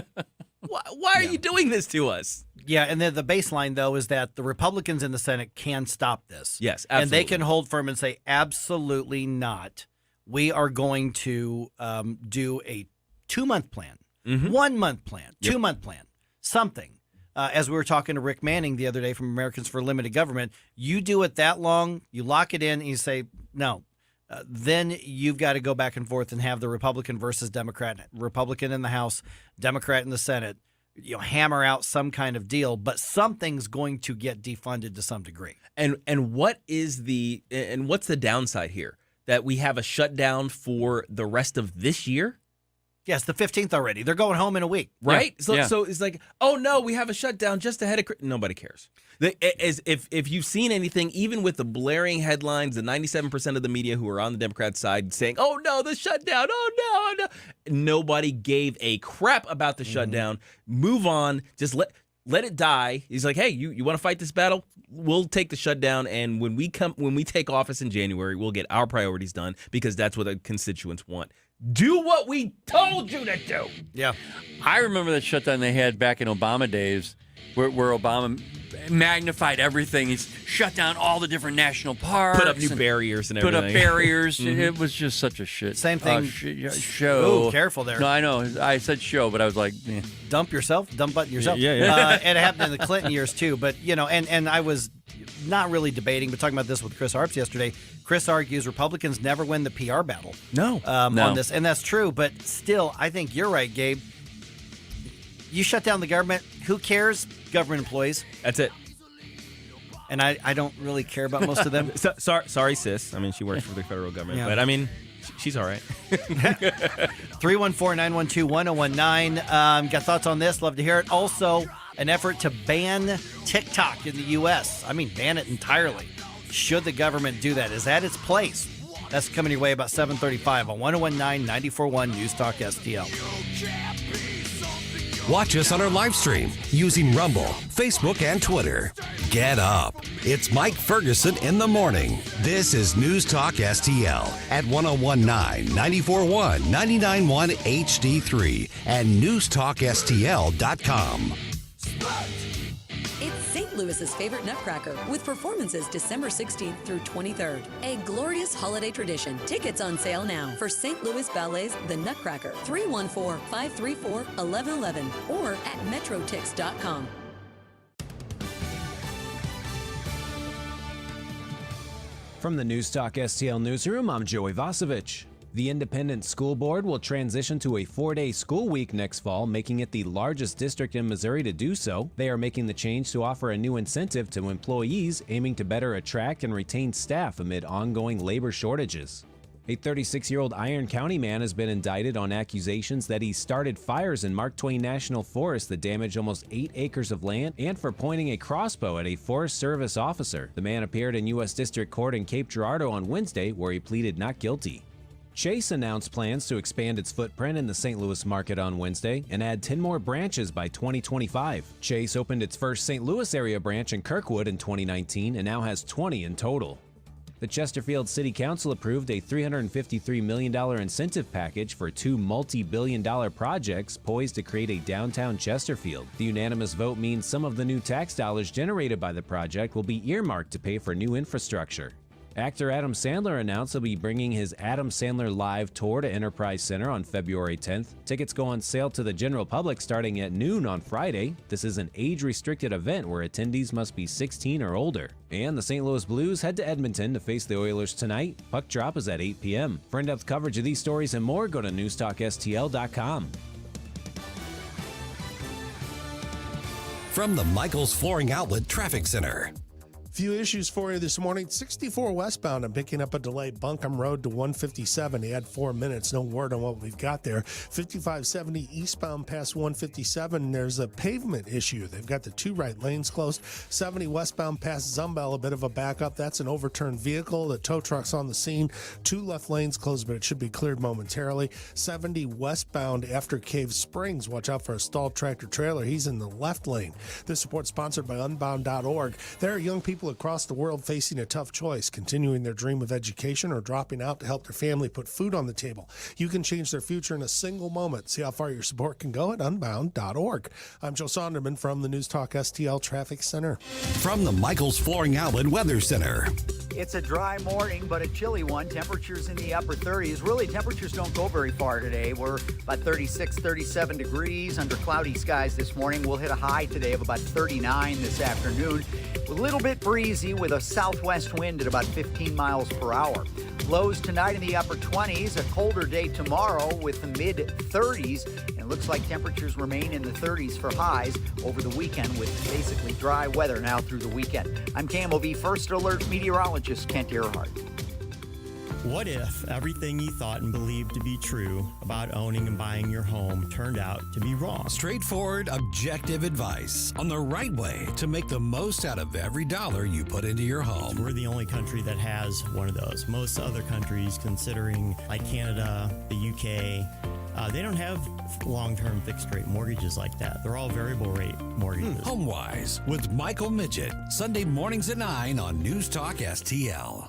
Why are you doing this to us?
Yeah, and then the baseline, though, is that the Republicans in the Senate can stop this.
Yes,
absolutely.
absolutely.
And they can hold firm and say, absolutely not. We are going to do a 2-month plan, 1-month plan, 2-month plan, something. As we were talking to Rick Manning the other day from Americans for Limited Government, you do it that long, you lock it in, and you say, no. Then you've got to go back and forth and have the Republican versus Democrat, Republican in the House, Democrat in the Senate, hammer out some kind of deal, but something's going to get defunded to some degree.
And what's the downside here? That we have a shutdown for the rest of this year?
Yes, the 15th already. They're going home in a week.
Right? Yeah. So it's like, oh no, we have a shutdown just ahead of nobody cares. If you've seen anything, even with the blaring headlines, the 97% of the media who are on the Democrat side saying, oh no, the shutdown, oh no. Nobody gave a crap about the shutdown. Move on. Just let it die. He's like, hey, you want to fight this battle? We'll take the shutdown, and when we take office in January, we'll get our priorities done because that's what the constituents want. Do what we told you to do.
Yeah.
I remember that shutdown they had back in Obama days where Obama magnified everything. He's shut down all the different national parks.
Put up new barriers and everything.
Put up barriers. It was just such a shit.
Same thing.
Show.
Ooh, careful there.
No, I know. I said show, but I was like,
dump button yourself.
Yeah.
And it happened in the Clinton years too. But, and I was not really debating, but talking about this with Chris Arps yesterday. Chris argues Republicans never win the PR battle.
No.
On this. And that's true. But still, I think you're right, Gabe. You shut down the government. Who cares? Government employees.
That's it.
And I don't really care about most of them.
Sorry, sis. I mean, she works for the federal government.
Yeah.
But, I mean, she's all right.
314-912-1019. Got thoughts on this? Love to hear it. Also, an effort to ban TikTok in the U.S. I mean, ban it entirely. Should the government do that? Is that its place? That's coming your way about 7:35 on 1019-94.1 News Talk STL.
Watch us on our live stream using Rumble, Facebook, and Twitter. Get up. It's Mike Ferguson in the morning. This is News Talk STL at 1019, 94.1, 99.1 HD3 and newstalkstl.com.
It's St. Louis's favorite nutcracker with performances December 16th through 23rd. A glorious holiday tradition. Tickets on sale now for St. Louis Ballet's The Nutcracker, 314-534-1111 or at metrotix.com.
From the News Talk STL newsroom, I'm Joey Vasevich. The Independent School Board will transition to a 4-day school week next fall, making it the largest district in Missouri to do so. They are making the change to offer a new incentive to employees, aiming to better attract and retain staff amid ongoing labor shortages. A 36-year-old Iron County man has been indicted on accusations that he started fires in Mark Twain National Forest that damaged almost 8 acres of land and for pointing a crossbow at a Forest Service officer. The man appeared in U.S. District Court in Cape Girardeau on Wednesday, where he pleaded not guilty. Chase announced plans to expand its footprint in the St. Louis market on Wednesday and add 10 more branches by 2025. Chase opened its first St. Louis area branch in Kirkwood in 2019 and now has 20 in total. The Chesterfield City Council approved a $353 million incentive package for 2 multi-billion-dollar projects poised to create a downtown Chesterfield. The unanimous vote means some of the new tax dollars generated by the project will be earmarked to pay for new infrastructure. Actor Adam Sandler announced he'll be bringing his Adam Sandler Live tour to Enterprise Center on February 10th. Tickets go on sale to the general public starting at noon on Friday. This is an age-restricted event where attendees must be 16 or older. And the St. Louis Blues head to Edmonton to face the Oilers tonight. Puck drop is at 8 p.m. For in-depth coverage of these stories and more, go to NewstalkSTL.com.
From the Michaels Flooring Outlet Traffic Center.
Few issues for you this morning. 64 westbound, I'm picking up a delay. Buncombe Road to 157. Add 4 minutes. No word on what we've got there. 5570 eastbound past 157. There's a pavement issue. They've got the 2 right lanes closed. 70 westbound past Zumbel, a bit of a backup. That's an overturned vehicle. The tow truck's on the scene. 2 left lanes closed, but it should be cleared momentarily. 70 westbound after Cave Springs. Watch out for a stalled tractor trailer. He's in the left lane. This report sponsored by Unbound.org. There are young people across the world facing a tough choice, continuing their dream of education or dropping out to help their family put food on the table. You can change their future in a single moment. See how far your support can go at Unbound.org. I'm Joe Sonderman from the News Talk STL Traffic Center.
From the Michaels Flooring Outlet Weather Center.
It's a dry morning, but a chilly one. Temperatures in the upper 30s. Really, temperatures don't go very far today. We're about 36, 37 degrees under cloudy skies this morning. We'll hit a high today of about 39 this afternoon. A little bit breezy with a southwest wind at about 15 miles per hour. Lows tonight in the upper 20s. A colder day tomorrow with the mid-30s. And it looks like temperatures remain in the 30s for highs over the weekend with basically dry weather now through the weekend. I'm KMOV First Alert meteorologist Kent Earhart.
What if everything you thought and believed to be true about owning and buying your home turned out to be wrong?
Straightforward, objective advice on the right way to make the most out of every dollar you put into your home.
We're the only country that has one of those. Most other countries, considering like Canada, the UK, they don't have long-term fixed-rate mortgages like that. They're all variable-rate mortgages.
HomeWise with Michael Midget, Sunday mornings at 9 on News Talk STL.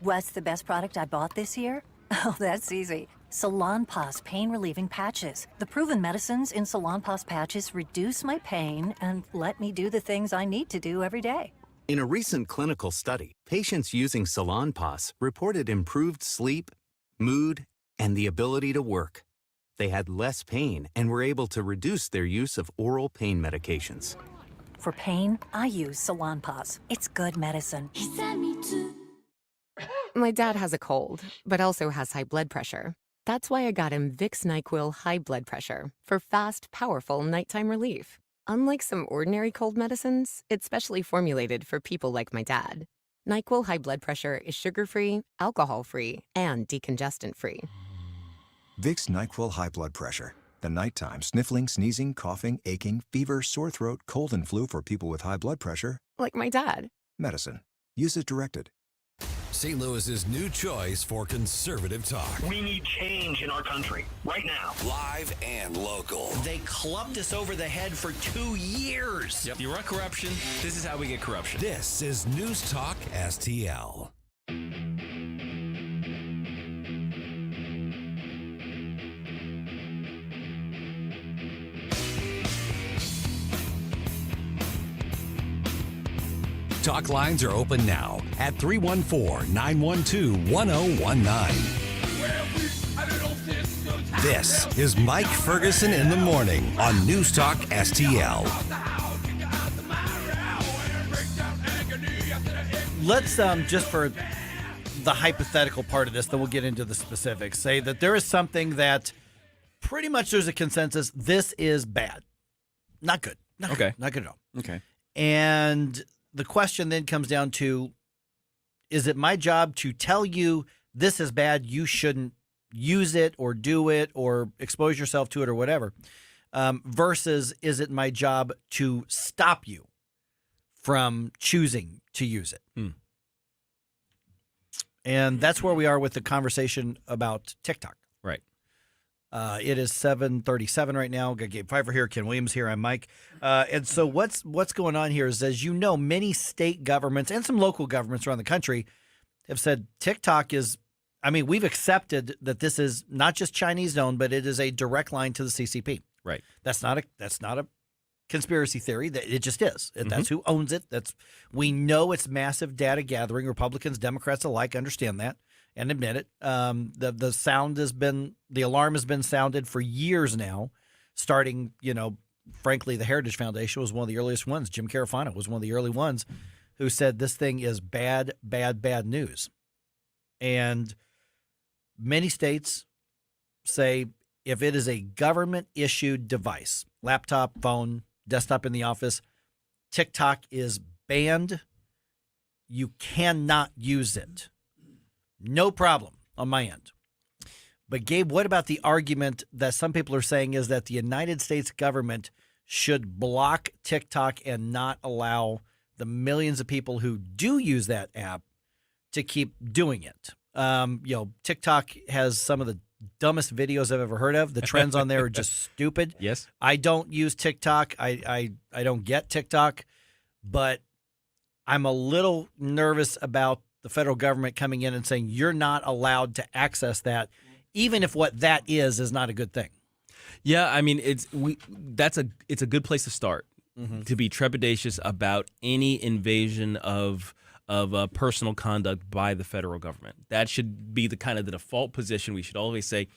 What's the best product I bought this year? Oh, that's easy. Salonpas pain-relieving patches. The proven medicines in Salonpas patches reduce my pain and let me do the things I need to do every day.
In a recent clinical study, patients using Salonpas reported improved sleep, mood, and the ability to work. They had less pain and were able to reduce their use of oral pain medications.
For pain, I use Salonpas. It's good medicine.
My dad has a cold, but also has high blood pressure. That's why I got him Vicks NyQuil High Blood Pressure for fast, powerful nighttime relief. Unlike some ordinary cold medicines, it's specially formulated for people like my dad. NyQuil High Blood Pressure is sugar-free, alcohol-free, and decongestant-free.
Vicks NyQuil High Blood Pressure. The nighttime sniffling, sneezing, coughing, aching, fever, sore throat, cold, and flu for people with high blood pressure.
Like my dad.
Medicine. Use as directed.
St. Louis's new choice for conservative talk.
We need change in our country right now.
Live and local.
They clubbed us over the head for 2 years.
Yep. You want corruption? This is how we get corruption.
This is News Talk STL. Talk lines are open now at 314-912-1019. This is Mike Ferguson in the morning on News Talk STL.
Let's, just for the hypothetical part of this, then we'll get into the specifics, say that there is something that pretty much there's a consensus, this is bad. Not good. Not
okay.
Good. Not good at all.
Okay.
And the question then comes down to, is it my job to tell you this is bad, you shouldn't use it or do it or expose yourself to it or whatever, versus is it my job to stop you from choosing to use it? And that's where we are with the conversation about TikTok.
Right.
It is 7:37 right now. Got Gabe Pfeiffer here, Ken Williams here. I'm Mike. And so what's going on here is, as you know, many state governments and some local governments around the country have said TikTok is, I mean, we've accepted that this is not just Chinese owned, but it is a direct line to the CCP.
Right.
That's not a conspiracy theory. That it just is. That's who owns it. We know it's massive data gathering. Republicans, Democrats alike understand that and admit it. The alarm has been sounded for years now, starting, frankly, the Heritage Foundation was one of the earliest ones. Jim Carafano was one of the early ones who said this thing is bad, bad, bad news. And many states say if it is a government-issued device, laptop, phone, desktop in the office, TikTok is banned. You cannot use it. No problem on my end. But Gabe, what about the argument that some people are saying is that the United States government should block TikTok and not allow the millions of people who do use that app to keep doing it? TikTok has some of the dumbest videos I've ever heard of. The trends on there are just stupid.
Yes.
I don't use TikTok. I don't get TikTok, but I'm a little nervous about the federal government coming in and saying you're not allowed to access that, even if what that is not a good thing.
Yeah, I mean, it's a good place to start, to be trepidatious about any invasion of personal conduct by the federal government. That should be the default position. We should always say,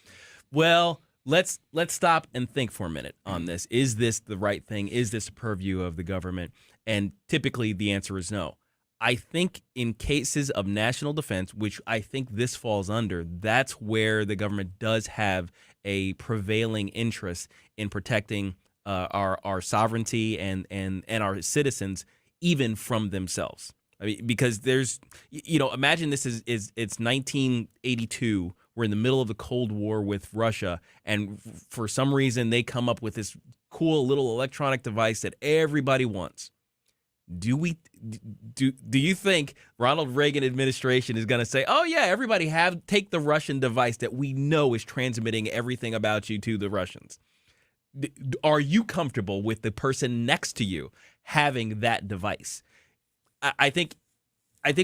well, let's stop and think for a minute on this. Is this the right thing? Is this a purview of the government? And typically the answer is no. I think in cases of national defense, which I think this falls under, that's where the government does have a prevailing interest in protecting our sovereignty and our citizens, even from themselves. I mean, because there's, imagine this is it's 1982. We're in the middle of the Cold War with Russia, and for some reason they come up with this cool little electronic device that everybody wants. Do you think Ronald Reagan administration is going to say, "Oh yeah, everybody take the Russian device that we know is transmitting everything about you to the Russians"? Are you comfortable with the person next to you having that device? I think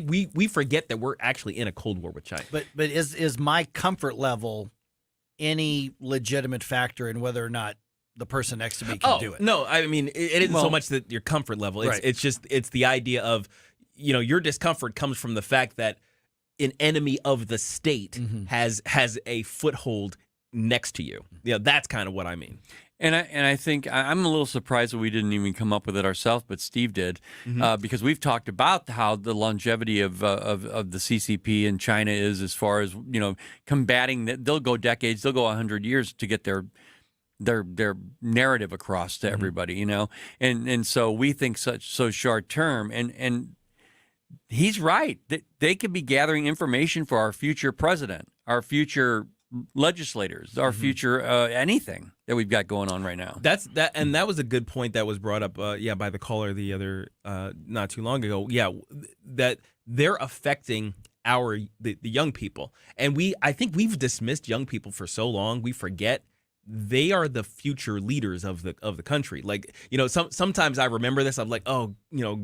we forget that we're actually in a Cold War with China.
But is my comfort level any legitimate factor in whether or not the person next to me can do it?
No, I mean, it isn't so much that your comfort level. It's
Right.
it's the idea of, your discomfort comes from the fact that an enemy of the state has a foothold next to you. That's kind of what I mean.
And I think I'm a little surprised that we didn't even come up with it ourselves, but Steve did, because we've talked about how the longevity of the CCP in China is, as far as combating that. They'll go decades, they'll go 100 years to get their narrative across to everybody, and so we think so short term, and he's right. They could be gathering information for our future president, our future legislators, our future anything that we've got going on right now.
And that was a good point that was brought up by the caller the other not too long ago. That they're affecting the young people, and I think we've dismissed young people for so long we forget they are the future leaders of the country. Like, sometimes I remember this. I'm like, oh,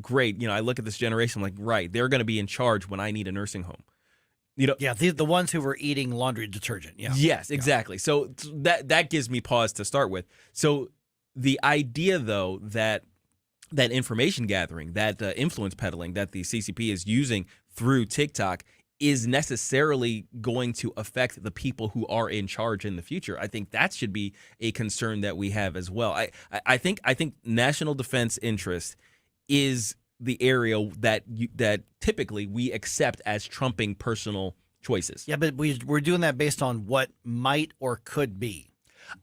great. I look at this generation. I'm like, right, they're going to be in charge when I need a nursing home.
The ones who were eating laundry detergent. Yeah.
Yes, exactly. So that gives me pause to start with. So the idea, though, that information gathering, that influence peddling that the CCP is using through TikTok is necessarily going to affect the people who are in charge in the future. I think that should be a concern that we have as well. I think national defense interest is the area that typically we accept as trumping personal choices.
Yeah, but we're doing that based on what might or could be.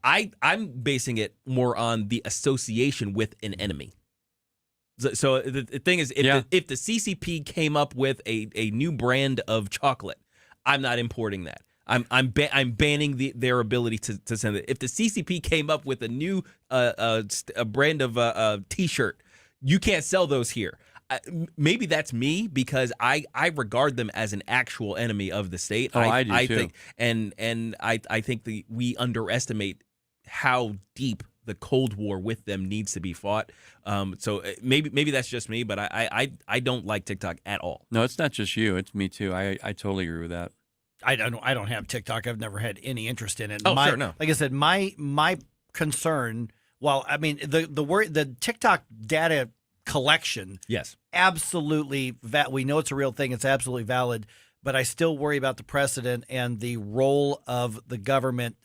I'm basing it more on the association with an enemy. So the thing is, if the CCP came up with a new brand of chocolate, I'm not importing that. I'm banning their ability to send it. If the CCP came up with a new a brand of T-shirt, you can't sell those here. Maybe that's me because I regard them as an actual enemy of the state.
I do too.
Think, and I think we underestimate how deep the Cold War with them needs to be fought. So maybe that's just me, but I don't like TikTok at all.
No, it's not just you. It's me too. I totally agree with that.
I don't have TikTok. I've never had any interest in it.
Sure, no.
Like I said, my concern. Well, I mean the TikTok data collection.
Yes,
absolutely. We know it's a real thing. It's absolutely valid. But I still worry about the precedent and the role of the government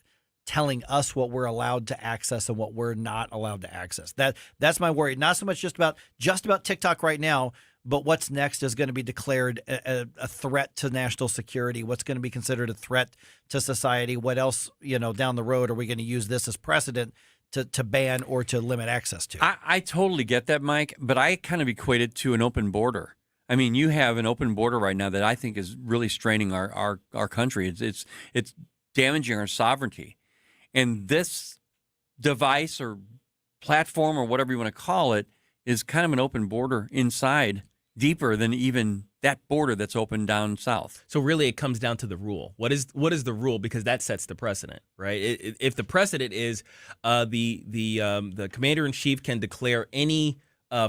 telling us what we're allowed to access and what we're not allowed to access. That's my worry. Not so much just about TikTok right now, but what's next is going to be declared a threat to national security. What's going to be considered a threat to society? What else, down the road are we going to use this as precedent to ban or to limit access to?
I totally get that, Mike, but I kind of equate it to an open border. I mean, you have an open border right now that I think is really straining our country. It's damaging our sovereignty. And this device or platform or whatever you want to call it is kind of an open border inside, deeper than even that border that's open down south.
So really it comes down to the rule. What is the rule? Because that sets the precedent, right? If the precedent is the commander-in-chief can declare any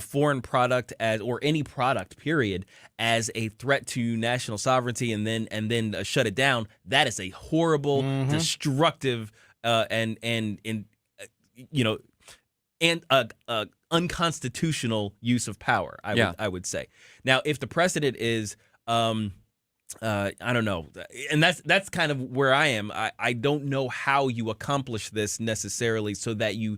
foreign product or any product period as a threat to national sovereignty and then shut it down, that is a horrible, destructive and unconstitutional use of power, I would say. Now, if the precedent is I don't know, and that's kind of where I am. I don't know how you accomplish this necessarily so that you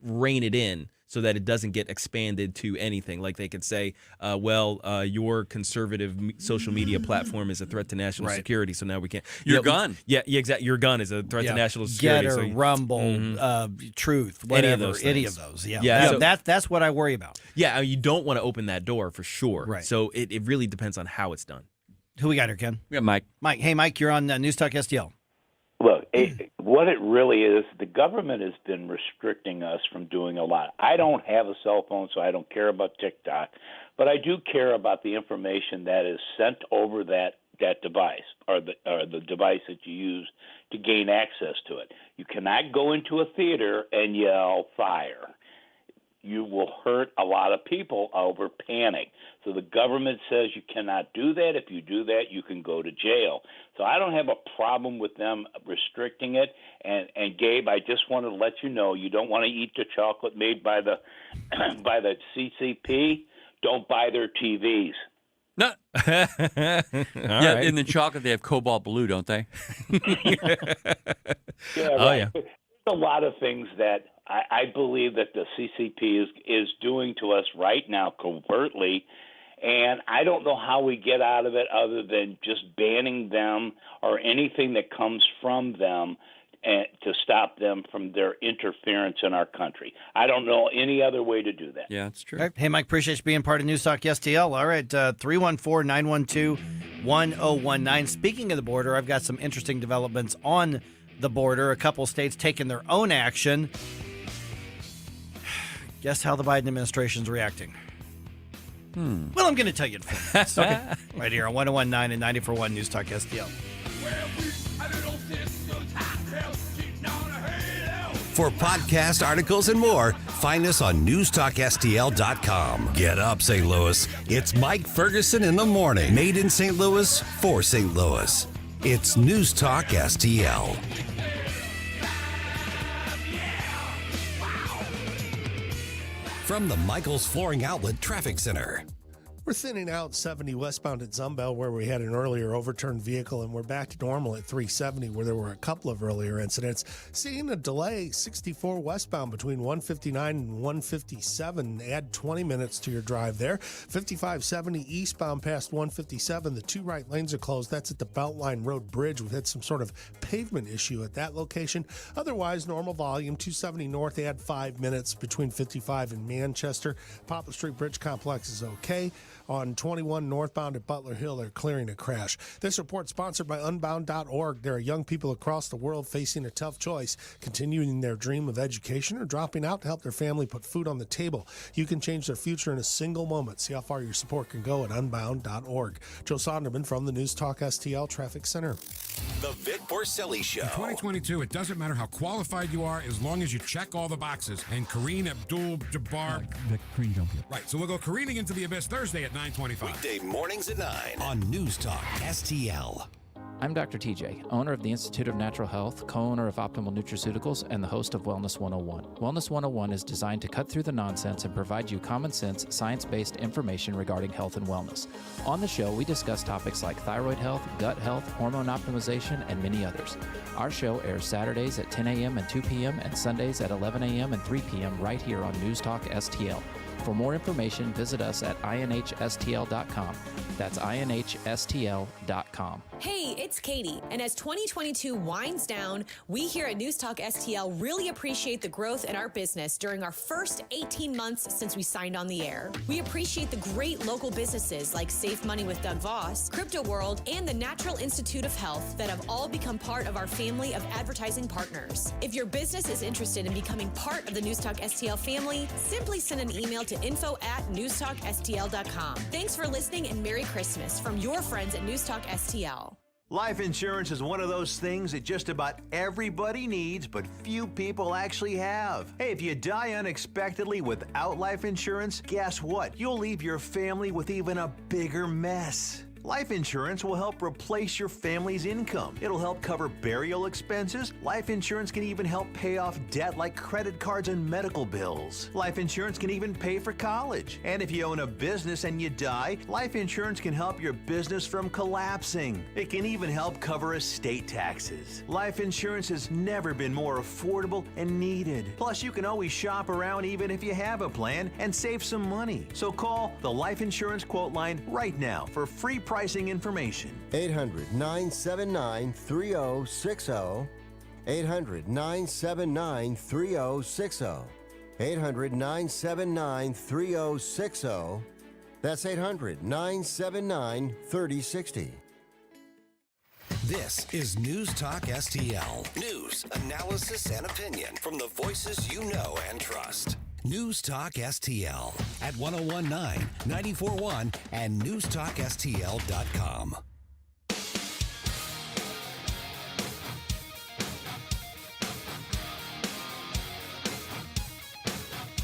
rein it in, so that it doesn't get expanded to anything. Like they could say, your conservative social media platform is a threat to national security, so now we can't.
Your gun.
Yeah, exactly. Your gun is a threat to national security.
Getter, Rumble, Truth, whatever. Any of those. That's what I worry about.
Yeah, you don't want to open that door for sure.
Right.
So it really depends on how it's done.
Who we got here, Ken?
We got Mike.
Mike. Hey, Mike, you're on News Talk STL.
Look, what it really is, the government has been restricting us from doing a lot. I don't have a cell phone, so I don't care about TikTok, but I do care about the information that is sent over that device or the device that you use to gain access to it. You cannot go into a theater and yell fire. You will hurt a lot of people over panic. So the government says you cannot do that. If you do that, you can go to jail. So I don't have a problem with them restricting it. And Gabe, I just wanted to let you know, you don't want to eat the chocolate made by the by the CCP. Don't buy their TVs.
No.
Right.
In the chocolate they have cobalt blue, don't they?
Right. There's a lot of things that I believe that the CCP is doing to us right now covertly, and I don't know how we get out of it other than just banning them or anything that comes from them to stop them from their interference in our country. I don't know any other way to do that.
Yeah, that's true.
Right. Hey, Mike, appreciate you being part of News Talk STL. All right, 314-912-1019. Speaking of the border, I've got some interesting developments on the border. A couple states taking their own action. Guess how the Biden administration's reacting? Well, I'm going to tell you in 4 minutes. Okay. Right here on 101.9 and 94.1 News Talk STL.
For podcast articles and more, find us on NewstalkSTL.com. Get up, St. Louis. It's Mike Ferguson in the morning. Made in St. Louis for St. Louis. It's News Talk STL. From the Michaels Flooring Outlet Traffic Center.
We're thinning out 70 westbound at Zumbel where we had an earlier overturned vehicle, and we're back to normal at 370 where there were a couple of earlier incidents. Seeing a delay 64 westbound between 159 and 157. Add 20 minutes to your drive there. 5570 eastbound past 157. The two right lanes are closed. That's at the Beltline Road Bridge. We've had some sort of pavement issue at that location. Otherwise, normal volume. 270 north, add 5 minutes between 55 and Manchester. Poplar Street Bridge Complex is okay. on 21 northbound at Butler Hill. They're clearing a crash. This report sponsored by Unbound.org. There are young people across the world facing a tough choice, continuing their dream of education or dropping out to help their family put food on the table. You can change their future in a single moment. See how far your support can go at Unbound.org. Joe Sonderman from the News Talk STL Traffic Center.
The Vic Borselli Show.
In 2022, it doesn't matter how qualified you are as long as you check all the boxes. And Kareem Abdul-Jabbar. Right, so we'll go careening into the abyss Thursday at 9:25.
Weekday mornings at 9 on News Talk STL.
I'm Dr. TJ, owner of the Institute of Natural Health, co-owner of Optimal Nutraceuticals, and the host of Wellness 101. Wellness 101 is designed to cut through the nonsense and provide you common sense, science-based information regarding health and wellness. On the show, we discuss topics like thyroid health, gut health, hormone optimization, and many others. Our show airs Saturdays at 10 a.m. and 2 p.m. and Sundays at 11 a.m. and 3 p.m. right here on News Talk STL. For more information, visit us at inhstl.com. That's inhstl.com.
Hey, it's Katie, and as 2022 winds down, we here at News Talk STL really appreciate the growth in our business during our first 18 months since we signed on the air. We appreciate the great local businesses like Save Money with Doug Voss, Crypto World, and the Natural Institute of Health that have all become part of our family of advertising partners. If your business is interested in becoming part of the News Talk STL family, simply send an email to info@newstalkstl.com. Thanks for listening and Merry Christmas from your friends at News Talk STL.
Life insurance is one of those things that just about everybody needs, but few people actually have. Hey, if you die unexpectedly without life insurance, guess what? You'll leave your family with even a bigger mess. Life insurance will help replace your family's income. It'll help cover burial expenses. Life insurance can even help pay off debt like credit cards and medical bills. Life insurance can even pay for college. And if you own a business and you die, life insurance can help your business from collapsing. It can even help cover estate taxes. Life insurance has never been more affordable and needed. Plus, you can always shop around even if you have a plan and save some money. So call the Life Insurance Quote Line right now for free pricing information.
800-979-3060. 800-979-3060. 800-979-3060. That's 800-979-3060.
This is News Talk STL. News, analysis, and opinion from the voices you know and trust. News Talk STL at 1019, 94.1, and newstalkstl.com.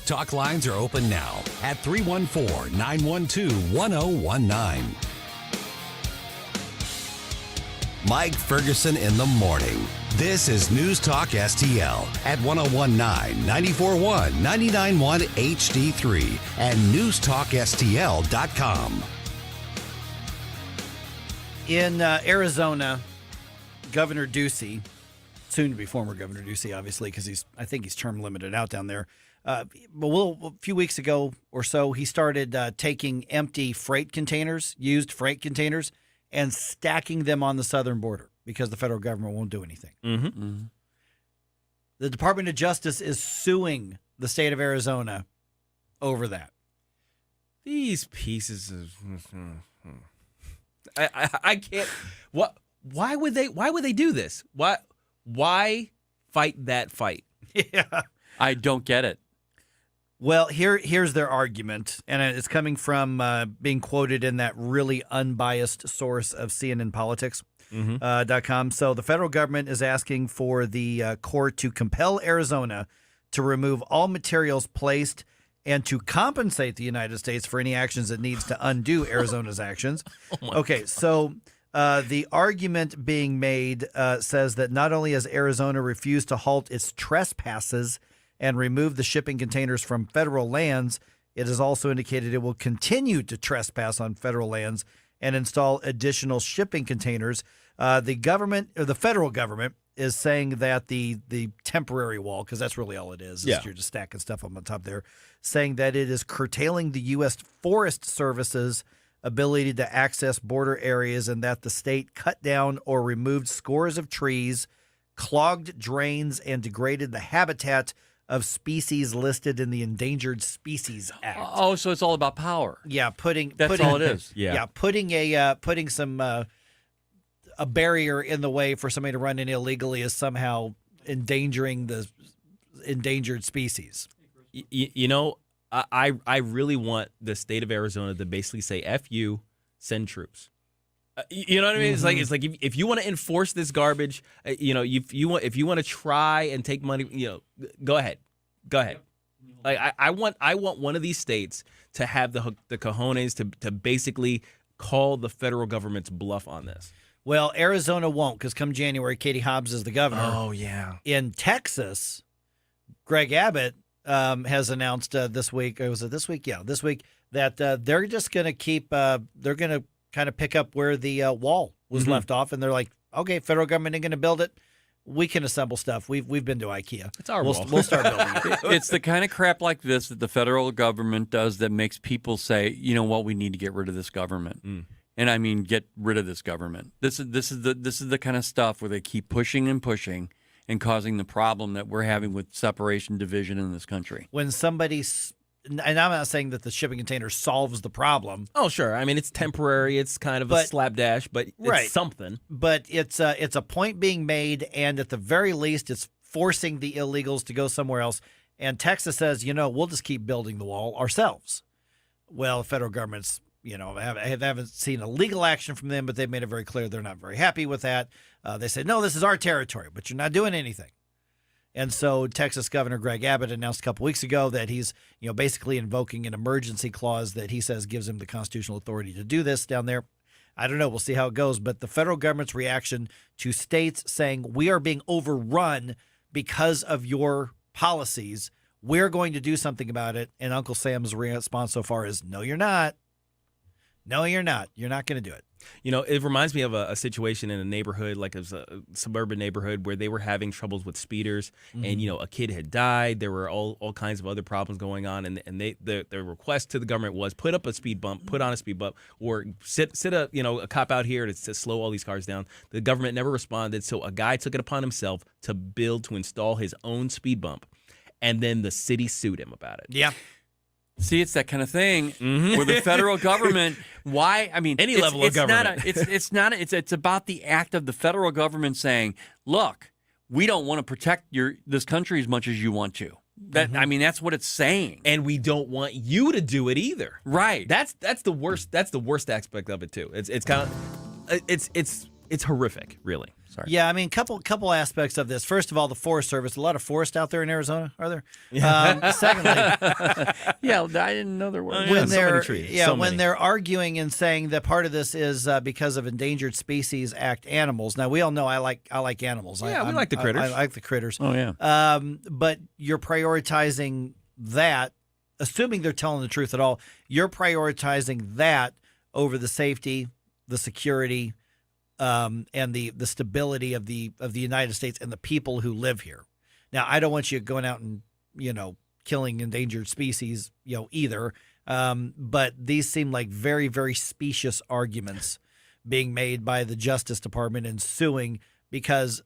Talk lines are open now at 314-912-1019. Mike Ferguson in the morning. This is News Talk STL at 1019, 94.1, 99.1 HD3 and newstalkstl.com.
In Arizona, Governor Ducey, soon to be former Governor Ducey, obviously, because I think he's term limited out down there. But a few weeks ago or so, he started taking empty freight containers, used freight containers, and stacking them on the southern border because the federal government won't do anything.
Mm-hmm. Mm-hmm.
The Department of Justice is suing the state of Arizona over that.
These pieces of I can't. What? Why would they do this? Why fight that fight?
Yeah,
I don't get it.
Well, here's their argument, and it's coming from being quoted in that really unbiased source of CNN Politics. .com. So the federal government is asking for the court to compel Arizona to remove all materials placed and to compensate the United States for any actions it needs to undo Arizona's actions. Okay, so the argument being made says that not only has Arizona refused to halt its trespasses and remove the shipping containers from federal lands, it has also indicated it will continue to trespass on federal lands and install additional shipping containers. The government, or the federal government, is saying that the temporary wall, because that's really all it is you're just stacking stuff on the top there, saying that it is curtailing the U.S. Forest Service's ability to access border areas and that the state cut down or removed scores of trees, clogged drains, and degraded the habitat of species listed in the Endangered Species Act.
Oh, so it's all about power.
Yeah,
That's all it is.
Yeah, putting some a barrier in the way for somebody to run in illegally is somehow endangering the endangered species.
You know, I really want the state of Arizona to basically say, "F you, send troops." You know what I mean?
Mm-hmm.
It's like if you want to enforce this garbage, if you want to try and take money, go ahead. Like I want one of these states to have the cojones to basically call the federal government's bluff on this.
Well, Arizona won't, because come January, Katie Hobbs is the governor.
Oh yeah.
In Texas, Greg Abbott has announced this week, or was it this week? Yeah, this week, that they're just going to keep. They're going to kind of pick up where the wall was left off, and they're like, okay, federal government ain't going to build it. We can assemble stuff. We've been to IKEA.
It's our wall.
We'll start building it.
It's the kind of crap like this that the federal government does that makes people say, you know what, we need to get rid of this government. And I mean, get rid of this government. This is the kind of stuff where they keep pushing and pushing and causing the problem that we're having with separation, division in this country.
When somebody's, and I'm not saying that the shipping container solves the problem.
Oh, sure. I mean, it's temporary. It's kind of a slapdash, but it's something.
But it's a point being made, and at the very least, it's forcing the illegals to go somewhere else. And Texas says, we'll just keep building the wall ourselves. Well, the federal government's, haven't seen a legal action from them, but they've made it very clear they're not very happy with that. They said, no, this is our territory, but you're not doing anything. And so Texas Governor Greg Abbott announced a couple weeks ago that he's, basically invoking an emergency clause that he says gives him the constitutional authority to do this down there. I don't know. We'll see how it goes. But the federal government's reaction to states saying we are being overrun because of your policies, we're going to do something about it. And Uncle Sam's response so far is, no, you're not. No, you're not. You're not going to do it.
It reminds me of a situation in a neighborhood, like it was a suburban neighborhood, where they were having troubles with speeders, and a kid had died. There were all kinds of other problems going on, and their request to the government was put up a speed bump, put on a speed bump, or sit a cop out here to slow all these cars down. The government never responded, so a guy took it upon himself to install his own speed bump, and then the city sued him about it.
Yeah.
See, it's that kind of thing where the federal government. Why? I mean,
any level of government.
It's about the act of the federal government saying, "Look, we don't want to protect this country as much as you want to." I mean, that's what it's saying,
and we don't want you to do it either.
Right.
That's the worst. That's the worst aspect of it too. It's kind of it's horrific, really. Sorry.
Yeah, I mean, couple aspects of this. First of all, the Forest Service. A lot of forest out there in Arizona, are there? Secondly,
yeah, I didn't know there were.
When
so many trees.
When they're arguing and saying that part of this is because of Endangered Species Act animals. Now we all know I like animals.
Yeah, we like the critters.
I like the critters.
Oh yeah.
But you're prioritizing that, assuming they're telling the truth at all. You're prioritizing that over the safety, the security, and the stability of the United States and the people who live here. Now, I don't want you going out and killing endangered species either. But these seem like very, very specious arguments being made by the Justice Department and suing because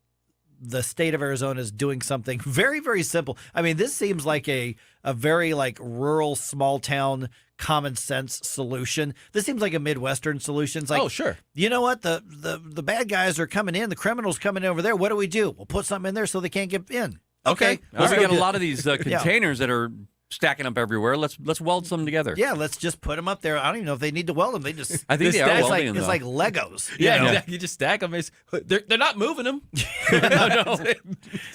the state of Arizona is doing something very, very simple. I mean, this seems like a very rural, small town, common sense solution. This seems like a Midwestern solution. It's like,
oh, sure.
You know what? The bad guys are coming in. The criminals coming in over there. What do? We'll put something in there so they can't get in. Okay.
Well, we got a lot of these containers that are stacking up everywhere. Let's weld some together.
Yeah, let's just put them up there. I don't even know if they need to weld them. They just
I think they are welding them.
It's like Legos.
Yeah, exactly. You just stack them. They're not moving them.
No.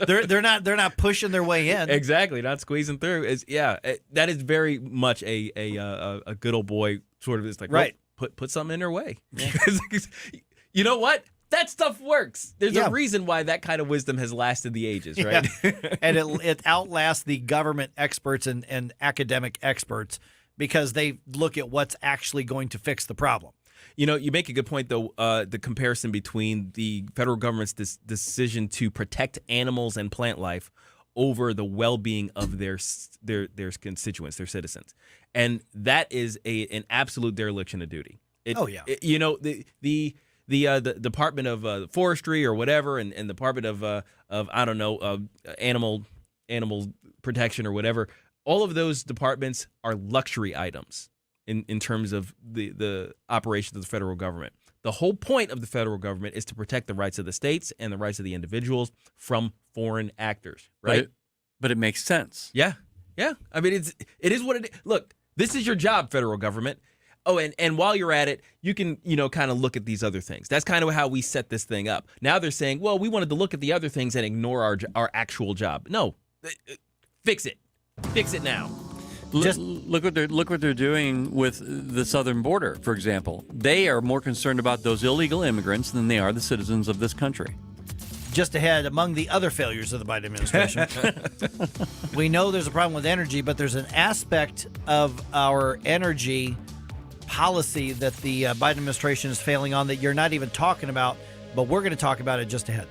They're not pushing their way in.
Exactly, not squeezing through. That is very much a good old boy sort of. It's like
right.
Well, put something in their way. Yeah. You know what? That stuff works. There's a reason why that kind of wisdom has lasted the ages, right?
Yeah. And it outlasts the government experts and academic experts because they look at what's actually going to fix the problem.
You make a good point, though, the comparison between the federal government's decision to protect animals and plant life over the well-being of their constituents, their citizens. And that is an absolute dereliction of duty. The Department of Forestry or whatever, and the Department of I don't know, animal protection or whatever. All of those departments are luxury items in terms of the operations of the federal government. The whole point of the federal government is to protect the rights of the states and the rights of the individuals from foreign actors, right?
But it makes sense.
Yeah. I mean, it is what it is. Look, this is your job, federal government. Oh, and while you're at it, you can, kind of look at these other things. That's kind of how we set this thing up. Now they're saying, well, we wanted to look at the other things and ignore our actual job. No, fix it. Fix it now.
Just look what they're doing with the southern border, for example. They are more concerned about those illegal immigrants than they are the citizens of this country.
Just ahead, among the other failures of the Biden administration, we know there's a problem with energy, but there's an aspect of our energy policy that the Biden administration is failing on that you're not even talking about, but we're going to talk about it just ahead.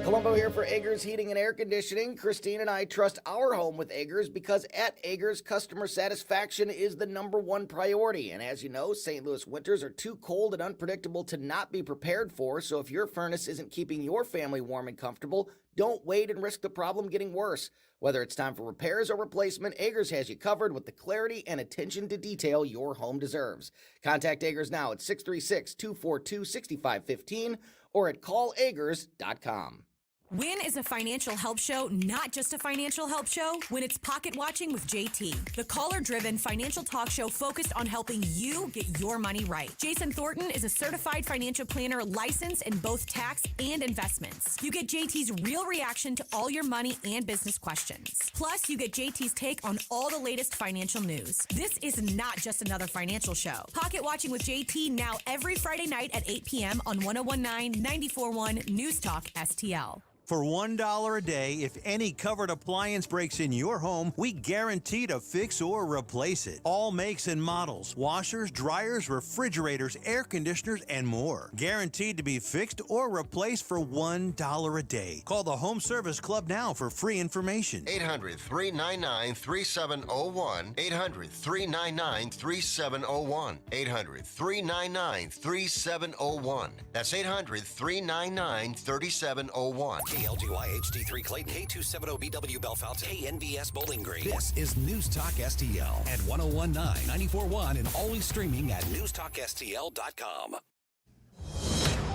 Columbo here for Agers Heating and Air Conditioning. Christine and I trust our home with Agers because at Agers, customer satisfaction is the #1 priority. And as you know, St. Louis winters are too cold and unpredictable to not be prepared for. So if your furnace isn't keeping your family warm and comfortable, don't wait and risk the problem getting worse. Whether it's time for repairs or replacement, Agers has you covered with the clarity and attention to detail your home deserves. Contact Agers now at 636-242-6515 or at callagers.com.
When is a financial help show not just a financial help show? When it's Pocket Watching with JT, the caller-driven financial talk show focused on helping you get your money right. Jason Thornton is a certified financial planner licensed in both tax and investments. You get JT's real reaction to all your money and business questions. Plus, you get JT's take on all the latest financial news. This is not just another financial show. Pocket Watching with JT now every Friday night at 8 p.m. on 101.9, 94.1 News Talk STL.
For $1 a day, if any covered appliance breaks in your home, we guarantee to fix or replace it. All makes and models, washers, dryers, refrigerators, air conditioners, and more. Guaranteed to be fixed or replaced for $1 a day. Call the Home Service Club now for free information.
800-399-3701. 800-399-3701. 800-399-3701. That's 800-399-3701.
KLGY HD3 Clayton, K270BW Bellefonte, KNVS Bowling Green. This is News Talk STL at 101.9, 94.1, and always streaming at NewstalkSTL.com.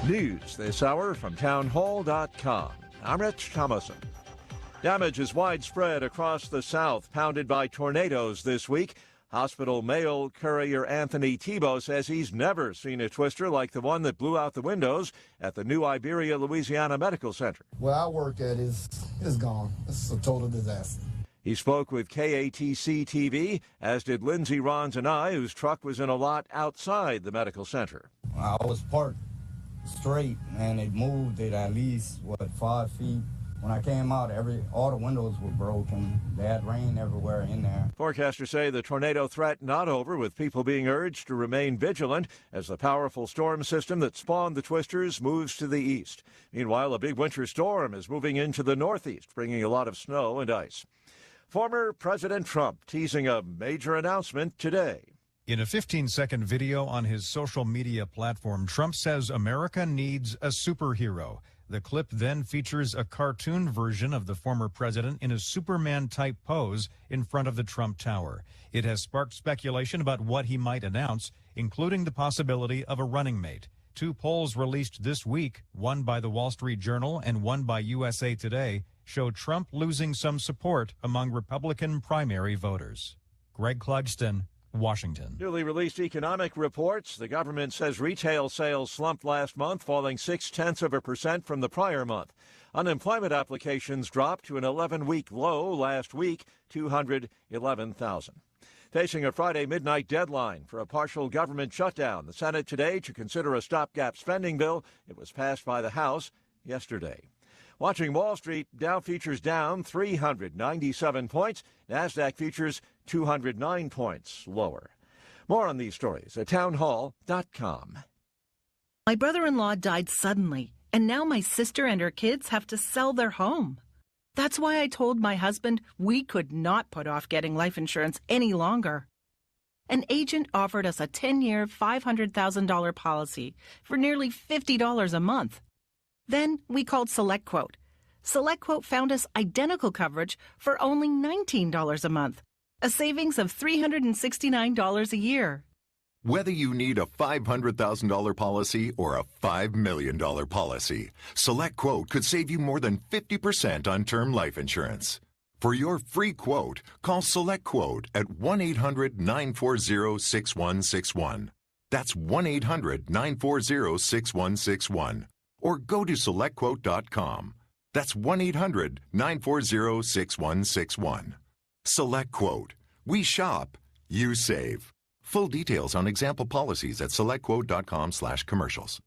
News this hour from townhall.com. I'm Rich Thomason. Damage is widespread across the South, pounded by tornadoes this week. Hospital Mail courier Anthony Tebow says he's never seen a twister like the one that blew out the windows at the New Iberia, Louisiana Medical Center.
Where I work at is gone. It's a total disaster.
He spoke with KATC-TV, as did Lindsey Rons and I, whose truck was in a lot outside the medical center.
I was parked straight, and it moved it at least, 5 feet. When I came out, all the windows were broken. They had rain everywhere in there.
Forecasters say the tornado threat not over, with people being urged to remain vigilant as the powerful storm system that spawned the twisters moves to the east. Meanwhile, a big winter storm is moving into the northeast, bringing a lot of snow and ice. Former President Trump teasing a major announcement today.
In a 15-second video on his social media platform, Trump says America needs a superhero. The clip then features a cartoon version of the former president in a Superman-type pose in front of the Trump Tower. It has sparked speculation about what he might announce, including the possibility of a running mate. Two polls released this week, one by the Wall Street Journal and one by USA Today, show Trump losing some support among Republican primary voters. Greg Clugston, Washington.
Newly released economic reports. The government says retail sales slumped last month, falling 0.6% from the prior month. Unemployment applications dropped to an 11-week low last week, 211,000. Facing a Friday midnight deadline for a partial government shutdown, the Senate today to consider a stopgap spending bill. It was passed by the House yesterday. Watching Wall Street, Dow futures down 397 points. NASDAQ futures 209 points lower. More on these stories at townhall.com.
My brother-in-law died suddenly, and now my sister and her kids have to sell their home. That's why I told my husband we could not put off getting life insurance any longer. An agent offered us a 10-year, $500,000 policy for nearly $50 a month. Then we called SelectQuote. SelectQuote found us identical coverage for only $19 a month, a savings of $369 a year.
Whether you need a $500,000 policy or a $5 million policy, SelectQuote could save you more than 50% on term life insurance. For your free quote, call SelectQuote at 1-800-940-6161. That's 1-800-940-6161. Or go to SelectQuote.com. That's 1-800-940-6161. SelectQuote. We shop. You save. Full details on example policies at SelectQuote.com/commercials.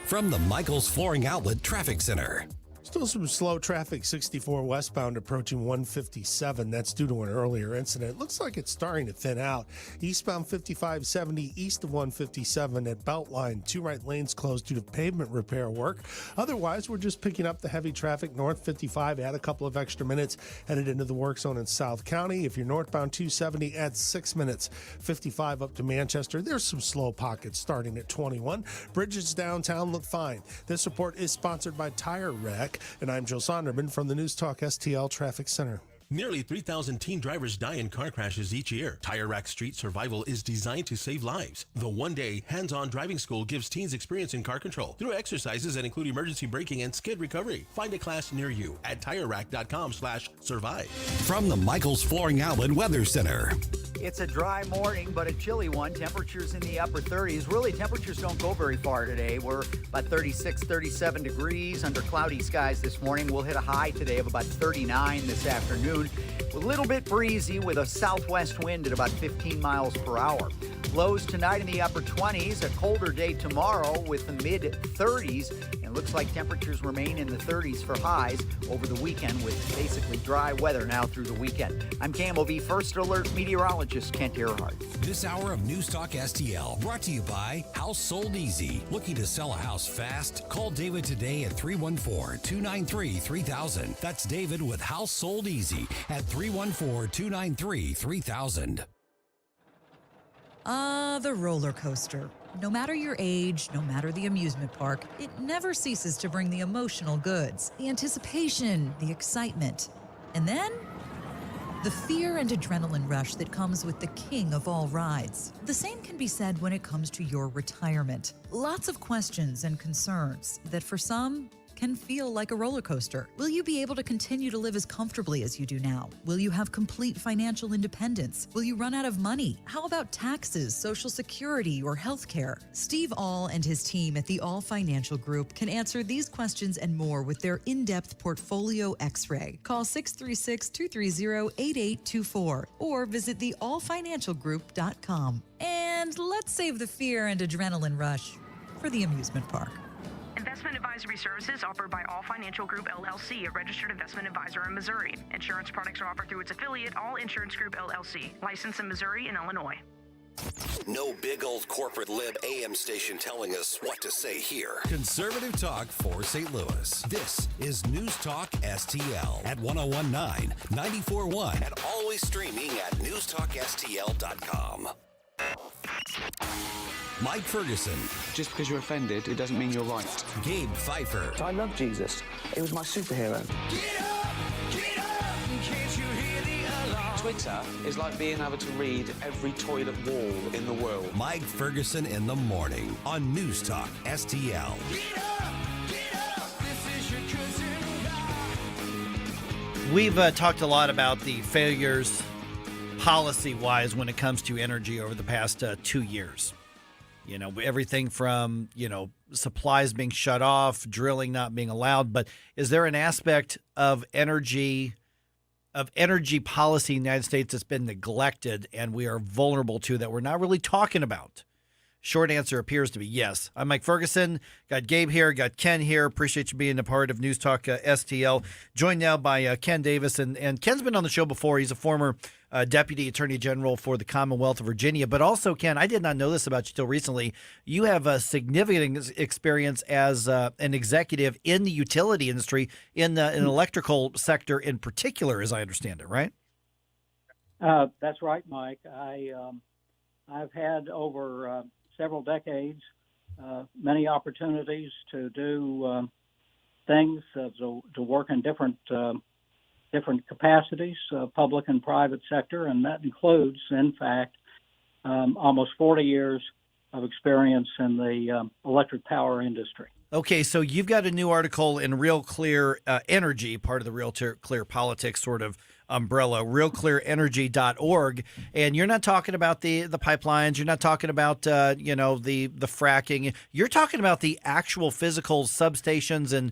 From the Michaels Flooring Outlet Traffic Center.
Still some slow traffic 64 westbound approaching 157. That's due to an earlier incident. Looks like it's starting to thin out. Eastbound 5570 east of 157 at Beltline. 2 right lanes closed due to pavement repair work. Otherwise, we're just picking up the heavy traffic north 55. Add a couple of extra minutes headed into the work zone in South County. If you're northbound 270, add 6 minutes. 55 up to Manchester. There's some slow pockets starting at 21. Bridges downtown look fine. This report is sponsored by Tire Rack. And I'm Joe Sonderman from the News Talk STL Traffic Center.
Nearly 3,000 teen drivers die in car crashes each year. Tire Rack Street Survival is designed to save lives. The one-day hands-on driving school gives teens experience in car control through exercises that include emergency braking and skid recovery. Find a class near you at TireRack.com/survive.
From the Michaels Flooring Outlet Weather Center.
It's a dry morning, but a chilly one. Temperatures in the upper 30s. Really, temperatures don't go very far today. We're about 36, 37 degrees under cloudy skies this morning. We'll hit a high today of about 39 this afternoon. A little bit breezy with a southwest wind at about 15 miles per hour. Lows tonight in the upper 20s, a colder day tomorrow with the mid-30s, and looks like temperatures remain in the 30s for highs over the weekend with basically dry weather now through the weekend. I'm KMOV First Alert meteorologist Kent Earhart.
This hour of News Talk STL brought to you by House Sold Easy. Looking to sell a house fast? Call David today at 314-293-3000. That's David with House Sold Easy at 314-293-3000.
The roller coaster. No matter your age, no matter the amusement park, it never ceases to bring the emotional goods, the anticipation, the excitement. And then, the fear and adrenaline rush that comes with the king of all rides. The same can be said when it comes to your retirement. Lots of questions and concerns that for some can feel like a roller coaster. Will you be able to continue to live as comfortably as you do now? Will you have complete financial independence? Will you run out of money? How about taxes, Social Security, or health care? Steve All and his team at the All Financial Group can answer these questions and more with their in-depth portfolio x-ray. Call 636-230-8824 or visit theallfinancialgroup.com. And let's save the fear and adrenaline rush for the amusement park.
Investment advisory services offered by All Financial Group, LLC, a registered investment advisor in Missouri. Insurance products are offered through its affiliate, All Insurance Group, LLC, licensed in Missouri and Illinois.
No big old corporate lib AM station telling us what to say here. Conservative talk for St. Louis. This is News Talk STL at 1019, 94.1, and always streaming at newstalkstl.com. Mike Ferguson.
Just because you're offended, it doesn't mean you're right.
Gabe Pfeiffer.
I love Jesus. He was my superhero. Twitter is like being able to read every toilet wall in the world.
Mike Ferguson in the morning on News Talk STL.
We've talked a lot about the failures policy-wise when it comes to energy over the past 2 years. You know, everything from, supplies being shut off, drilling not being allowed. But is there an aspect of energy policy in the United States that's been neglected and we are vulnerable to that we're not really talking about? Short answer appears to be yes. I'm Mike Ferguson. Got Gabe here. Got Ken here. Appreciate you being a part of News Talk STL. Joined now by Ken Davis. And Ken's been on the show before. He's a former Deputy Attorney General for the Commonwealth of Virginia. But also, Ken, I did not know this about you till recently. You have a significant experience as an executive in the utility industry, in the electrical sector in particular, as I understand it, right?
That's right, Mike. I've had over several decades, many opportunities to do things to work in different capacities, public and private sector, and that includes, in fact, almost 40 years of experience in the electric power industry.
Okay, so you've got a new article in Real Clear Energy, part of the Real Clear Politics sort of umbrella, realclearenergy.org, and you're not talking about the pipelines, you're not talking about the fracking, you're talking about the actual physical substations and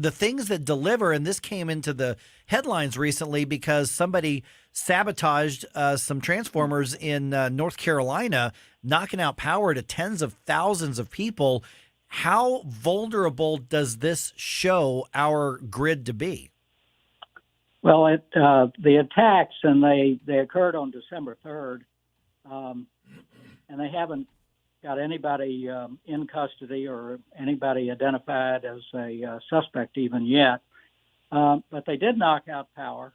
the things that deliver. And this came into the headlines recently because somebody sabotaged some transformers in North Carolina, knocking out power to tens of thousands of people. How vulnerable does this show our grid to be?
Well, the attacks, and they occurred on December 3rd, and they haven't got anybody in custody or anybody identified as a suspect even yet. But they did knock out power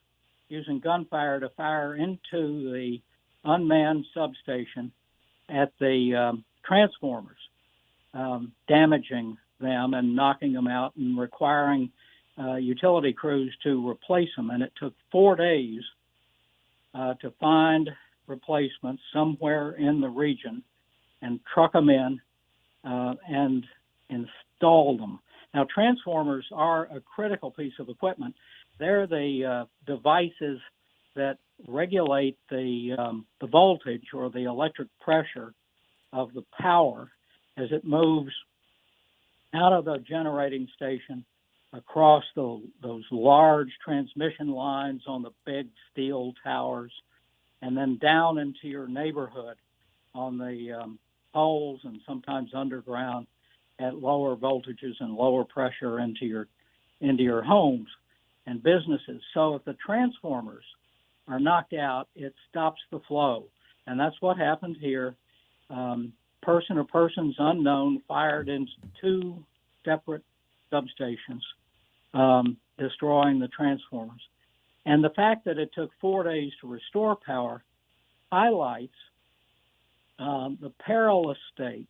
using gunfire to fire into the unmanned substation at the transformers, damaging them and knocking them out and requiring utility crews to replace them. And it took 4 days to find replacements somewhere in the region and truck them in and install them. Now, transformers are a critical piece of equipment. They're the devices that regulate the voltage or the electric pressure of the power as it moves out of the generating station across those large transmission lines on the big steel towers, and then down into your neighborhood on the poles and sometimes underground at lower voltages and lower pressure into your homes and businesses. So if the transformers are knocked out, it stops the flow. And that's what happened here. Person or persons unknown fired into 2 separate substations, destroying the transformers. And the fact that it took 4 days to restore power highlights the perilous state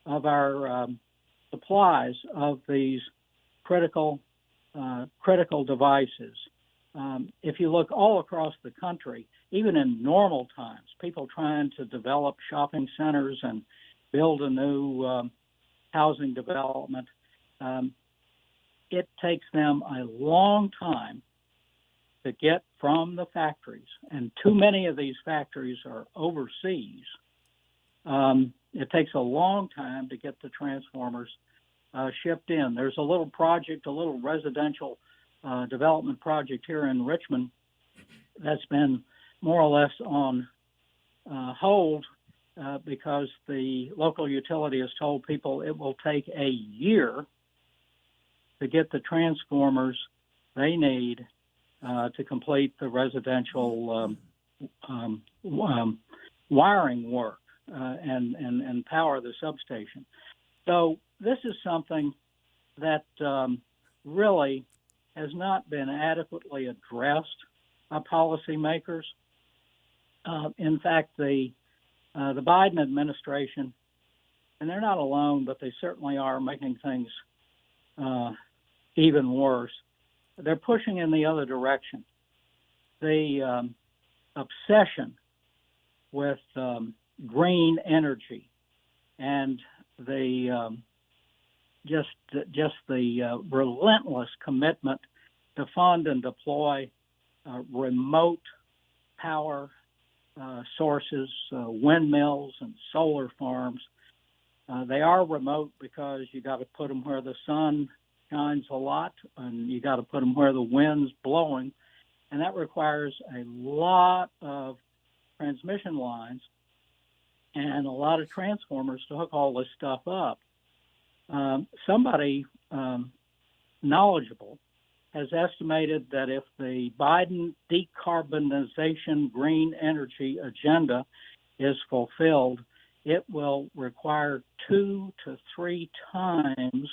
of our supplies of these critical devices. If you look all across the country, even in normal times, people trying to develop shopping centers and build a new housing development, it takes them a long time to get from the factories, and too many of these factories are overseas. It takes a long time to get the transformers shipped in. There's a little project, a little residential development project here in Richmond that's been more or less on hold because the local utility has told people it will take a year to get the transformers they need to complete the residential wiring work and power the substation. So this is something that really has not been adequately addressed by policymakers. In fact, the Biden administration, and they're not alone, but they certainly are making things even worse. They're pushing in the other direction. The obsession with green energy and the just the relentless commitment to fund and deploy remote power sources, windmills and solar farms. They are remote because you got to put them where the sun shines a lot, and you got to put them where the wind's blowing, and that requires a lot of transmission lines and a lot of transformers to hook all this stuff up. Somebody knowledgeable has estimated that if the Biden decarbonization green energy agenda is fulfilled, it will require 2 to 3 times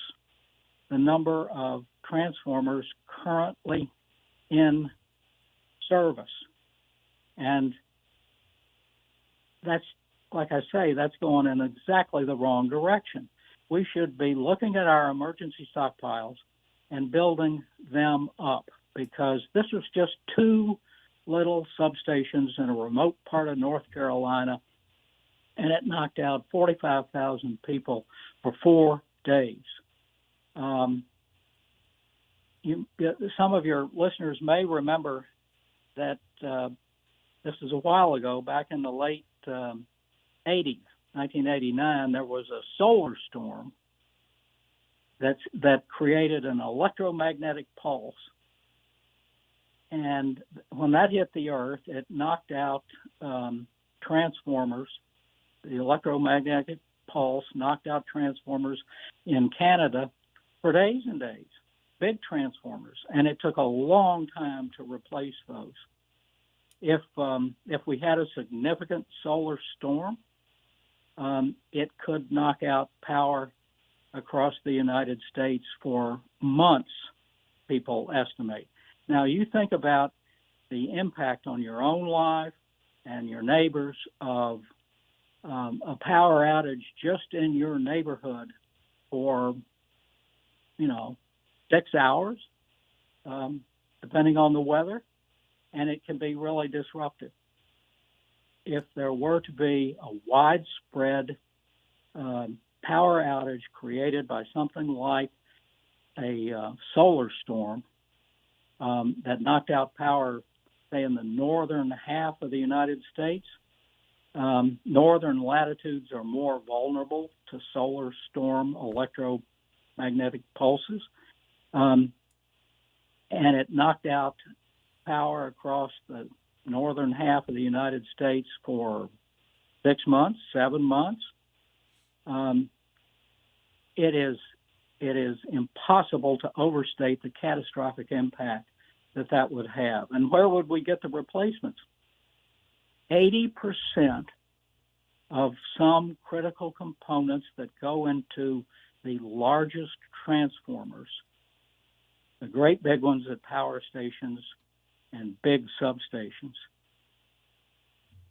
the number of transformers currently in service. And that's, like I say, that's going in exactly the wrong direction. We should be looking at our emergency stockpiles and building them up, because this was just 2 little substations in a remote part of North Carolina, and it knocked out 45,000 people for 4 days. Some of your listeners may remember that this is a while ago, back in the late 80s, 1989, there was a solar storm that created an electromagnetic pulse. And when that hit the Earth, it knocked out transformers. The electromagnetic pulse knocked out transformers in Canada for days and days, big transformers. And it took a long time to replace those. If we had a significant solar storm, it could knock out power across the United States for months, people estimate. Now, you think about the impact on your own life and your neighbors of a power outage just in your neighborhood for, 6 hours, depending on the weather, and it can be really disruptive. If there were to be a widespread power outage created by something like a solar storm that knocked out power, say, in the northern half of the United States, northern latitudes are more vulnerable to solar storm electromagnetic pulses, and it knocked out power across the northern half of the United States for 6 months, 7 months. It is impossible to overstate the catastrophic impact that would have. And where would we get the replacements? 80% of some critical components that go into the largest transformers, the great big ones at power stations and big substations,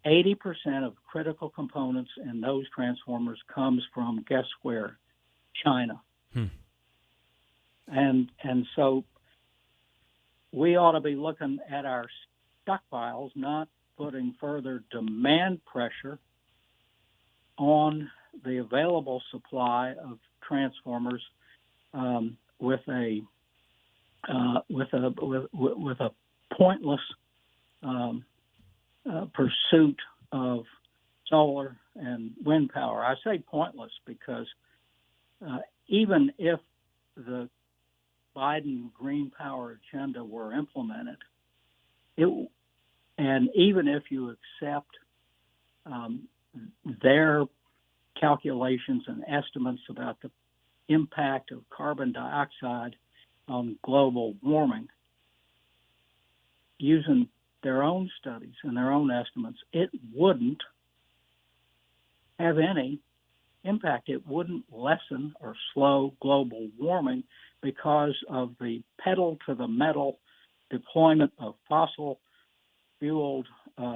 80% of critical components in those transformers comes from, guess where? China. And so we ought to be looking at our stockpiles, not putting further demand pressure on the available supply of transformers with a pointless pursuit of solar and wind power. I say pointless because even if the Biden green power agenda were implemented, and even if you accept their calculations and estimates about the impact of carbon dioxide on global warming, using their own studies and their own estimates, it wouldn't have any impact. It wouldn't lessen or slow global warming because of the pedal to the metal deployment of fossil fueled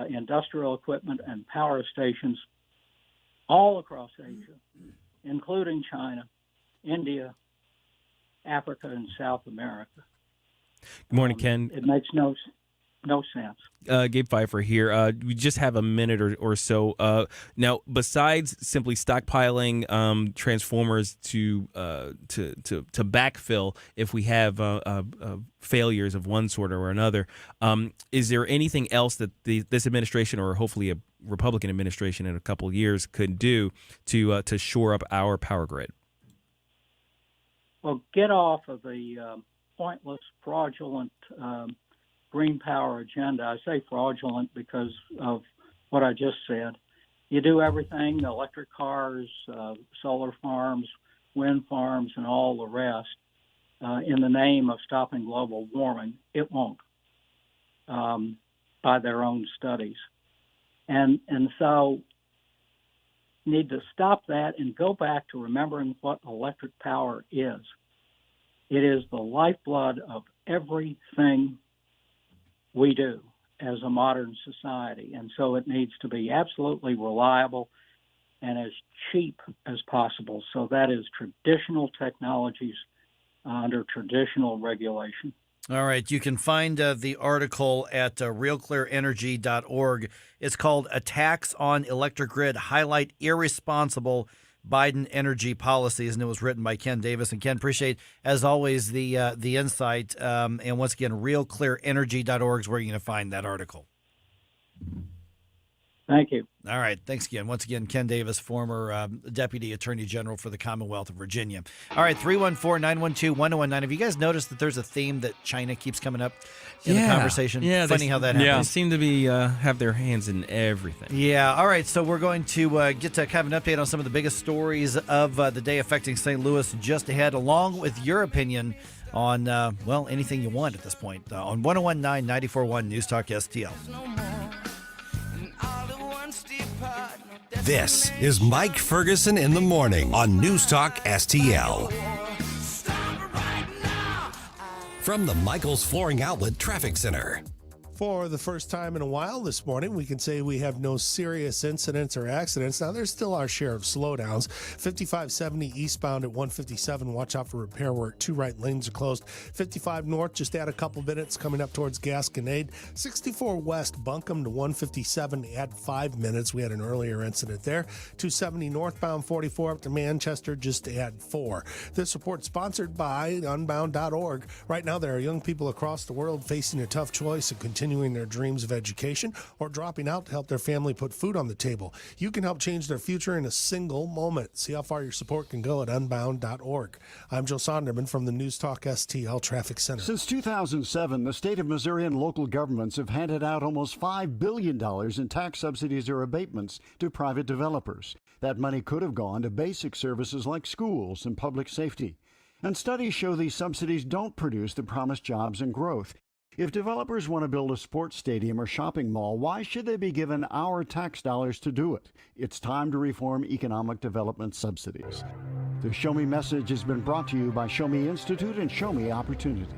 industrial equipment and power stations all across Asia, including China, India, Africa, and South America.
Good morning, Ken.
It makes no sense.
Gabe Pfeiffer here. We just have a minute or so. Now, besides simply stockpiling transformers to backfill if we have failures of one sort or another, is there anything else that this administration, or hopefully a Republican administration in a couple of years, could do to shore up our power grid?
Well, get off of the pointless, fraudulent green power agenda. I say fraudulent because of what I just said. You do everything, electric cars, solar farms, wind farms, and all the rest, in the name of stopping global warming. It won't, by their own studies. And so need to stop that and go back to remembering what electric power is. It is the lifeblood of everything we do as a modern society. And so it needs to be absolutely reliable and as cheap as possible. So that is traditional technologies under traditional regulation.
All right. You can find the article at realclearenergy.org. It's called Attacks on Electric Grid Highlight Irresponsible Biden Energy Policies, and it was written by Ken Davis. And Ken, appreciate, as always, the insight. And once again, realclearenergy.org is where you're going to find that article.
Thank you.
All right. Thanks again. Once again, Ken Davis, former Deputy Attorney General for the Commonwealth of Virginia. All right, 314-912-1019. Have you guys noticed that there's a theme that China keeps coming up in the conversation?
Yeah,
Funny how that happens.
They seem to be have their hands in everything.
Yeah. All right. So we're going to get to kind of an update on some of the biggest stories of the day affecting St. Louis just ahead, along with your opinion on, well, anything you want at this point on 101.9, 94.1 News Talk STL.
This is Mike Ferguson in the morning on News Talk STL. From the Michaels Flooring Outlet Traffic Center.
For the first time in a while this morning, we can say we have no serious incidents or accidents. Now, there's still our share of slowdowns. 5570 eastbound at 157. Watch out for repair work. 2 right lanes are closed. 55 north, just add a couple minutes coming up towards Gasconade. 64 west, Buncombe to 157. Add 5 minutes. We had an earlier incident there. 270 northbound 44 up to Manchester, just add 4. This report sponsored by Unbound.org. Right now, there are young people across the world facing a tough choice of continuing their dreams of education or dropping out to help their family put food on the table. You can help change their future in a single moment. See how far your support can go at unbound.org. I'm Joe Sonderman from the News Talk STL Traffic Center.
Since 2007, the state of Missouri and local governments have handed out almost $5 billion in tax subsidies or abatements to private developers. That money could have gone to basic services like schools and public safety. And studies show these subsidies don't produce the promised jobs and growth. If developers want to build a sports stadium or shopping mall, why should they be given our tax dollars to do it? It's time to reform economic development subsidies. The Show Me message has been brought to you by Show Me Institute and Show Me Opportunity.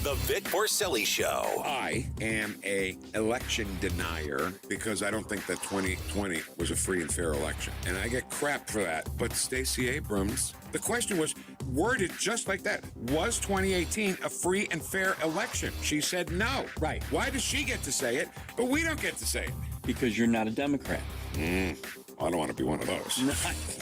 The Vic Borselli Show.
I am a election denier because I don't think that 2020 was a free and fair election. And I get crap for that. But Stacey Abrams, the question was worded just like that. Was 2018 a free and fair election? She said no. Right. Why does she get to say it, but we don't get to say it?
Because you're not a Democrat.
I don't want to be one of those.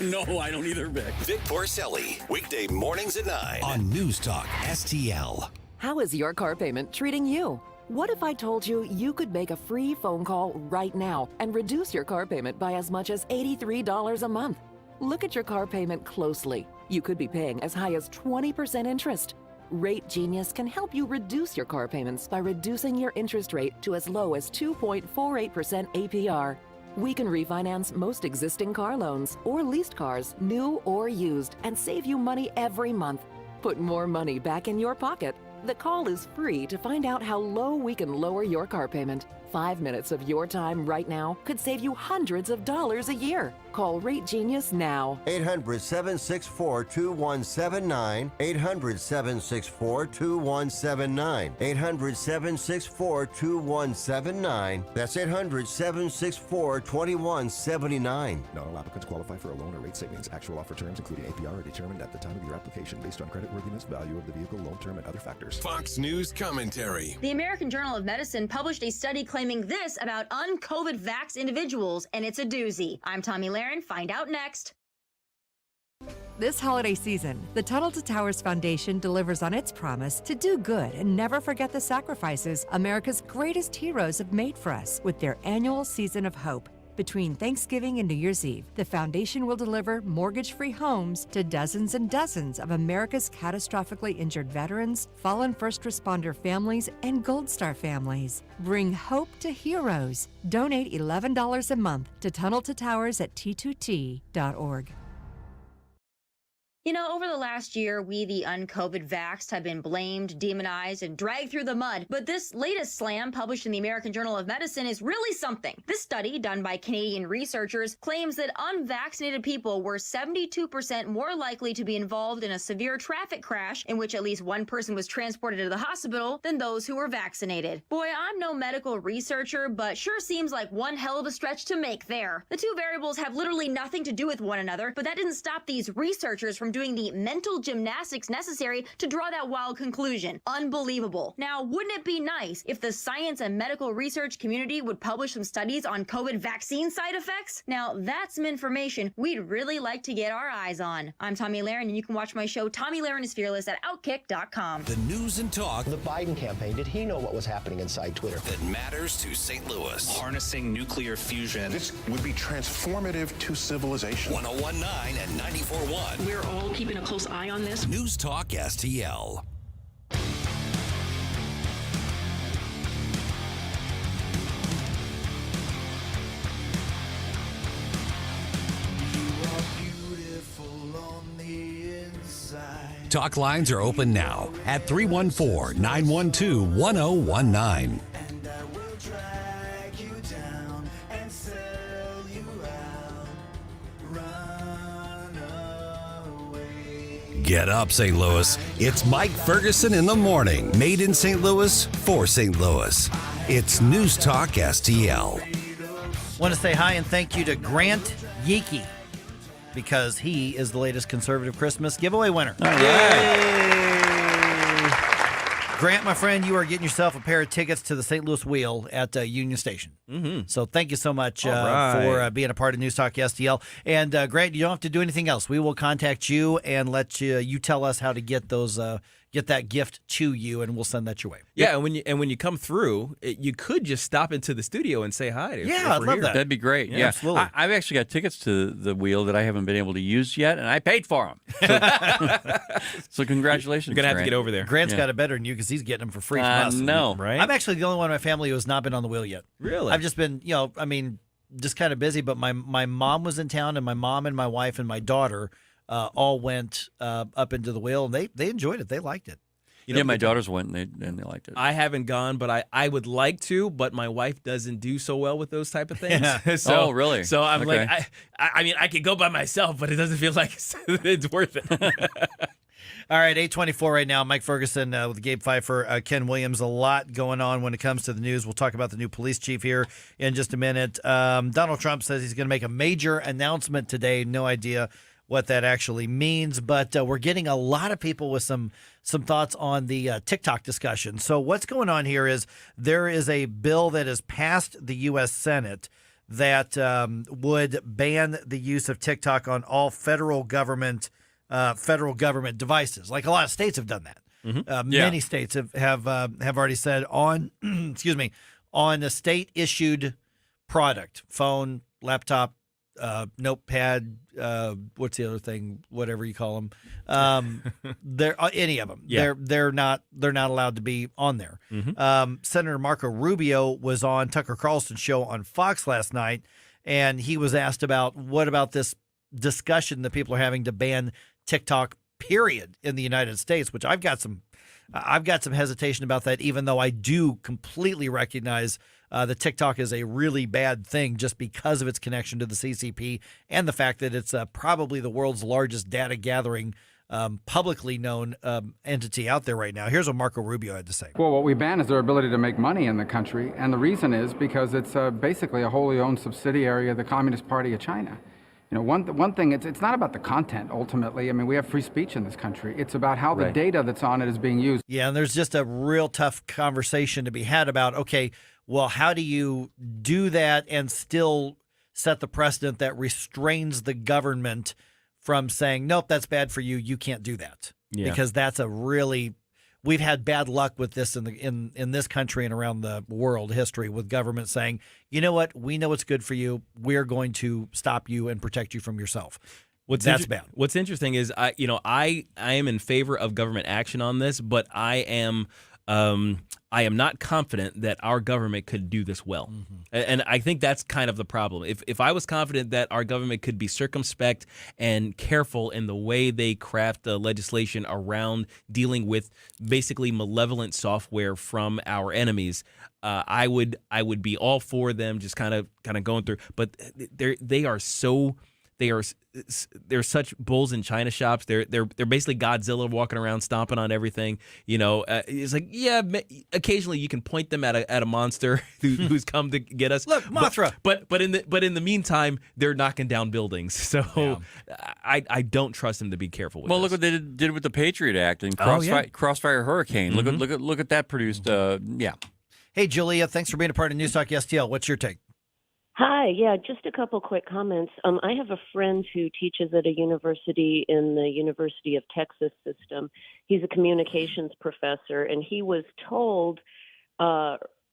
No, I don't either, Vic.
Vic Borselli, weekday mornings at 9 on News Talk STL.
How is your car payment treating you? What if I told you you could make a free phone call right now and reduce your car payment by as much as $83 a month? Look at your car payment closely. You could be paying as high as 20% interest. Rate Genius can help you reduce your car payments by reducing your interest rate to as low as 2.48% APR. We can refinance most existing car loans or leased cars, new or used, and save you money every month. Put more money back in your pocket. The call is free to find out how low we can lower your car payment. 5 minutes of your time right now could save you hundreds of dollars a year. Call Rate Genius now.
800-764-2179. 800-764-2179. 800-764-2179. That's 800-764-2179.
Not all applicants qualify for a loan or rate savings. Actual offer terms, including APR, are determined at the time of your application based on creditworthiness, value of the vehicle, loan term, and other factors.
Fox News commentary.
The American Journal of Medicine published a study claiming this about un-COVID vaxxed individuals, and it's a doozy. I'm Tommy Lahren. Find out next.
This holiday season, the Tunnel to Towers Foundation delivers on its promise to do good and never forget the sacrifices America's greatest heroes have made for us with their annual Season of Hope. Between Thanksgiving and New Year's Eve, the foundation will deliver mortgage-free homes to dozens and dozens of America's catastrophically injured veterans, fallen first responder families, and Gold Star families. Bring hope to heroes. Donate $11 a month to Tunnel to Towers at T2T.org.
You know, over the last year, we, the un-COVID vaxxed, have been blamed, demonized, and dragged through the mud. But this latest slam, published in the American Journal of Medicine, is really something. This study, done by Canadian researchers, claims that unvaccinated people were 72% more likely to be involved in a severe traffic crash in which at least one person was transported to the hospital than those who were vaccinated. Boy, I'm no medical researcher, but sure seems like one hell of a stretch to make there. The two variables have literally nothing to do with one another, but that didn't stop these researchers from doing the mental gymnastics necessary to draw that wild conclusion. Unbelievable. Now, wouldn't it be nice if the science and medical research community would publish some studies on COVID vaccine side effects? Now, that's some information we'd really like to get our eyes on. I'm Tommy Lahren, and you can watch my show, Tommy Lahren is Fearless, at Outkick.com.
The news and talk.
The Biden campaign, did he know what was happening inside Twitter?
That matters to St. Louis.
Harnessing nuclear fusion.
This would be transformative to civilization.
101.9 and 94.1.
We're all keeping a close eye on this.
News Talk STL. Talk lines are open now at 314-912-1019. Get up, St. Louis. It's Mike Ferguson in the morning. Made in St. Louis for St. Louis. It's News Talk STL.
Want to say hi and thank you to Grant Yeeke, because he is the latest conservative Christmas giveaway winner.
All right.
Grant, my friend, you are getting yourself a pair of tickets to the St. Louis Wheel at Union Station.
Mm-hmm.
So thank you so much
right.
for being a part of News Talk STL. And Grant, you don't have to do anything else. We will contact you and let you tell us how to get those get that gift to you, and we'll send that your way.
Yeah, and when you come through, you could just stop into the studio and say hi.
Yeah, I'd love that.
That'd be great.
Yeah,
Yeah,
absolutely.
I've actually got tickets to the wheel that I haven't been able to use yet, and I paid for them. So congratulations,
You're gonna have to
Grant.
get over there.
Grant's
Yeah.
got it better than you because he's getting them for free from us.
No,
right?
I'm actually the only one in my family who has not been on the wheel yet.
Really?
I've just been, just kind of busy. But my mom was in town, and my mom and my wife and my daughter all went up into the wheel, and they enjoyed it. They liked it.
My daughters went and they liked it.
I haven't gone, but I would like to, but my wife doesn't do so well with those type of things.
Yeah.
So,
Oh, really?
So I'm
Okay.
like, I mean, I could go by myself, but it doesn't feel like it's worth it.
All right, 8:24 right now. Mike Ferguson with Gabe Pfeiffer, Ken Williams. A lot going on when it comes to the news. We'll talk about the new police chief here in just a minute. Donald Trump says he's going to make a major announcement today. No idea what that actually means, but we're getting a lot of people with some thoughts on the TikTok discussion. So what's going on here is there is a bill that has passed the U.S. Senate that would ban the use of TikTok on all federal government devices. Like a lot of states have done that.
Mm-hmm.
Many states have already said on on a state issued product, phone, laptop, notepad, what's the other thing? Whatever you call them, any of them.
Yeah.
They're not allowed to be on there.
Mm-hmm.
Senator Marco Rubio was on Tucker Carlson's show on Fox last night, and he was asked about what about this discussion that people are having to ban TikTok, period, in the United States. Which I've got some hesitation about that, even though I do completely recognize that TikTok is a really bad thing just because of its connection to the CCP and the fact that it's probably the world's largest data gathering publicly known entity out there right now. Here's what Marco Rubio had to say.
Well, what we ban is their ability to make money in the country, and the reason is because it's basically a wholly owned subsidiary of the Communist Party of China. You know, one thing, it's not about the content, ultimately. I mean, we have free speech in this country. It's about how the data that's on it is being used.
Yeah, and there's just a real tough conversation to be had about, okay, well, how do you do that and still set the precedent that restrains the government from saying, nope, that's bad for you, you can't do that.
Yeah.
Because that's a really... We've had bad luck with this in this country and around the world history with government saying, you know what, we know what's good for you. We're going to stop you and protect you from yourself. That's bad.
What's interesting is I am in favor of government action on this, but I am not confident that our government could do this well.
Mm-hmm.
And I think that's kind of the problem. If I was confident that our government could be circumspect and careful in the way they craft the legislation around dealing with basically malevolent software from our enemies, I would be all for them just kind of going through. But they are so they're such bulls in china shops. They're basically Godzilla walking around stomping on everything. It's like, yeah, occasionally you can point them at a monster who's come to get us.
Look, Mothra.
But in the meantime, they're knocking down buildings. So I don't trust them to be careful with.
Well,
this.
look what they did with the Patriot Act and
yeah.
Crossfire Hurricane.
Mm-hmm.
Look at that produced. Yeah.
Hey, Julia, thanks for being a part of Newstalk STL. What's your take?
Hi, yeah, just a couple quick comments. I have a friend who teaches at a university in the University of Texas system. He's a communications professor, and he was told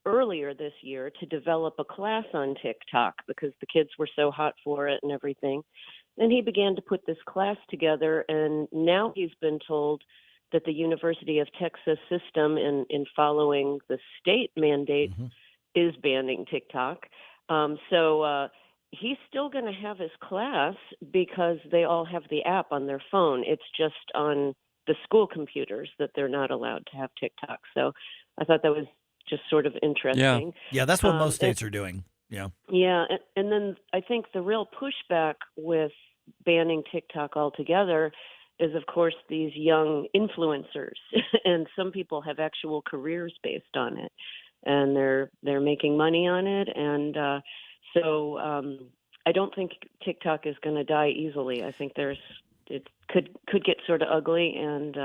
earlier this year to develop a class on TikTok because the kids were so hot for it and everything. And he began to put this class together, and now he's been told that the University of Texas system, in following the state mandate, is banning TikTok. So he's still going to have his class because they all have the app on their phone. It's just on the school computers that they're not allowed to have TikTok. So I thought that was just sort of interesting.
Yeah, that's what most states are doing. Yeah.
Yeah, and then I think the real pushback with banning TikTok altogether is, of course, these young influencers, and some people have actual careers based on it, and they're making money on it, and so I don't think TikTok is going to die easily. I think it could get sort of ugly, and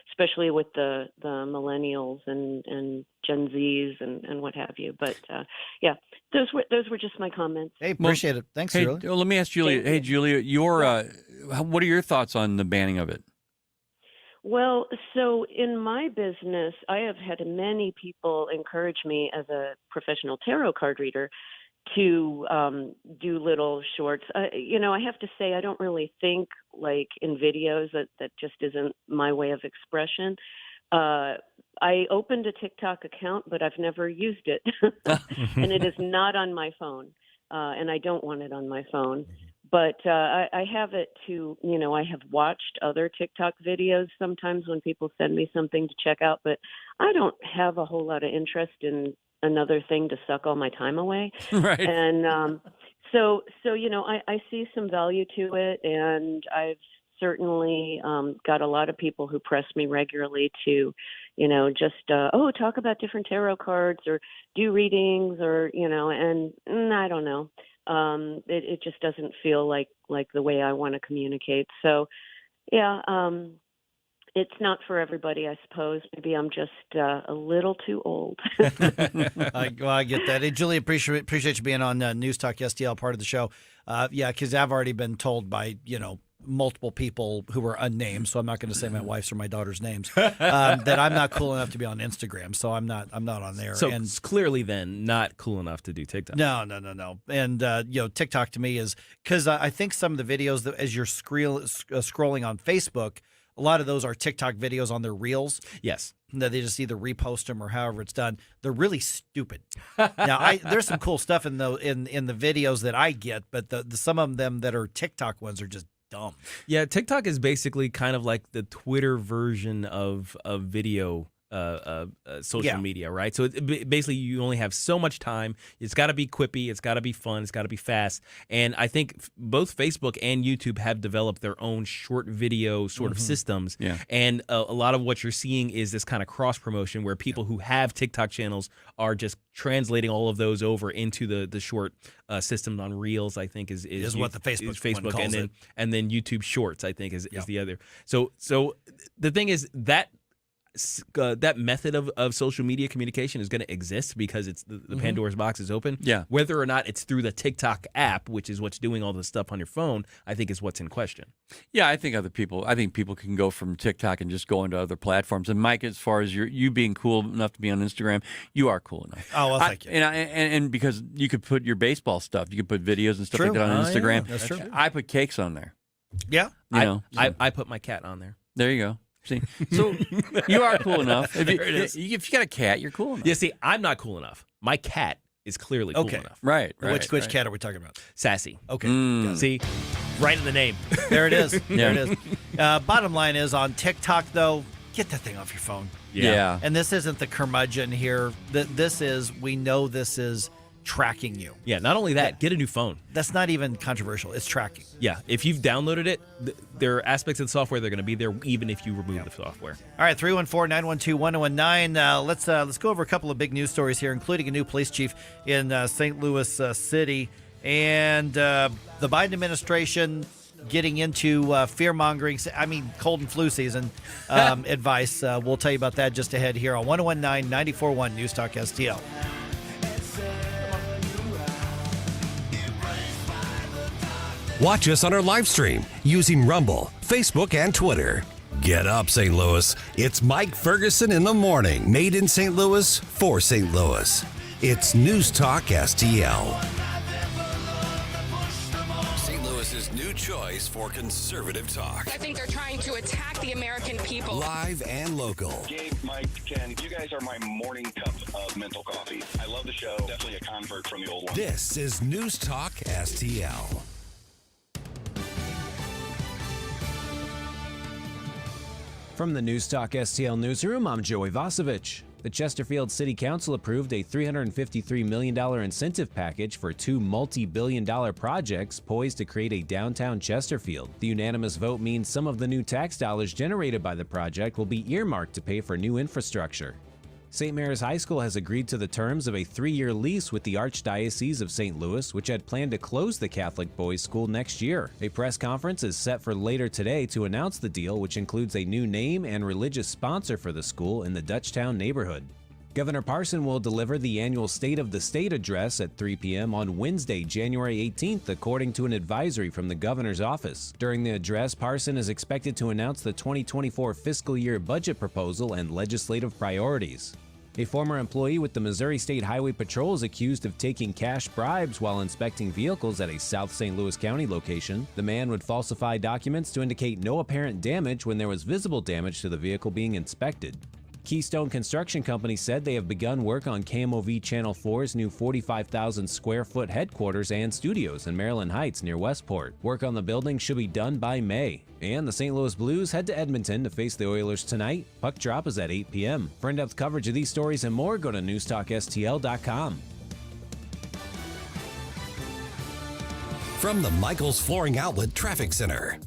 especially with the millennials and Gen Zs and what have you. But yeah, those were just my comments.
Hey, appreciate it. Thanks,
Hey,
Julia.
let me ask Julia. Hey, Julia, what are your thoughts on the banning of it?
Well, so in my business, I have had many people encourage me as a professional tarot card reader to do little shorts. I have to say I don't really think like in videos. That just isn't my way of expression. I opened a TikTok account, but I've never used it, and it is not on my phone, and I don't want it on my phone. But I have it to, I have watched other TikTok videos sometimes when people send me something to check out, but I don't have a whole lot of interest in another thing to suck all my time away.
Right.
And so I see some value to it, and I've certainly got a lot of people who press me regularly to, just, talk about different tarot cards or do readings or, and I don't know. It just doesn't feel like the way I want to communicate. So, yeah, it's not for everybody, I suppose. Maybe I'm just a little too old.
I get that. Hey, Julie, appreciate you being on Newstalk STL, part of the show. Yeah, because I've already been told by, multiple people who were unnamed, so I'm not going to say my wife's or my daughter's names, that I'm not cool enough to be on Instagram, so I'm not on there.
So
and
it's clearly then not cool enough to do TikTok.
No. And TikTok to me is because I think some of the videos that as you're scrolling on Facebook, a lot of those are TikTok videos on their reels.
Yes.
That they just either repost them or however it's done. They're really stupid. Now, there's some cool stuff in the videos that I get, but the some of them that are TikTok ones are just dumb.
Yeah, TikTok is basically kind of like the Twitter version of video social media, right? So basically you only have so much time. It's got to be quippy. It's got to be fun. It's got to be fast. And I think both Facebook and YouTube have developed their own short video sort of systems.
Yeah.
And a lot of what you're seeing is this kind of cross promotion where people who have TikTok channels are just translating all of those over into the short system on Reels. I think is
what the Facebook one calls it.
And then YouTube Shorts, I think, is the other. So the thing is that method of social media communication is going to exist because it's the Pandora's box is open.
Yeah.
Whether or not it's through the TikTok app, which is what's doing all the stuff on your phone, I think is what's in question.
Yeah, I think people can go from TikTok and just go into other platforms. And Mike, as far as you being cool enough to be on Instagram, you are cool enough.
Oh, well, thank you.
And because you could put your baseball stuff, you could put videos and stuff like that on Instagram.
Yeah, that's true.
I put cakes on there.
Yeah.
I put my cat on there.
There you go. See, so you are cool enough. If
There it is.
you got a cat, you're cool enough.
Yeah, see, I'm not cool enough. My cat is clearly cool enough.
Right.
Which cat are we talking about?
Sassy.
Okay.
See, right in the name.
There it is. There it is. Bottom line is on TikTok, though, get that thing off your phone.
Yeah.
And this isn't the curmudgeon here. We know this is tracking you.
Yeah, not only that, get a new phone.
That's not even controversial. It's tracking.
Yeah, if you've downloaded it, there are aspects of the software that are going to be there even if you remove the software.
All right, 314-912-1019. Let's go over a couple of big news stories here, including a new police chief in St. Louis City, and the Biden administration getting into fear-mongering, cold and flu season advice. We'll tell you about that just ahead here on 1019-94.1 News Talk STL.
Watch us on our live stream using Rumble, Facebook, and Twitter. Get up, St. Louis. It's Mike Ferguson in the morning. Made in St. Louis for St. Louis. It's News Talk STL. St. Louis's new choice for conservative talk.
I think they're trying to attack the American people.
Live and local.
Gabe, Mike, Ken, you guys are my morning cup of mental coffee. I love the show. Definitely a convert from the old one.
This is News Talk STL.
From the Newstalk STL newsroom, I'm Joey Vasovich. The Chesterfield City Council approved a $353 million incentive package for two multi-billion-dollar projects poised to create a downtown Chesterfield. The unanimous vote means some of the new tax dollars generated by the project will be earmarked to pay for new infrastructure. St. Mary's High School has agreed to the terms of a 3-year lease with the Archdiocese of St. Louis, which had planned to close the Catholic boys' school next year. A press conference is set for later today to announce the deal, which includes a new name and religious sponsor for the school in the Dutchtown neighborhood. Governor Parson will deliver the annual State of the State address at 3 p.m. on Wednesday, January 18th, according to an advisory from the governor's office. During the address, Parson is expected to announce the 2024 fiscal year budget proposal and legislative priorities. A former employee with the Missouri State Highway Patrol is accused of taking cash bribes while inspecting vehicles at a South St. Louis County location. The man would falsify documents to indicate no apparent damage when there was visible damage to the vehicle being inspected. Keystone Construction Company said they have begun work on KMOV Channel 4's new 45,000 square foot headquarters and studios in Maryland Heights near Westport. Work on the building should be done by May. And the St. Louis Blues head to Edmonton to face the Oilers tonight. Puck drop is at 8 p.m. For in-depth coverage of these stories and more, go to newstalkstl.com.
From the Michaels Flooring Outlet Traffic Center.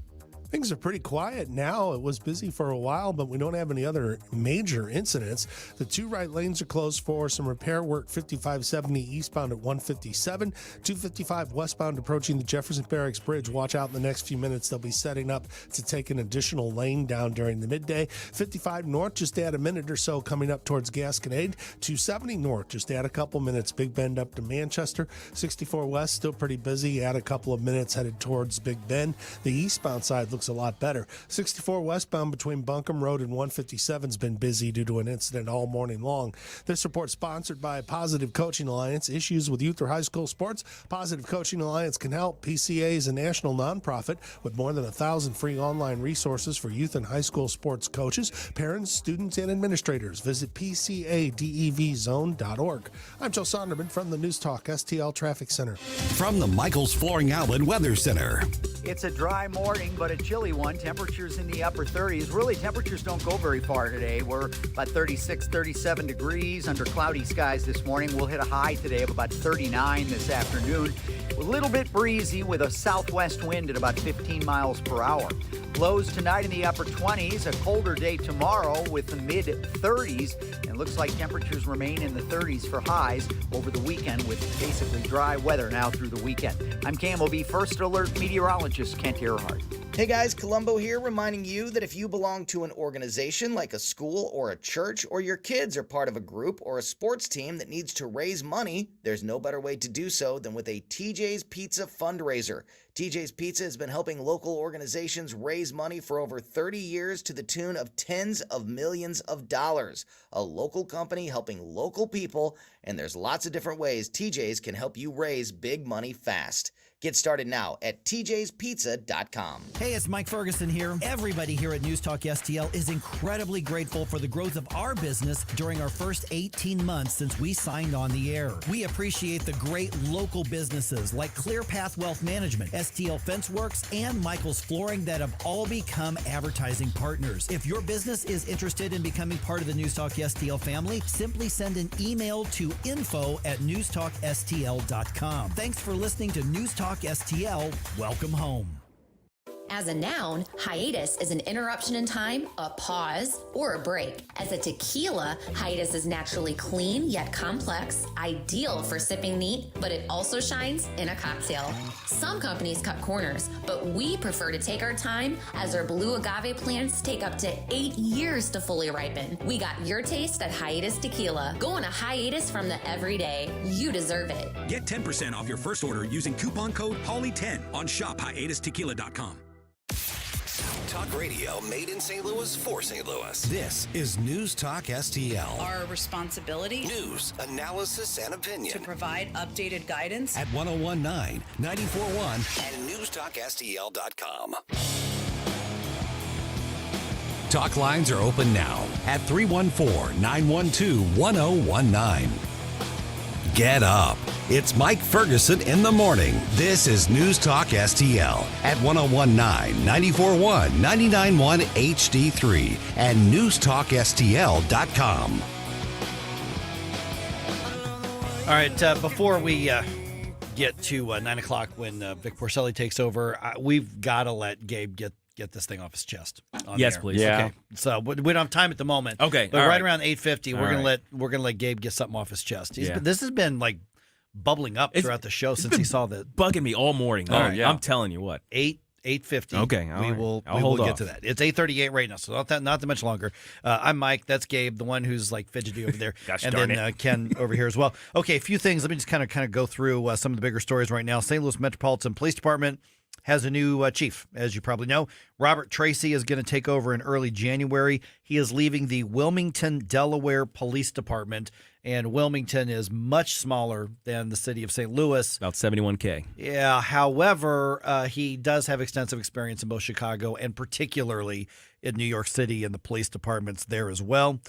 Things are pretty quiet now. It was busy for a while, but we don't have any other major incidents. The two right lanes are closed for some repair work, 5570 eastbound at 157, 255 westbound approaching the Jefferson Barracks Bridge. Watch out in the next few minutes. They'll be setting up to take an additional lane down during the midday. 55 north, just add a minute or so coming up towards Gasconade. 270 north, just add a couple minutes. Big Bend up to Manchester. 64 west, still pretty busy. Add a couple of minutes headed towards Big Bend. The eastbound side looks a lot better. 64 westbound between Buncombe Road and 157 has been busy due to an incident all morning long. This report sponsored by Positive Coaching Alliance. Issues with youth or high school sports? Positive Coaching Alliance can help. PCA is a national nonprofit with more than 1,000 free online resources for youth and high school sports coaches, parents, students, and administrators. Visit PCADEVZone.org. I'm Joe Sonderman from the News Talk STL Traffic Center.
From the Michaels Flooring Outlet Weather Center.
It's a dry morning, but a chilly one. Temperatures in the upper 30s. Really, temperatures don't go very far today. We're about 36, 37 degrees under cloudy skies this morning. We'll hit a high today of about 39 this afternoon. A little bit breezy with a southwest wind at about 15 miles per hour. Lows tonight in the upper 20s. A colder day tomorrow with the mid 30s. And looks like temperatures remain in the 30s for highs over the weekend with basically dry weather now through the weekend. I'm KMOV First Alert meteorologist Kent Earhart.
Hey guys, Columbo here, reminding you that if you belong to an organization like a school or a church, or your kids are part of a group or a sports team that needs to raise money, there's no better way to do so than with a TJ's Pizza fundraiser. TJ's Pizza has been helping local organizations raise money for over 30 years to the tune of tens of millions of dollars. A local company helping local people, and there's lots of different ways TJ's can help you raise big money fast. Get started now at tjspizza.com.
Hey, it's Mike Ferguson here. Everybody here at News Talk STL is incredibly grateful for the growth of our business during our first 18 months since we signed on the air. We appreciate the great local businesses like Clear Path Wealth Management, STL Fence Works, and Michael's Flooring that have all become advertising partners. If your business is interested in becoming part of the News Talk STL family, simply send an email to info@newstalkstl.com. Thanks for listening to News Talk STL. Welcome home.
As a noun, hiatus is an interruption in time, a pause, or a break. As a tequila, hiatus is naturally clean yet complex, ideal for sipping neat, but it also shines in a cocktail. Some companies cut corners, but we prefer to take our time as our blue agave plants take up to 8 years to fully ripen. We got your taste at Hiatus Tequila. Go on a hiatus from the everyday. You deserve it.
Get 10% off your first order using coupon code HOLLY10 on shophiatustequila.com.
Talk radio made in St. Louis for St. Louis. This is News Talk STL.
Our responsibility.
News, analysis, and opinion.
To provide updated guidance.
At 1019, 94.1, and NewstalkSTL.com. Talk lines are open now at 314-912-1019. Get up. It's Mike Ferguson in the morning. This is News Talk STL at 1019, 94.1, 99.1 HD3 and NewstalkSTL.com.
All right, before we get to 9 o'clock when Vic Porcelli takes over, we've got to let Gabe get this thing off his chest.
Yes, please.
Yeah. Okay. So we don't have time at the moment.
Okay.
But right around 8:50, we're
right.
gonna let Gabe get something off his chest.
Yeah.
This has been like bubbling up throughout the show since he saw that.
Bugging me all morning.
All right,
I'm telling you what.
8:50.
Okay, all
we
right.
will
I'll hold
get
off.
to that. It's 8:38 right now, so not that much longer. I'm Mike. That's Gabe, the one who's like fidgety over there,
Gosh
and
darn
then Ken over here as well. Okay, a few things. Let me just kind of go through some of the bigger stories right now. St. Louis Metropolitan Police Department has a new chief, as you probably know. Robert Tracy is going to take over in early January. He is leaving the Wilmington, Delaware Police Department, and Wilmington is much smaller than the city of St. Louis.
About 71K.
Yeah, however, he does have extensive experience in both Chicago and particularly in New York City and the police departments there as well.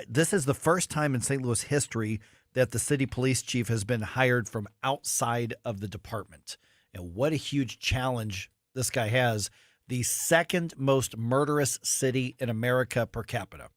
This is the first time in St. Louis history that the city police chief has been hired from outside of the department. And what a huge challenge this guy has. The second most murderous city in America per capita.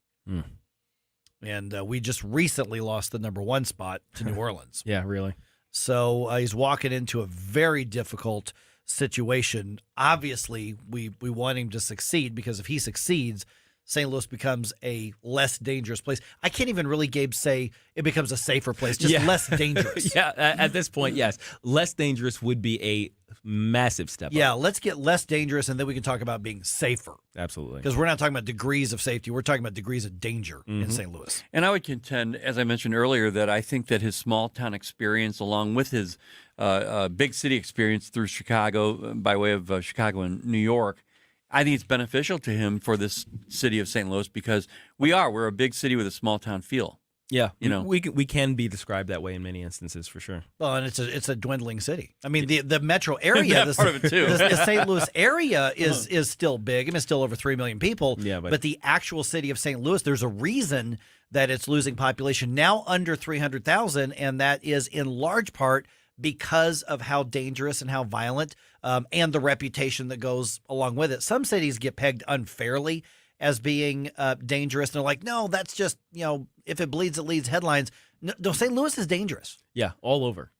And we just recently lost the number one spot to New Orleans.
Yeah, really.
So he's walking into a very difficult situation. Obviously, we want him to succeed because if he succeeds, St. Louis becomes a less dangerous place. I can't even really, Gabe, say it becomes a safer place, just less dangerous.
Yeah, at this point, yes. Less dangerous would be a massive step up.
Let's get less dangerous, and then we can talk about being safer.
Absolutely.
Because we're not talking about degrees of safety. We're talking about degrees of danger in St. Louis.
And I would contend, as I mentioned earlier, that I think that his small town experience, along with his big city experience through Chicago, by way of Chicago and New York, I think it's beneficial to him for this city of St. Louis because we're a big city with a small town feel.
Yeah,
you know,
we can be described that way in many instances for sure.
Well, and it's a dwindling city. I mean, the metro area,
That part of it too.
the St. Louis area is still big. I mean, it's still over 3 million people.
Yeah,
but the actual city of St. Louis, there's a reason that it's losing population now under 300,000, and that is in large part because of how dangerous and how violent and the reputation that goes along with it. Some cities get pegged unfairly as being dangerous. And they're like, no, that's just, if it bleeds, it leads headlines. No, St. Louis is dangerous.
Yeah, all over.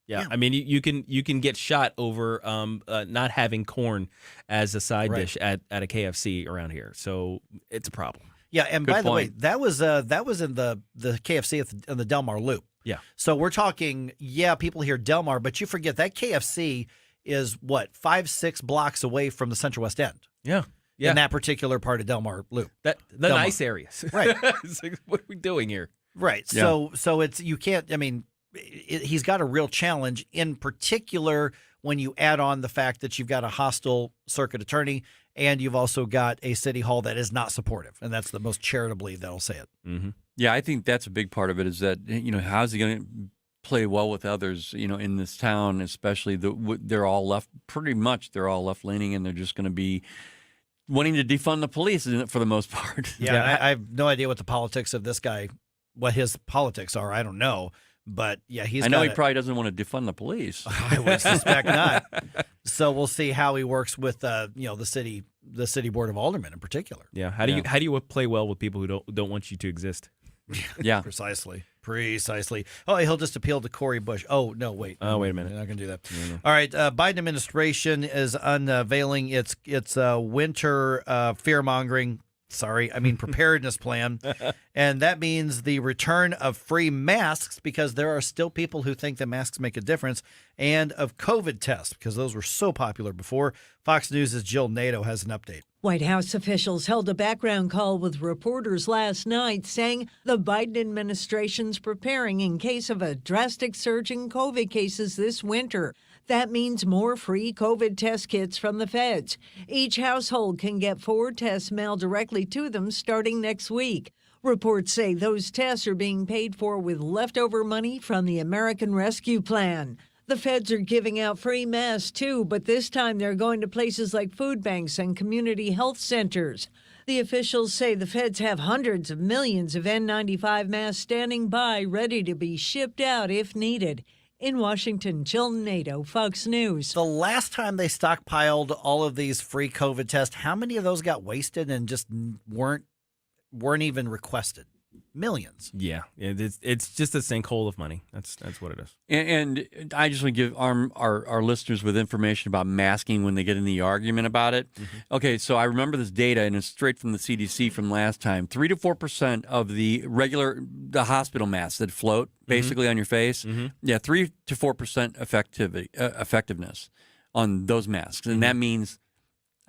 Yeah. I mean, you can get shot over not having corn as a side dish at a KFC around here. So it's a problem.
Yeah, and by the way, that was in the KFC in the Del Mar Loop.
Yeah.
So we're talking, people hear Del Mar, but you forget that KFC is 5-6 blocks away from the Central West End.
Yeah. Yeah.
In that particular part of Del Mar Loop.
The
Del
nice
Mar.
areas.
Right.
It's like, what are we doing here?
Right.
Yeah.
So it's, you can't, I mean, he's got a real challenge, in particular when you add on the fact that you've got a hostile circuit attorney and you've also got a city hall that is not supportive. And that's the most charitably that'll say it.
Mm-hmm.
Yeah, I think that's a big part of it is that, how's he going to play well with others, in this town, especially they're all left leaning, and they're just going to be wanting to defund the police for the most part.
Yeah, I have no idea what the politics of this guy, what his politics are. I don't know. But yeah,
I know he probably doesn't want to defund the police.
I would suspect not. So we'll see how he works with the city board of aldermen in particular.
Yeah. How do you play well with people who don't want you to exist?
Yeah.
Precisely. Oh, he'll just appeal to Cory Bush. Oh, no, wait.
Oh, wait a minute.
They're not going to do that.
No.
All right. Biden administration is unveiling its winter fear-mongering, preparedness plan. And that means the return of free masks, because there are still people who think that masks make a difference, and of COVID tests, because those were so popular before. Fox News' Jill Nato has an update.
White House officials held a background call with reporters last night, saying the Biden administration's preparing in case of a drastic surge in COVID cases this winter. That means more free COVID test kits from the feds. Each household can get 4 tests mailed directly to them starting next week. Reports say those tests are being paid for with leftover money from the American Rescue Plan. The feds are giving out free masks, too, but this time they're going to places like food banks and community health centers. The officials say the feds have hundreds of millions of N95 masks standing by, ready to be shipped out if needed. In Washington, Jill Nato, Fox News.
The last time they stockpiled all of these free COVID tests, how many of those got wasted and just weren't even requested? Millions.
Yeah, it's just a sinkhole of money. That's what it is.
And I just want to give our listeners with information about masking when they get in the argument about it. Mm-hmm. Okay, so I remember this data, and it's straight from the CDC from last time. 3 to 4% of the hospital masks that float basically on your face. Mm-hmm. Yeah, 3 to 4% effectiveness on those masks, and that means.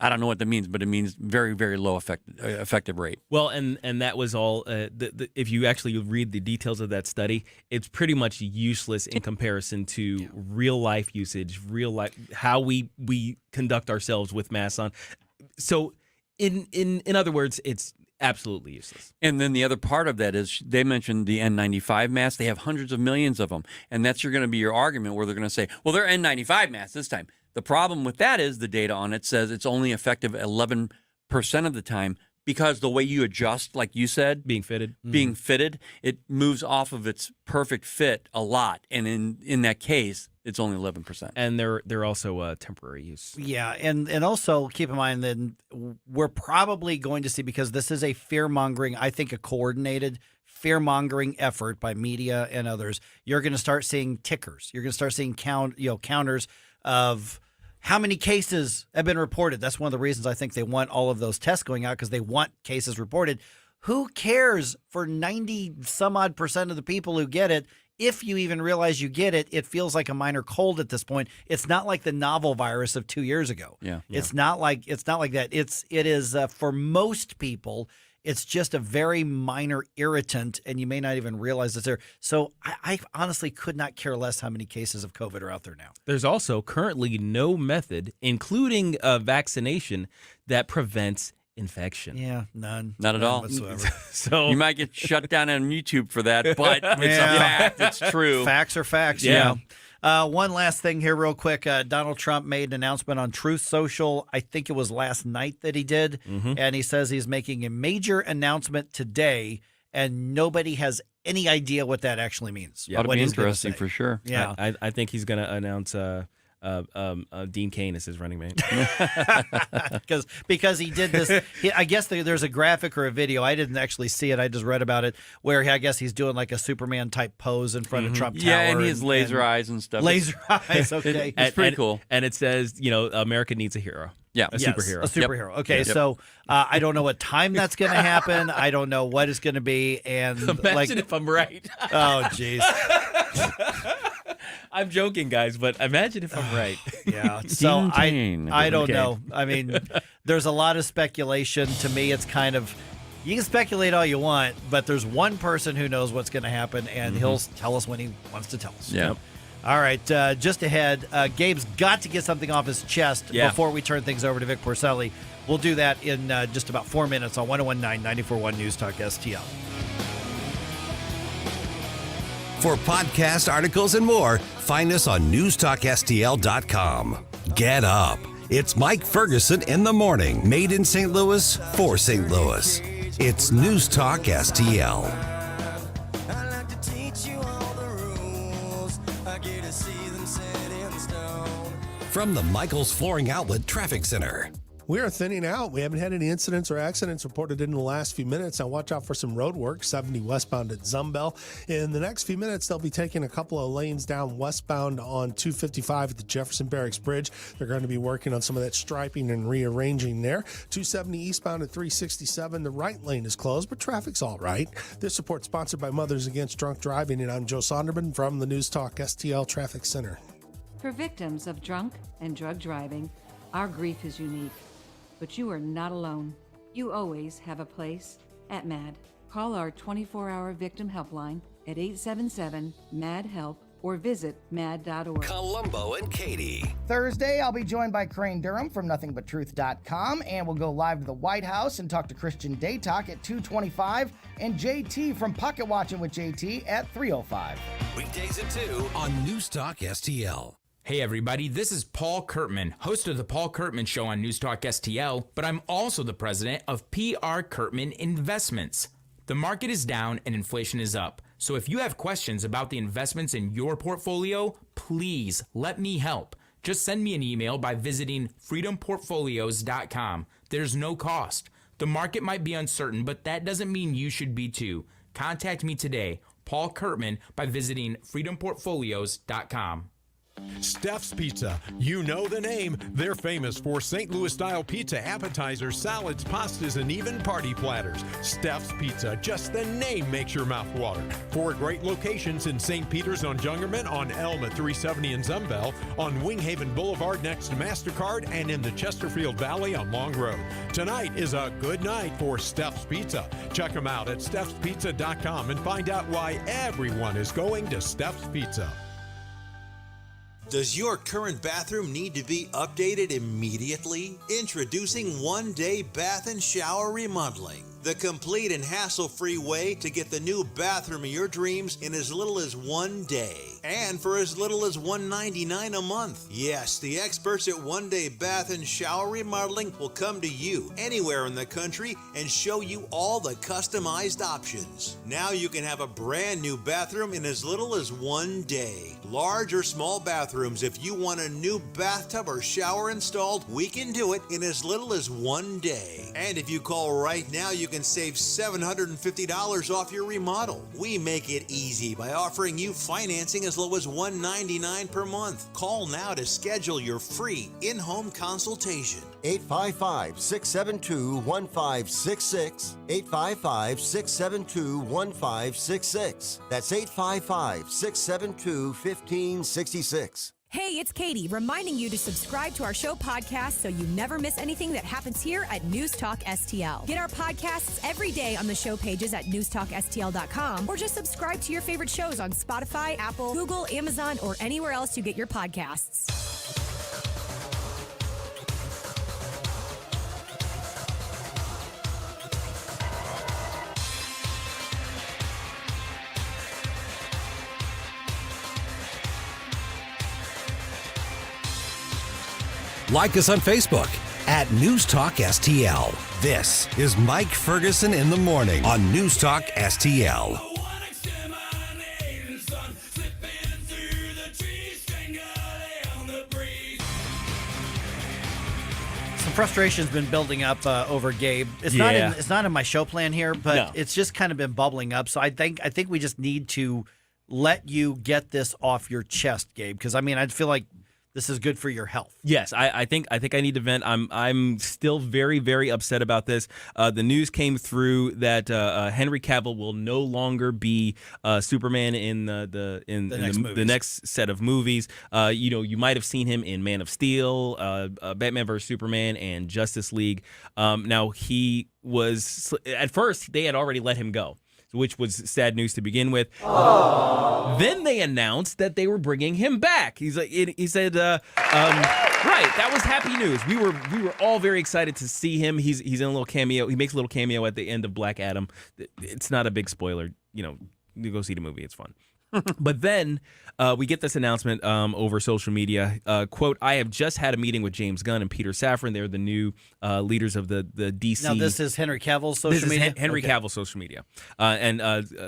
I don't know what that means, but it means very, very low effective rate.
Well, and that was all. If you actually read the details of that study, it's pretty much useless in comparison to real life usage, how we conduct ourselves with masks on. So, in other words, it's absolutely useless.
And then the other part of that is they mentioned the N95 masks. They have hundreds of millions of them, and that's going to be your argument where they're going to say, well, they're N95 masks this time. The problem with that is the data on it says it's only effective 11% of the time because the way you adjust, like you said, being fitted, it moves off of its perfect fit a lot. And in that case, it's only 11%.
And they're also temporary use.
Yeah, and also keep in mind that we're probably going to see, because this is a fear-mongering, I think a coordinated fear-mongering effort by media and others, you're going to start seeing tickers. You're going to start seeing counters of how many cases have been reported. That's one of the reasons I think they want all of those tests going out, because they want cases reported. Who cares for 90-some-odd% of the people who get it? If you even realize you get it, it feels like a minor cold at this point. It's not like the novel virus of 2 years ago.
Yeah.
It's not like that. It is for most people, it's just a very minor irritant, and you may not even realize it's there. So I honestly could not care less how many cases of COVID are out there now.
There's also currently no method, including a vaccination, that prevents infection.
Yeah, none.
Not at all
whatsoever.
So
you might get shut down on YouTube for that, but it's a fact. It's true.
Facts are facts.
Yeah.
One last thing here real quick. Donald Trump made an announcement on Truth Social. I think it was last night that he did. Mm-hmm. And he says he's making a major announcement today, and nobody has any idea what that actually means.
Yeah, it'll be interesting for sure.
Yeah. I think he's going to announce Dean Cain is his running mate.
because he did this. I guess there's a graphic or a video. I didn't actually see it. I just read about it, where I guess he's doing like a Superman type pose in front of Trump Tower.
Yeah, and he has laser eyes and stuff.
Laser eyes. Okay,
it's pretty cool.
And it says, America needs a hero.
Yeah,
a superhero.
A superhero. Yep. Okay, so I don't know what time that's going to happen. I don't know what it's going to be. And
imagine if I'm right.
Oh, jeez.
I'm joking, guys, but imagine if I'm right.
Yeah. So I don't know. I mean, there's a lot of speculation. To me, it's kind of, you can speculate all you want, but there's one person who knows what's going to happen, and he'll tell us when he wants to tell us.
Yeah.
All right. Just ahead, Gabe's got to get something off his chest before we turn things over to Vic Porcelli. We'll do that in just about 4 minutes on 101.9 94.1 News Talk STL.
For podcast articles and more, find us on NewstalkSTL.com. Get up. It's Mike Ferguson in the morning, made in St. Louis for St. Louis. It's News Talk STL. From the Michaels Flooring Outlet Traffic Center.
We are thinning out. We haven't had any incidents or accidents reported in the last few minutes. Now watch out for some road work, 70 westbound at Zumbell. In the next few minutes, they'll be taking a couple of lanes down westbound on 255 at the Jefferson Barracks Bridge. They're going to be working on some of that striping and rearranging there. 270 eastbound at 367. The right lane is closed, but traffic's all right. This report sponsored by Mothers Against Drunk Driving, and I'm Joe Sonderman from the News Talk STL Traffic Center.
For victims of drunk and drug driving, our grief is unique. But you are not alone. You always have a place at MAD. Call our 24-hour victim helpline at 877-MAD-HELP or visit mad.org.
Columbo and Katie.
Thursday, I'll be joined by Crane Durham from NothingButTruth.com, and we'll go live to the White House and talk to Christian Day Talk at 2:25, and JT from Pocket Watching with JT at 3:05.
Weekdays at 2 on News Talk STL.
Hey everybody, this is Paul Kurtman, host of the Paul Kurtman Show on News Talk STL, but I'm also the president of PR Kurtman Investments. The market is down and inflation is up, so if you have questions about the investments in your portfolio, please let me help. Just send me an email by visiting freedomportfolios.com. There's no cost. The market might be uncertain, but that doesn't mean you should be too. Contact me today, Paul Kurtman, by visiting freedomportfolios.com.
Steph's Pizza. You know the name. They're famous for St. Louis-style pizza appetizers, salads, pastas, and even party platters. Steph's Pizza. Just the name makes your mouth water. 4 great locations in St. Peter's on Jungerman, on Elm at 370 in Zumbell, on Winghaven Boulevard next to MasterCard, and in the Chesterfield Valley on Long Road. Tonight is a good night for Steph's Pizza. Check them out at stephspizza.com and find out why everyone is going to Steph's Pizza.
Does your current bathroom need to be updated immediately? Introducing One Day Bath and Shower Remodeling, the complete and hassle-free way to get the new bathroom of your dreams in as little as 1 day, and for as little as $199 a month. Yes, the experts at One Day Bath and Shower Remodeling will come to you anywhere in the country and show you all the customized options. Now you can have a brand new bathroom in as little as 1 day. Large or small bathrooms, if you want a new bathtub or shower installed, we can do it in as little as 1 day. And if you call right now, you can save $750 off your remodel. We make it easy by offering you financing as low as $199 per month. Call now to schedule your free in-home consultation.
855-672-1566. 855-672-1566. That's 855-672-1566.
Hey, it's Katie, reminding you to subscribe to our show podcast so you never miss anything that happens here at News Talk STL. Get our podcasts every day on the show pages at newstalkstl.com, or just subscribe to your favorite shows on Spotify, Apple, Google, Amazon, or anywhere else you get your podcasts.
Like us on Facebook at News Talk STL. This is Mike Ferguson in the morning on News Talk STL.
Some frustration's been building up over Gabe. It's not in my show plan here, but it's just kind of been bubbling up. So I think we just need to let you get this off your chest, Gabe, because I mean I feel like this is good for your health.
Yes, I think I need to vent. I'm still very, very upset about this. The news came through that Henry Cavill will no longer be Superman in the next set of movies. You might have seen him in Man of Steel, Batman vs Superman, and Justice League. Now he was at first they had already let him go, which was sad news to begin with. Aww. Then they announced that they were bringing him back. He said, right, that was happy news. We were all very excited to see him. He's in a little cameo. He makes a little cameo at the end of Black Adam. It's not a big spoiler. You go see the movie. It's fun. But then we get this announcement over social media. Quote, I have just had a meeting with James Gunn and Peter Safran. They're the new leaders of the DC.
Now, this is Henry Cavill's social
This is
media?
Henry
Okay.
Cavill's social media. And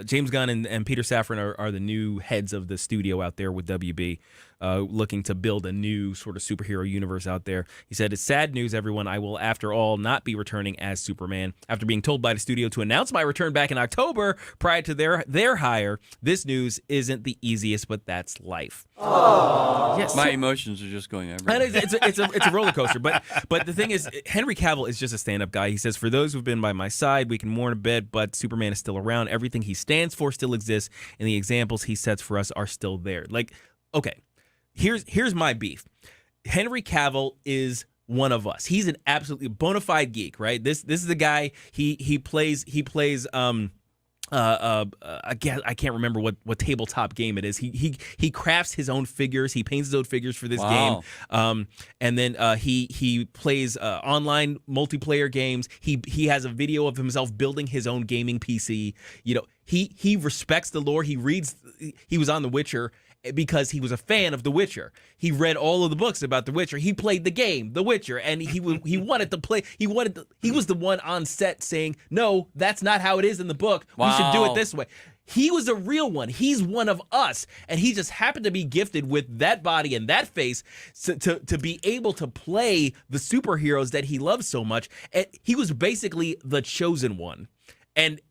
James Gunn and Peter Safran are the new heads of the studio out there with WB, looking to build a new sort of superhero universe out there. He said, it's sad news, everyone. I will, after all, not be returning as Superman. After being told by the studio to announce my return back in October prior to their hire, this news isn't the easiest, but that's life. Yes.
My emotions are just going everywhere.
And it's a roller coaster. But the thing is, Henry Cavill is just a stand-up guy. He says, for those who've been by my side, we can mourn a bit, but Superman is still around. Everything he stands for still exists, and the examples he sets for us are still there. Like, okay, here's my beef. Henry Cavill is one of us. He's an absolutely bona fide geek, right? This is the guy. He plays. I can't remember what tabletop game it is. He crafts his own figures. He paints his own figures for this game. And then he plays online multiplayer games. He has a video of himself building his own gaming PC. You know, he respects the lore. He was on The Witcher because he was a fan of The Witcher. He read all of the books about The Witcher. He played the game, The Witcher, and he wanted to play. He was the one on set saying, "No, that's not how it is in the book. We should do it this way." He was a real one. He's one of us, and he just happened to be gifted with that body and that face to be able to play the superheroes that he loves so much. And he was basically the chosen one. And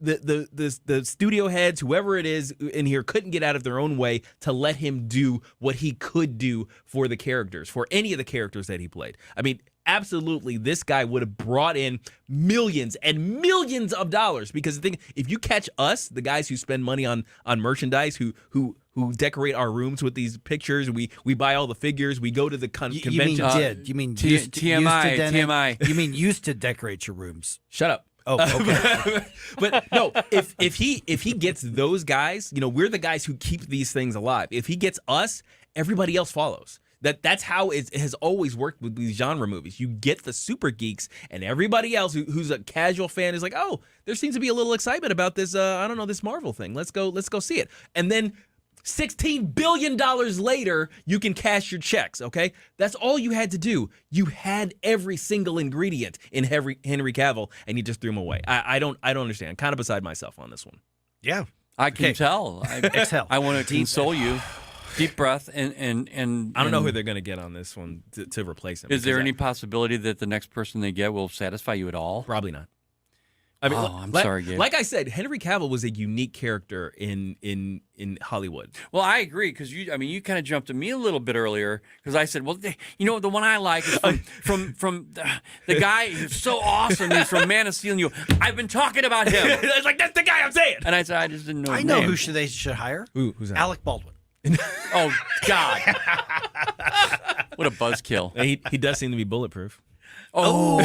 the studio heads, whoever it is in here, couldn't get out of their own way to let him do what he could do for the characters, for any of the characters that he played. I mean, absolutely, this guy would have brought in millions and millions of dollars, because the thing, if you catch us, the guys who spend money on merchandise, who decorate our rooms with these pictures, we buy all the figures, we go to the convention.
You mean TMI? You mean used to decorate your rooms?
Shut up.
Oh, okay.
But no, if he gets those guys, you know, we're the guys who keep these things alive. If he gets us, everybody else follows. That's how it has always worked with these genre movies. You get the super geeks, and everybody else who's a casual fan is like, oh, there seems to be a little excitement about this. I don't know, this Marvel thing. Let's go see it. And then $16 billion later, you can cash your checks, okay? That's all you had to do. You had every single ingredient in Henry Cavill, and you just threw him away. I don't understand. I'm kind of beside myself on this one.
Yeah.
I can tell.
Exhale.
I want to console you. Deep breath and
I don't know who they're going to get on this one to replace him.
Is there any possibility that the next person they get will satisfy you at all?
Probably not. I mean,
I'm sorry, Gabe.
Like I said, Henry Cavill was a unique character in Hollywood.
Well, I agree, because you kind of jumped at me a little bit earlier, because I said, well, you know, the one I like is from the guy who's so awesome. He's from Man of Steel. And I've been talking about him.
I was like, that's the guy I'm saying.
And I said, I just didn't know.
I know who they should hire.
Who's that?
Alec Baldwin.
Oh God! What a buzzkill.
He does seem to be bulletproof.
Oh,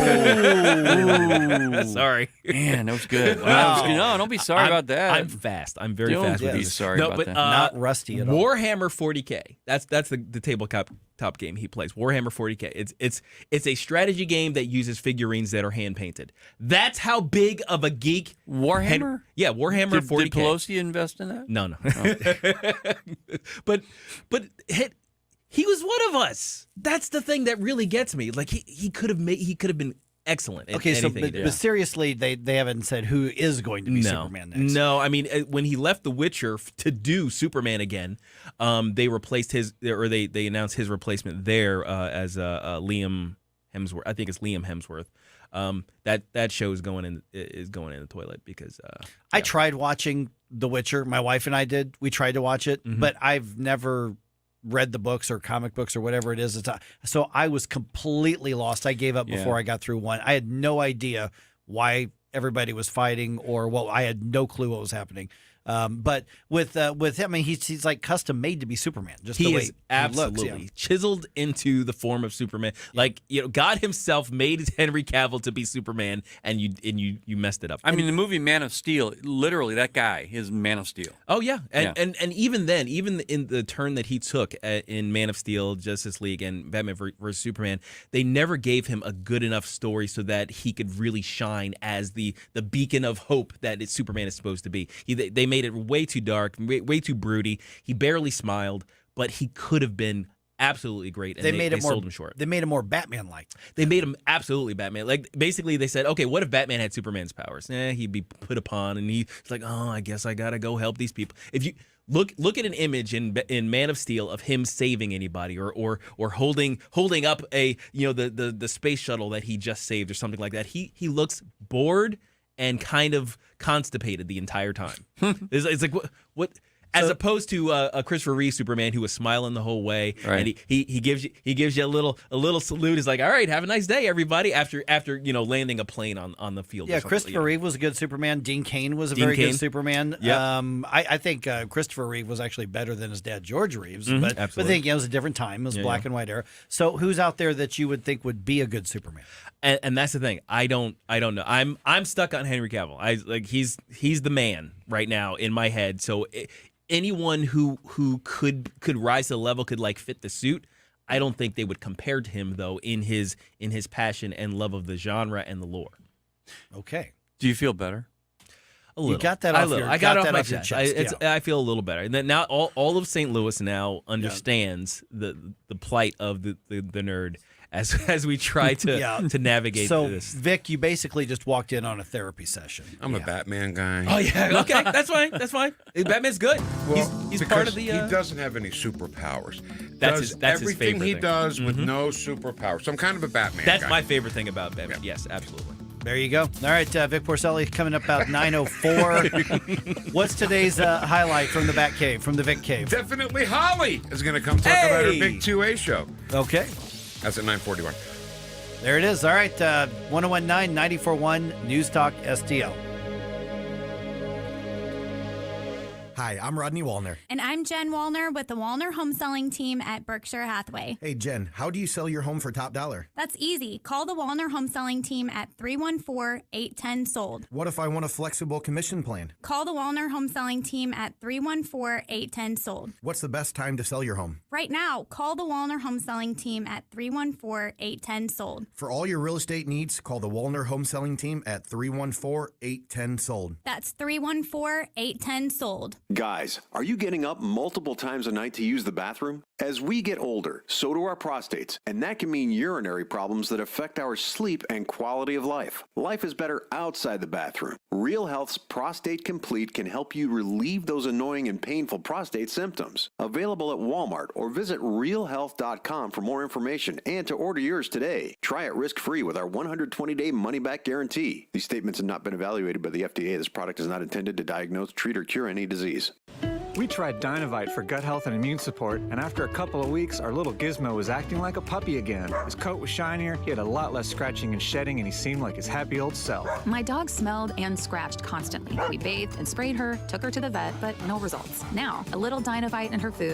sorry,
man, that was good. Wow. No, don't be sorry about that.
I'm fast. I'm very fast.
Don't be sorry about that.
Not rusty at all.
Warhammer 40K. That's the tabletop game he plays. Warhammer 40K. It's a strategy game that uses figurines that are hand painted. That's how big of a geek
Warhammer.
Yeah, Warhammer 40K.
Did Pelosi invest in that?
No. But he was one of us. That's the thing that really gets me. Like he could have been excellent.
Okay, but seriously, they haven't said who is going to be Superman next.
No, I mean, when he left The Witcher to do Superman again, they replaced they announced his replacement there as Liam Hemsworth. I think it's Liam Hemsworth. That show is going in the toilet because
I tried watching The Witcher. My wife and I did. We tried to watch it, but I've never read the books or comic books or whatever it is. So I was completely lost. I gave up before I got through one. I had no idea why everybody was fighting or what. I had no clue what was happening. But with him, I mean, he's like custom made to be Superman. Just the way
is absolutely
he looks,
chiseled into the form of Superman. Like, you know, God Himself made Henry Cavill to be Superman, and you messed it up.
I mean, the movie Man of Steel, literally, that guy is Man of Steel.
Oh yeah, and even then, even in the turn that he took in Man of Steel, Justice League, and Batman vs Superman, they never gave him a good enough story so that he could really shine as the beacon of hope that Superman is supposed to be. They made made it way too dark, way too broody. He barely smiled, but he could have been absolutely great. And they sold him short.
They made him more Batman-like.
They made him absolutely Batman. Like, basically, they said, okay, what if Batman had Superman's powers? He'd be put upon, and he's like, oh, I guess I gotta go help these people. If you look at an image in Man of Steel of him saving anybody, or holding up the space shuttle that he just saved, or something like that, he looks bored and kind of constipated the entire time. It's like what. As opposed to a Christopher Reeve Superman who was smiling the whole way,
right.
And he gives you a little salute. He's like, all right, have a nice day, everybody. After landing a plane on the field.
Yeah, Christopher Reeve was a good Superman. Dean Cain was a very good Superman.
Yep.
I think Christopher Reeve was actually better than his dad George Reeves. But
absolutely.
I think it was a different time. It was black and white era. So who's out there that you would think would be a good Superman?
And that's the thing. I don't know. I'm stuck on Henry Cavill. He's the man right now in my head. So. Anyone who could rise to the level could fit the suit. I don't think they would compare to him though in his passion and love of the genre and the lore.
Okay.
Do you feel better?
A little.
You got that off
I got it off my
your
chest. I feel a little better. And then now all of St. Louis now understands the plight of the nerd as we try to navigate this.
So, Vic, you basically just walked in on a therapy session.
I'm a Batman guy.
Oh, yeah. Okay, that's fine. Batman's good.
Well,
he's part of the...
He doesn't have any superpowers.
That's his
everything
favorite
he
thing.
does with no superpowers. So I'm kind of a Batman guy.
That's my favorite thing about Batman. Yes, absolutely.
There you go. All right, Vic Porcelli coming up about 9:04. What's today's highlight from the Bat Cave, from the Vic Cave?
Definitely Holly is going to come talk about her big 2A show.
Okay.
That's at 9:41.
There it is. All right, 1019 94.1 News Talk STL.
Hi, I'm Rodney Wallner.
And I'm Jen Wallner with the Wallner Home Selling Team at Berkshire Hathaway.
Hey, Jen, how do you sell your home for top dollar?
That's easy. Call the Wallner Home Selling Team at 314-810-SOLD.
What if I want a flexible commission plan?
Call the Wallner Home Selling Team at 314-810-SOLD.
What's the best time to sell your home?
Right now, call the Wallner Home Selling Team at 314-810-SOLD.
For all your real estate needs, call the Wallner Home Selling Team at 314-810-SOLD.
That's 314-810-SOLD.
Guys, are you getting up multiple times a night to use the bathroom? As we get older, so do our prostates, and that can mean urinary problems that affect our sleep and quality of life. Life is better outside the bathroom. Real Health's Prostate Complete can help you relieve those annoying and painful prostate symptoms. Available at Walmart or visit realhealth.com for more information and to order yours today. Try it risk-free with our 120-day money-back guarantee. These statements have not been evaluated by the FDA. This product is not intended to diagnose, treat, or cure any disease.
We tried Dynavite for gut health and immune support, and after a couple of weeks, our little Gizmo was acting like a puppy again. His coat was shinier, he had a lot less scratching and shedding, and he seemed like his happy old self.
My dog smelled and scratched constantly. We bathed and sprayed her, took her to the vet, but no results. Now, a little Dynavite in her food